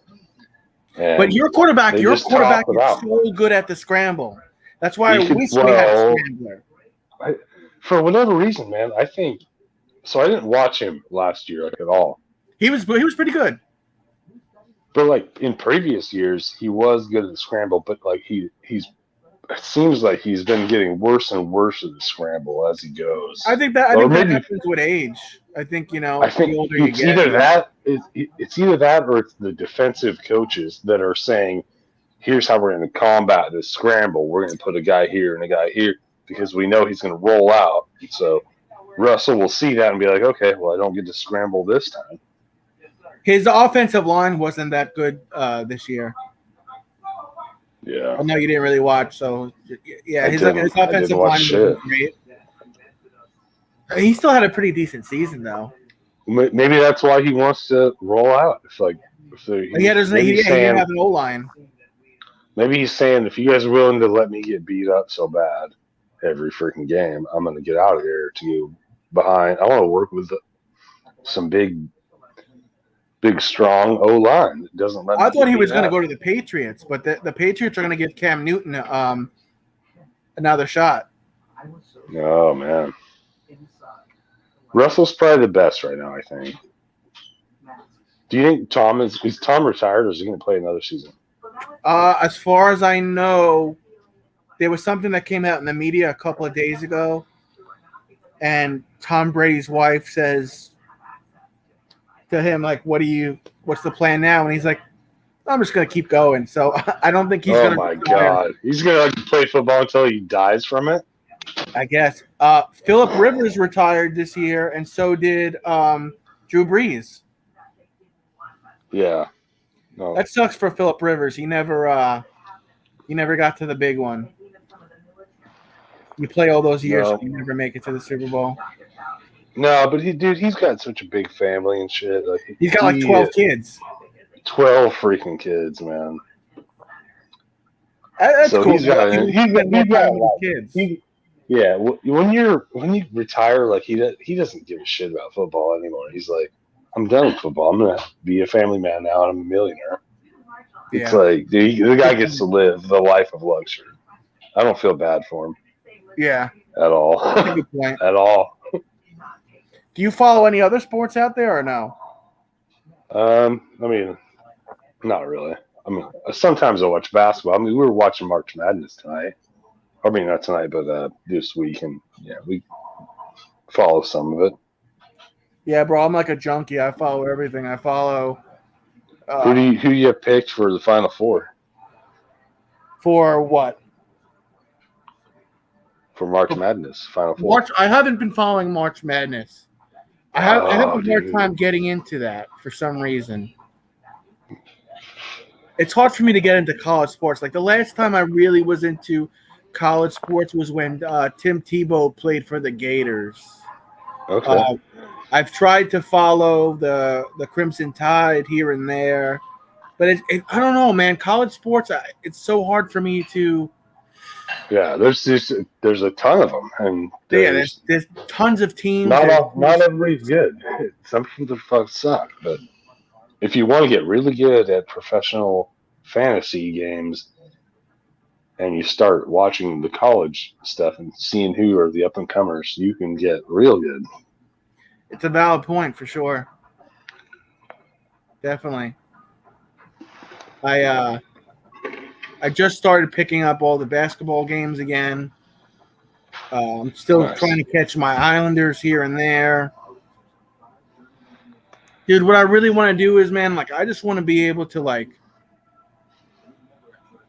And but your quarterback is so good at the scramble. That's why I wish we had a scrambler. For whatever reason, man, I think so. I didn't watch him last year at all. He was pretty good. But like in previous years, he was good at the scramble. But like he's it seems like he's been getting worse and worse at the scramble as he goes. I think that happens with age. I think I think the older you it's get. It's either that or it's the defensive coaches that are saying, "Here's how we're going to combat this scramble. We're going to put a guy here and a guy here because we know he's going to roll out." So Russell will see that and be like, "Okay, well, I don't get to scramble this time." His offensive line wasn't that good this year. Yeah. I know you didn't really watch, so yeah, his offensive line wasn't great. He still had a pretty decent season, though. Maybe that's why he wants to roll out. It's like he didn't have an O-line. Maybe he's saying, if you guys are willing to let me get beat up so bad every freaking game, I'm going to get out of here to go behind. I want to work with some big, strong O-line that doesn't let me. I thought he was going to go to the Patriots, but the Patriots are going to give Cam Newton another shot. Oh, man. Russell's probably the best right now, I think. Do you think Tom is Tom retired, or is he going to play another season? As far as I know, there was something that came out in the media a couple of days ago, and Tom Brady's wife says to him, like, what's the plan now? And he's like, I'm just going to keep going. So I don't think he's going to. Oh, my God. He's going to play football until he dies from it? I guess. Phillip Rivers retired this year, and so did Drew Brees. Yeah. No. That sucks for Phillip Rivers. He never got to the big one. You play all those years, and you never make it to the Super Bowl. No, but he's got such a big family and shit. Like, he's got like 12 kids. 12 freaking kids, man. That's so cool. He's got kids. Yeah, when you retire, like he doesn't give a shit about football anymore. He's like, I'm done with football. I'm gonna be a family man now, and I'm a millionaire. Yeah. It's like the guy gets to live the life of luxury. I don't feel bad for him. Yeah. At all. That's a good point. At all. Do you follow any other sports out there or no? I mean, not really. I mean, sometimes I watch basketball. I mean, we were watching March Madness tonight. I mean, not tonight, but this week, and yeah, we follow some of it. Yeah, bro, I'm like a junkie. I follow everything. I follow. Who you have picked for the Final Four? For what? For March Madness, Final Four. I haven't been following March Madness. I have a hard time getting into that for some reason. It's hard for me to get into college sports. Like the last time I really was into college sports was when Tim Tebow played for the Gators. Okay. I've tried to follow the Crimson Tide here and there, but I don't know, man. College sports, it's so hard for me to. Yeah, there's a ton of them, and there's tons of teams. Not everybody's good. Some people fuck suck, but if you want to get really good at professional fantasy games, and you start watching the college stuff and seeing who are the up and comers, you can get real good. It's a valid point for sure. Definitely. I just started picking up all the basketball games again. I'm still Nice. trying to catch my Islanders here and there. Dude, what I really want to do is, man, like, I just want to be able to, like,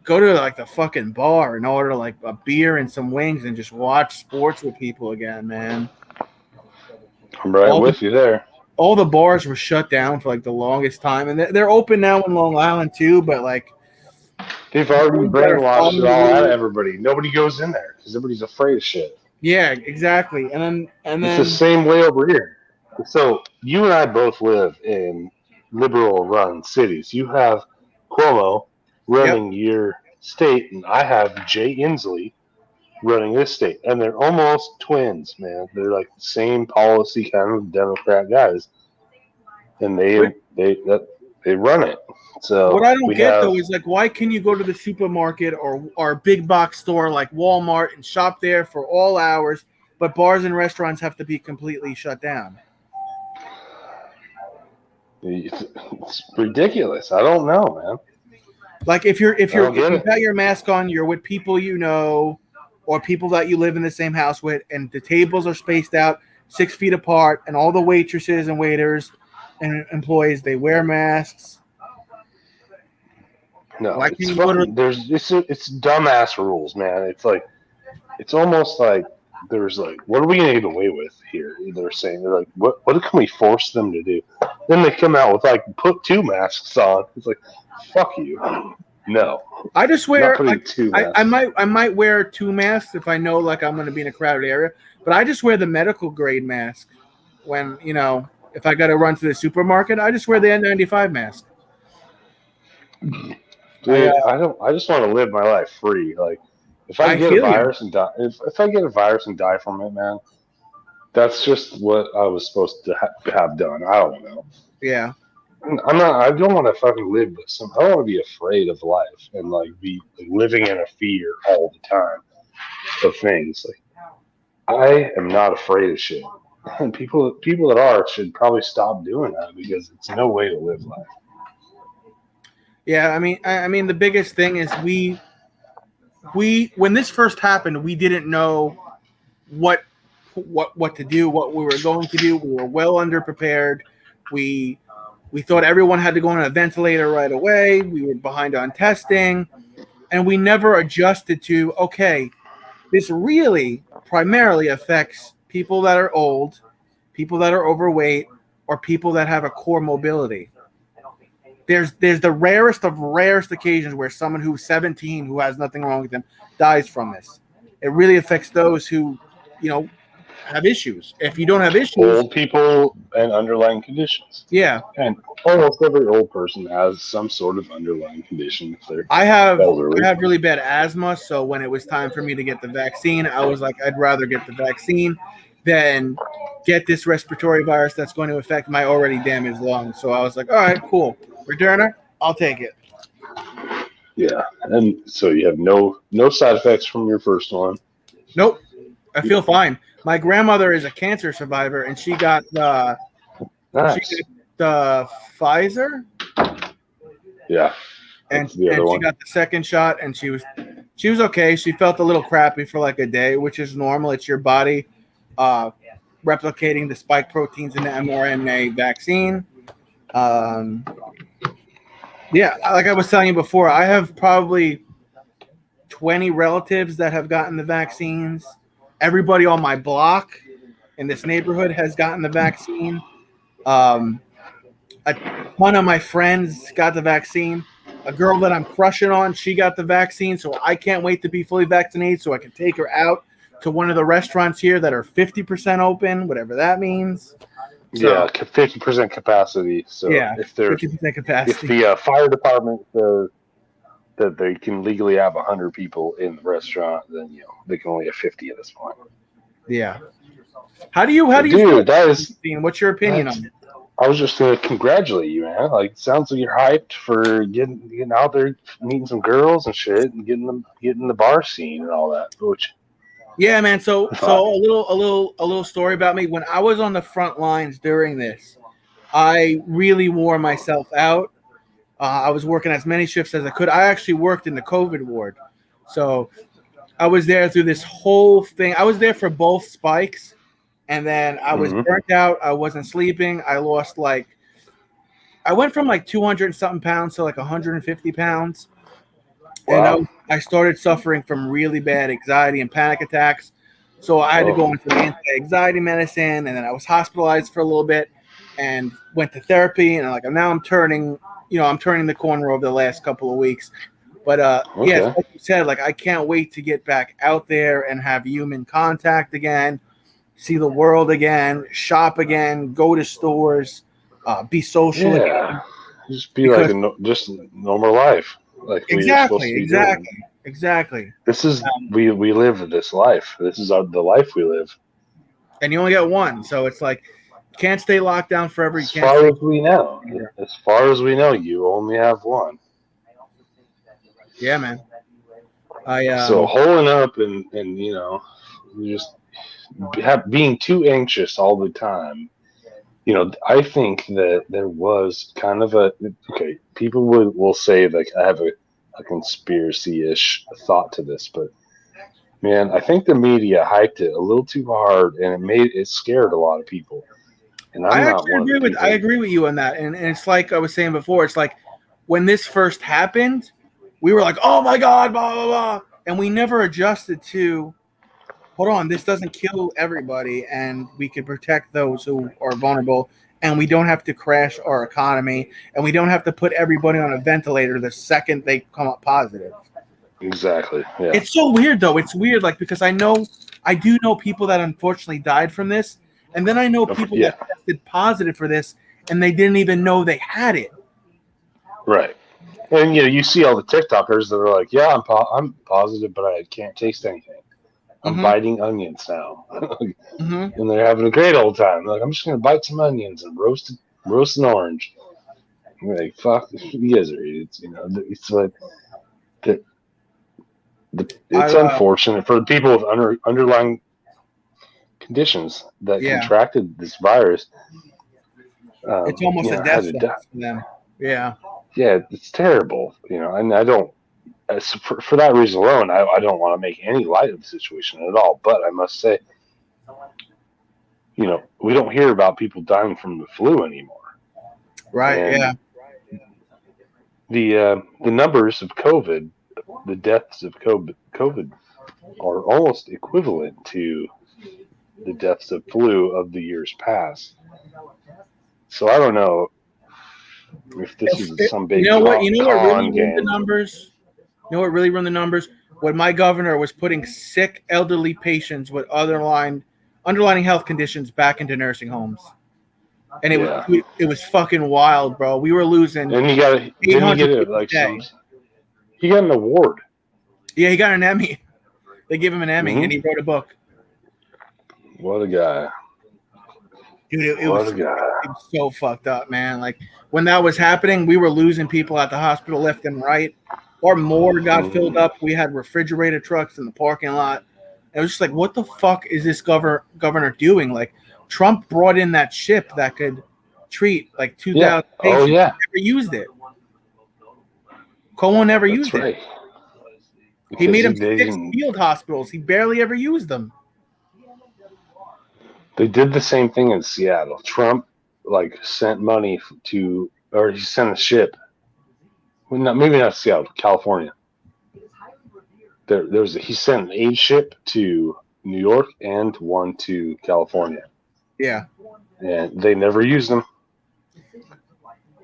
go to, like, the fucking bar and order, like, a beer and some wings and just watch sports with people again, man. I'm right with you there. All the bars were shut down for, like, the longest time. And they're open now in Long Island, too, but, like, they've already brainwashed it all out of everybody. Nobody goes in there because everybody's afraid of shit. Yeah, exactly. And then It's the same way over here. So you and I both live in liberal-run cities. You have Cuomo running your state, and I have Jay Inslee running this state, and they're almost twins, man. They're like the same policy kind of Democrat guys, and they run it. So what I don't get though is, like, why can you go to the supermarket or big box store like Walmart and shop there for all hours, but bars and restaurants have to be completely shut down? It's ridiculous. I don't know, man. Like if you've got your mask on, you're with people you know, or people that you live in the same house with, and the tables are spaced out 6 feet apart, and all the waitresses and waiters and employees, they wear masks. No, it's dumbass rules, man. It's like, it's almost like there's like, what are we gonna get away with here? They're saying, they're like, what can we force them to do? Then they come out with like, put 2 masks on. It's like, fuck you. No. I just wear. I might wear 2 masks if I know, like, I'm going to be in a crowded area. But I just wear the medical grade mask when, you know, if I got to run to the supermarket. I just wear the N95 mask. Dude, I just want to live my life free. Like, if I get a virus and die, if I get a virus and die from it, man, that's just what I was supposed to have done. I don't know. Yeah. I don't want to fucking live with some. I don't want to be afraid of life and like be living in a fear all the time of things. Like, I am not afraid of shit. And people that are should probably stop doing that because it's no way to live life. Yeah, I mean, the biggest thing is we when this first happened, we didn't know what to do, what we were going to do. We were well underprepared. We thought everyone had to go on a ventilator right away. We were behind on testing, and we never adjusted to, okay, this really primarily affects people that are old, people that are overweight, or people that have a core mobility. There's the rarest of rarest occasions where someone who's 17, who has nothing wrong with them, dies from this. It really affects those who, you know, have issues. If you don't have issues, old people and underlying conditions. Yeah, and almost every old person has some sort of underlying condition. If they're I have elderly. really bad asthma, so when it was time for me to get the vaccine, I was like, I'd rather get the vaccine than get this respiratory virus that's going to affect my already damaged lungs. So I was like, all right, cool, Moderna, I'll take it. Yeah, and so you have no side effects from your first one. Nope, I feel fine. My grandmother is a cancer survivor, and she got the Pfizer. Yeah, and she got the second shot, and she was okay. She felt a little crappy for like a day, which is normal. It's your body replicating the spike proteins in the mRNA vaccine. Yeah, like I was telling you before, I have probably 20 relatives that have gotten the vaccines. Everybody on my block in this neighborhood has gotten the vaccine. A ton of my friends got the vaccine. A girl that I'm crushing on, she got the vaccine, so I can't wait to be fully vaccinated so I can take her out to one of the restaurants here that are 50% open, whatever that means. So, yeah, 50% capacity. So yeah, if they're 50% capacity. If the fire department says that they can legally have 100 people in the restaurant, then they can only have 50 at this point. Yeah. How do you Dude, feel? What's your opinion on it? I was just going to congratulate you, man. Like, it sounds like you're hyped for getting out there, meeting some girls and shit, and getting the bar scene and all that. Which, yeah, man. So a little story about me. When I was on the front lines during this, I really wore myself out. I was working as many shifts as I could. I actually worked in the COVID ward, so I was there through this whole thing. I was there for both spikes, and then I was burnt out. I wasn't sleeping. I lost I went from 200 and something pounds to 150 pounds. Wow. And I started suffering from really bad anxiety and panic attacks. So I had to go on some anti-anxiety medicine, and then I was hospitalized for a little bit and went to therapy. And now I'm turning the corner over the last couple of weeks. But yeah, like you said, I can't wait to get back out there and have human contact again, see the world again, shop again, go to stores, be social again. Just be just normal life. Exactly. This is we live this life. This is the life we live. And you only got one, so it's you can't stay locked down forever. As far as we know, you only have one. Yeah, man. So holding up and just being too anxious all the time. I think that there was kind of people will say I have a conspiracy-ish thought to this, but man, I think the media hyped it a little too hard, and it scared a lot of people. And I agree with you on that. And it's like I was saying before, it's when this first happened, we were like, oh my God, blah, blah, blah. And we never adjusted to, hold on, this doesn't kill everybody, and we can protect those who are vulnerable, and we don't have to crash our economy, and we don't have to put everybody on a ventilator the second they come up positive. Exactly. Yeah. It's so weird, though. It's weird, because I do know people that unfortunately died from this, and then I know people that tested positive for this, and they didn't even know they had it. Right. And you see all the TikTokers that are like, yeah, I'm positive, but I can't taste anything. I'm biting onions now. And they're having a great old time. I'm just going to bite some onions and roast an orange. I'm like, fuck, you guys are idiots. It's it's unfortunate for the people with underlying conditions that contracted this virus. It's almost a death sentence for them. Yeah. Yeah, it's terrible. And I don't, for that reason alone, I don't want to make any light of the situation at all. But I must say, we don't hear about people dying from the flu anymore. Right. And the numbers of COVID, the deaths of COVID are almost equivalent to the deaths of flu of the years past. So I don't know if this is some big what really ruined the numbers? You know what really ruined the numbers? When my governor was putting sick elderly patients with underlying health conditions back into nursing homes. And it was fucking wild, bro. We were losing. And he got he got an award. Yeah, he got an Emmy. They gave him an Emmy, and he wrote a book. What a guy. Dude, it was so fucked up, man. When that was happening, we were losing people at the hospital left and right. Our morgue got filled up. We had refrigerator trucks in the parking lot. It was just what the fuck is this governor doing? Trump brought in that ship that could treat 2,000 patients. Oh, yeah. Never used it. Cuomo never used it. He made him 6 field hospitals. He barely ever used them. They did the same thing in Seattle. Trump sent money or he sent a ship. Well, maybe not Seattle, California. He sent an aid ship to New York and one to California. Yeah. And they never used them.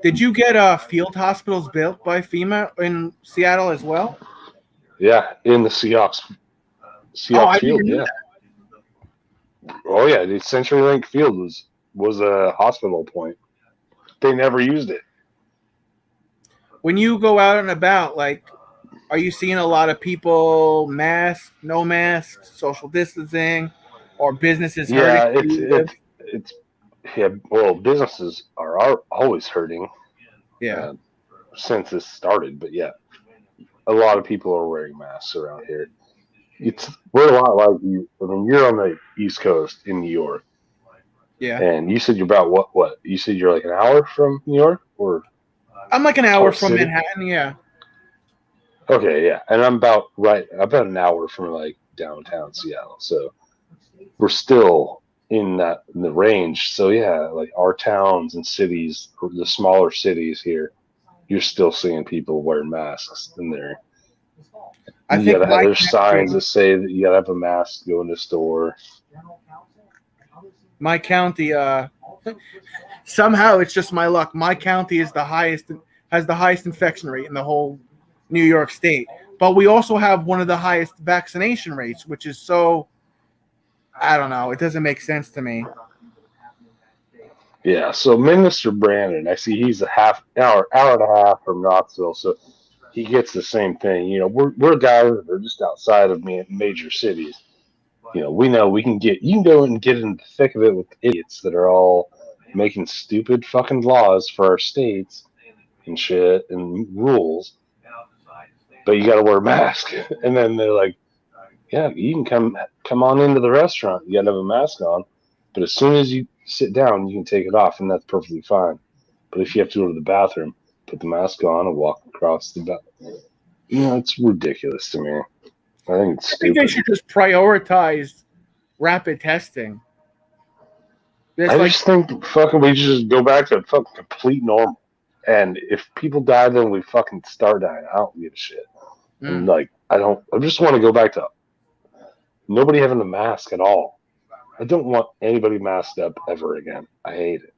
Did you get field hospitals built by FEMA in Seattle as well? Yeah, in the Seahawks field, yeah. Oh yeah, the CenturyLink Field was a hospital point. They never used it. When you go out and about, are you seeing a lot of people masked, no masks, social distancing, or businesses hurting? Well, businesses are always hurting. Yeah. Since this started, but yeah, a lot of people are wearing masks around here. We're a lot like you. I mean, you're on the East Coast in New York. Yeah. And you said you're about what? You said you're an hour from New York, or? I'm an hour from Manhattan. Yeah. Okay, yeah, and I'm about an hour from like downtown Seattle, so we're still in the range. So yeah, like our towns and cities, or the smaller cities here, you're still seeing people wearing masks in there. There's signs that say that you gotta have a mask to go in the store. My county, somehow it's just my luck. My county has the highest infection rate in the whole New York State, but we also have one of the highest vaccination rates, which is so, I don't know, it doesn't make sense to me. Yeah, so Minister Brandon, I see he's hour and a half from Knoxville, so he gets the same thing. You know, we're guys that are just outside of major cities. You know we can go and get in the thick of it with idiots that are all making stupid fucking laws for our states and shit and rules, but you got to wear a mask. And then they're like, yeah, you can come on into the restaurant. You got to have a mask on, but as soon as you sit down, you can take it off, and that's perfectly fine. But if you have to go to the bathroom, put the mask on and walk across the bathroom. You know, it's ridiculous to me. I think it's stupid. I think they should just prioritize rapid testing. Just think fucking we just go back to fucking complete normal. And if people die, then we fucking start dying. I don't give a shit. And like, I just want to go back to nobody having a mask at all. I don't want anybody masked up ever again. I hate it.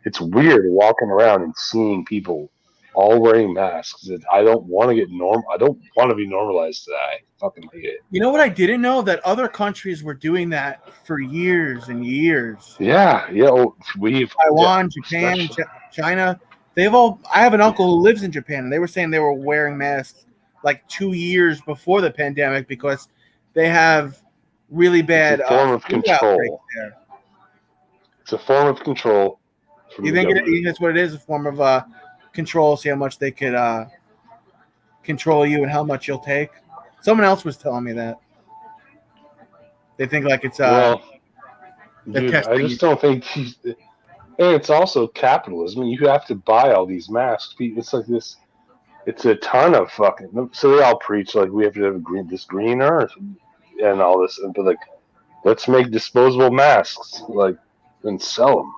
It's weird walking around and seeing people all wearing masks. I don't want to I don't want to be normalized to that. I fucking hate it. You know what I didn't know? That other countries were doing that for years and years. Yeah. Taiwan, Japan, China. I have an uncle who lives in Japan, and they were saying they were wearing masks like 2 years before the pandemic because they have really bad It's a form of control. There. It's a form of control. You think that's what it is? A form of control, see how much they could control you and how much you'll take. Someone else was telling me that. They think like it's dude, I just don't think and it's also capitalism. You have to buy all these masks. It's like this. It's a ton of fucking. So they all preach like we have to have this green earth and all this, but like, let's make disposable masks and sell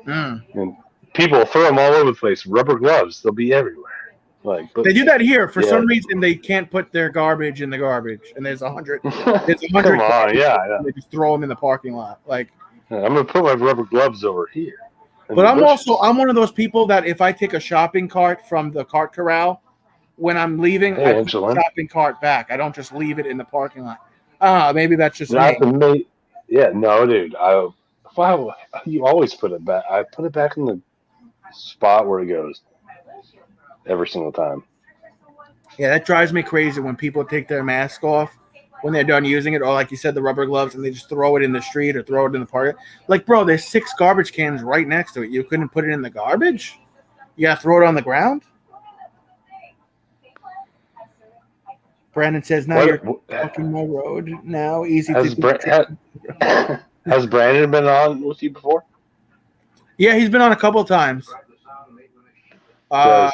them. And people throw them all over the place. Rubber gloves, they'll be everywhere. They do that here. For some reason, they can't put their garbage in the garbage, and there's 100. There's 100. Come on, yeah. They just throw them in the parking lot. I'm gonna put my rubber gloves over here. But I'm one of those people that if I take a shopping cart from the cart corral, when I'm leaving, I put the shopping cart back. I don't just leave it in the parking lot. Maybe that's just me. Yeah, no, dude. You always put it back. I put it back in the spot where it goes every single time. Yeah, that drives me crazy when people take their mask off when they're done using it, or like you said, the rubber gloves, and they just throw it in the street or throw it in the park. Like, bro, there's 6 garbage cans right next to it. You couldn't put it in the garbage? You gotta throw it on the ground? Brandon says, now you're walking my road. Now, easy has Brandon been on with you before? Yeah, he's been on a couple of times.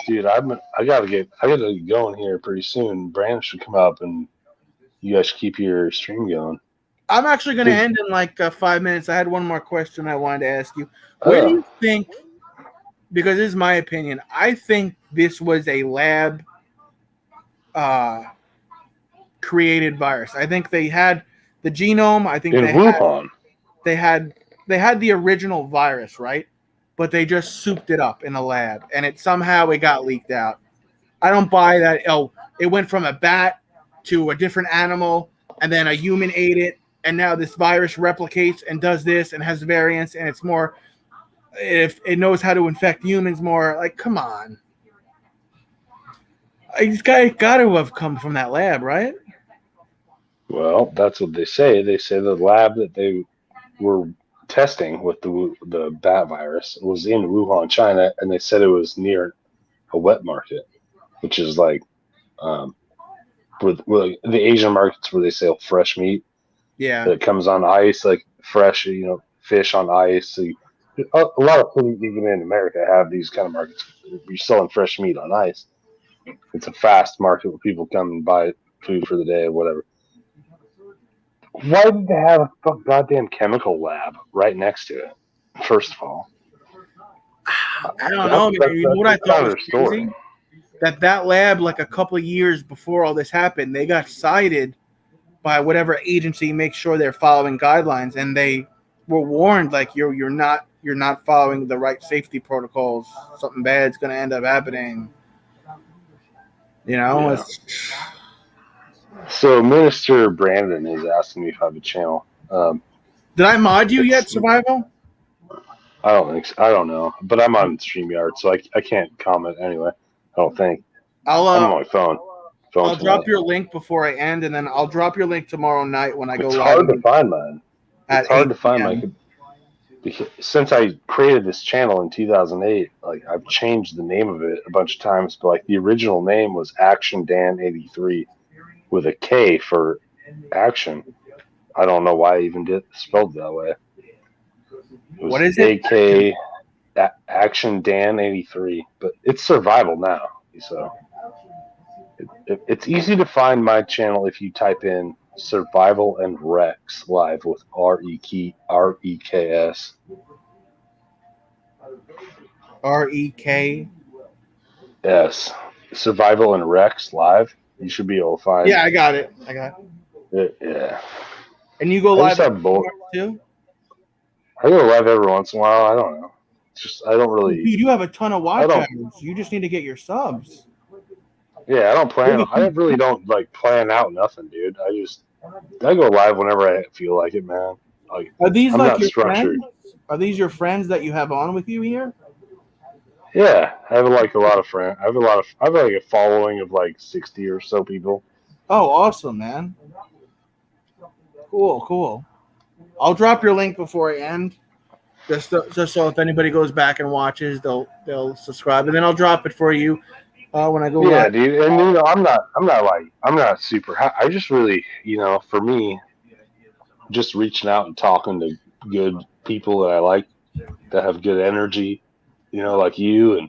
Dude, I gotta get going here pretty soon. Brandon should come up, and you guys should keep your stream going. I'm actually going to end in like 5 minutes. I had one more question I wanted to ask you. Where do you think? Because this is my opinion. I think this was a lab created virus. I think they had the genome. I think they had the original virus, right? But they just souped it up in a lab, and it got leaked out. I don't buy that. Oh, it went from a bat to a different animal, and then a human ate it, and now this virus replicates and does this and has variants, and it's more. If it knows how to infect humans more, like, come on. This guy got to have come from that lab, right? Well, that's what they say. They say the lab that they were testing with the bat virus was in Wuhan, China, and they said it was near a wet market, which is like where the Asian markets where they sell fresh meat. Yeah, that comes on ice, like fresh, fish on ice. So a lot of food, even in America, have these kind of markets. You're selling fresh meat on ice. It's a fast market where people come and buy food for the day or whatever. Why did they have a goddamn chemical lab right next to it? First of all, I don't know, man. You know what I thought was crazy? That lab, like a couple of years before all this happened, they got cited by whatever agency makes sure they're following guidelines, and they were warned like you're not following the right safety protocols. Something bad's gonna end up happening. You know. Yeah. So Minister Brandon is asking me if I have a channel. Did I mod you yet, Survival? I don't think so. I don't know, but I'm on StreamYard, so I can't comment anyway. I don't think. I'm on my phone. I'll drop your link before I end, and then I'll drop your link tomorrow night when I go live. It's hard to find mine. It's hard to find mine. Because since I created this channel in 2008, like I've changed the name of it a bunch of times, but like the original name was Action Dan 83 with a K for action. I don't know why I even did it spelled that way. What is it? AK Action Dan 83, but it's survival now. So it's easy to find my channel if you type in Survival and Rex live with REKS. REK. Yes, Survival and Rex live. You should be able to find. Yeah, I got it. Yeah. And you go live too? I go live every once in a while. I don't know. It's just I don't really. Dude, you have a ton of watch hours. You just need to get your subs. Yeah, I don't plan. I really don't like plan out nothing, dude. I go live whenever I feel like it, man. Like, are these I'm like not your structured. friends? Are these your friends that you have on with you here? Yeah, I have like a lot of friends. I have like a following of like 60 or so people. Oh, awesome, man. Cool. I'll drop your link before I end, just so if anybody goes back and watches, they'll subscribe, and then I'll drop it for you when I go. Yeah, live. dude, and I'm not super. I just really, for me, just reaching out and talking to good people that I like, that have good energy, like you and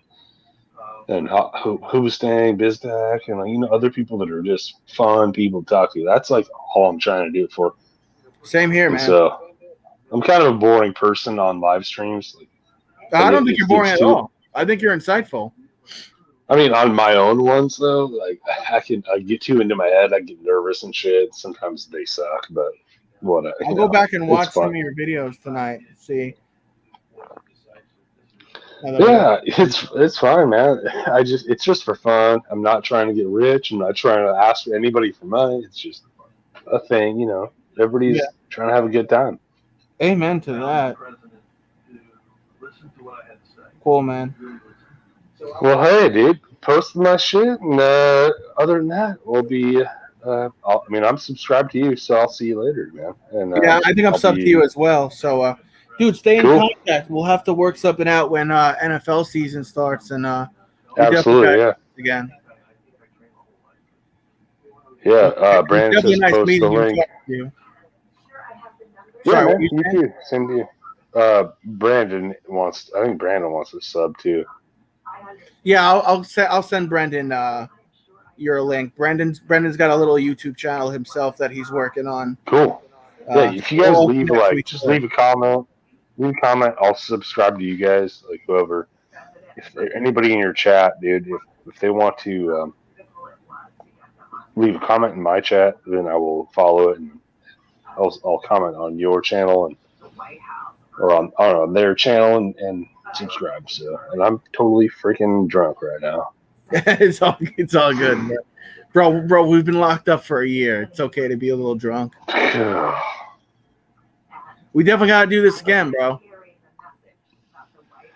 Hubestang, Bizdak, and other people that are just fun people to talk to. That's like all I'm trying to do it for. Same here, man. So I'm kind of a boring person on live streams. I don't think you're boring at all. I think you're insightful. I mean, on my own ones though, like I get too into my head. I get nervous and shit. Sometimes they suck, but whatever. I'll go back and watch some of your videos tonight. See. Yeah, it's fine, man. It's just for fun. I'm not trying to get rich. I'm not trying to ask anybody for money. It's just a thing, Everybody's trying to have a good time. Amen to that. Cool, man. Well, hey, dude, post my shit, and other than that, we'll be. I'm subscribed to you, so I'll see you later, man. And I think I'm subbed to you as well. So, dude, stay in contact. We'll have to work something out when NFL season starts, and absolutely, yeah. Again. Yeah, Brandon says nice post the link. Yeah, man, you too. Same to you. I think Brandon wants to sub too. Yeah, I'll send Brendan your link. Brendan's got a little YouTube channel himself that he's working on. Cool. Yeah, if you guys leave a comment. Leave a comment. I'll subscribe to you guys. Like whoever, if anybody in your chat, dude, if they want to leave a comment in my chat, then I will follow it and I'll comment on your channel or on their channel and subscribe. So, and I'm totally freaking drunk right now. It's all good, man. Bro, we've been locked up for a year. It's okay to be a little drunk. We definitely gotta do this again, bro.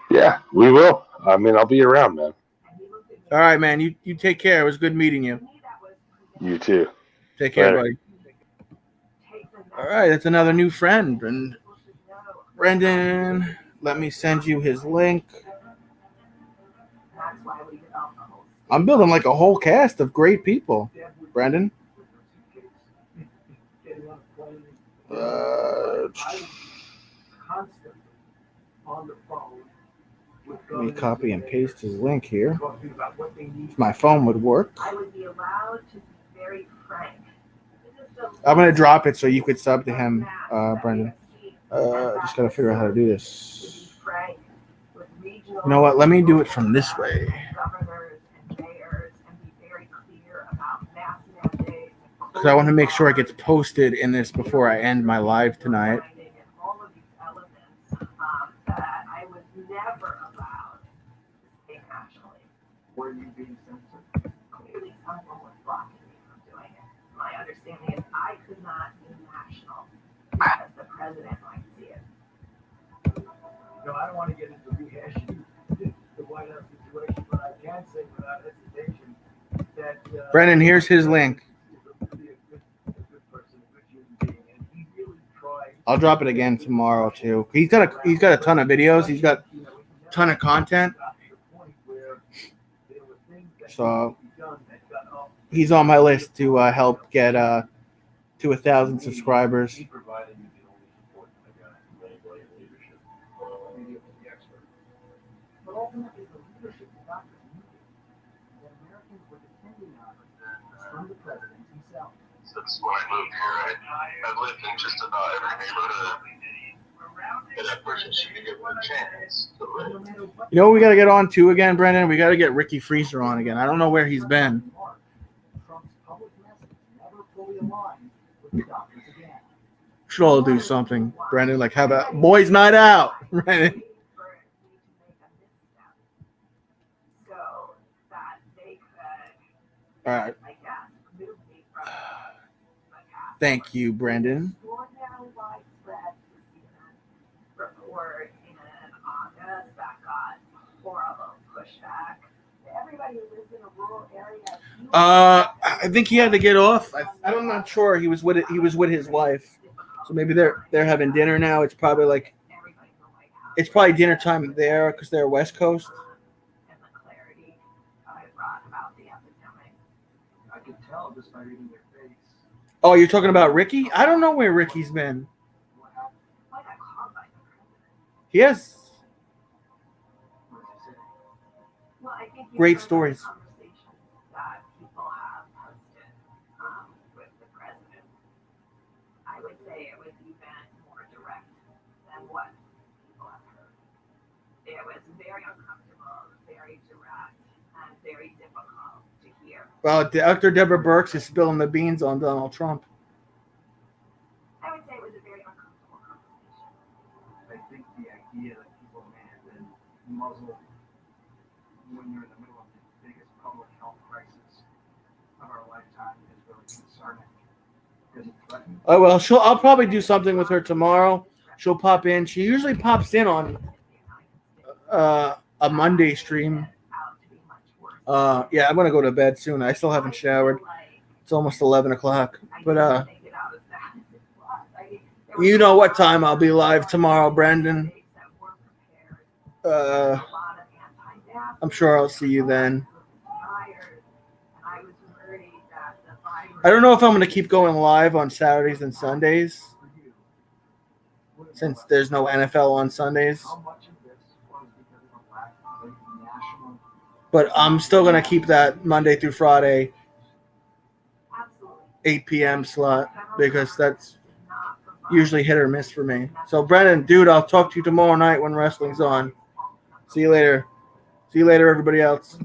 Yeah, we will. I mean, I'll be around, man. All right, man. You take care. It was good meeting you. You too. Take care, buddy. All right, that's another new friend. And Brendan, let me send you his link. I'm building like a whole cast of great people, Brendan. Let me copy and paste his link here. talking about what they need. If my phone would work. I would be allowed to be very frank. I'm gonna drop it so you could sub to him, Brendan. Just gotta figure out how to do this. You know what? Let me do it from this way. Because I want to make sure it gets posted in this before I end my live tonight. Were you being censored? Clearly someone was blocking me from doing it. My understanding is I could not be national because the president might see it. No, I don't want to get into rehashing the White House situation, but I can say without hesitation that Brendan, here's his link. I'll drop it again tomorrow too. He's got a ton of videos. He's got a ton of content. So he's on my list to help get to 1,000 subscribers. But ultimately, the leadership is not just needed. That Americans were depending on from the president himself. Since when I moved here, I've lived in just about every neighborhood that that person should be given a chance to live. You know what we got to get on to again, Brendan? We got to get Ricky Freezer on again. I don't know where he's been. Should all do something, Brendan. Like have a boys' night out, Brendan. All right. Thank you, Brendan. Report in August that got horrible pushback. Everybody who lives in a rural area. I think he had to get off. I'm not sure. He was with his wife, so maybe they're having dinner now. It's probably dinner time there because they're West Coast. I could tell just by reading their face. Oh, you're talking about Ricky? I don't know where Ricky's been. He has great stories. That people have posted with the president. I would say it was even more direct than what people have heard. It was very uncomfortable, very direct, and very difficult to hear. Well, Dr. Deborah Birx is spilling the beans on Donald Trump. I would say it was a very uncomfortable conversation. I think the idea that people may have been muzzled when you're in the middle of the biggest public health crisis of our lifetime is really concerning. Because it threatens. Oh well, I'll probably do something with her tomorrow. She'll pop in. She usually pops in on a Monday stream. Yeah, I'm gonna go to bed soon. I still haven't showered. It's almost 11 o'clock. But you know what time I'll be live tomorrow, Brendan. I'm sure I'll see you then. I don't know if I'm going to keep going live on Saturdays and Sundays since there's no NFL on Sundays. But I'm still going to keep that Monday through Friday 8 p.m. slot because that's usually hit or miss for me. So, Brendan, dude, I'll talk to you tomorrow night when wrestling's on. See you later. See you later, everybody else.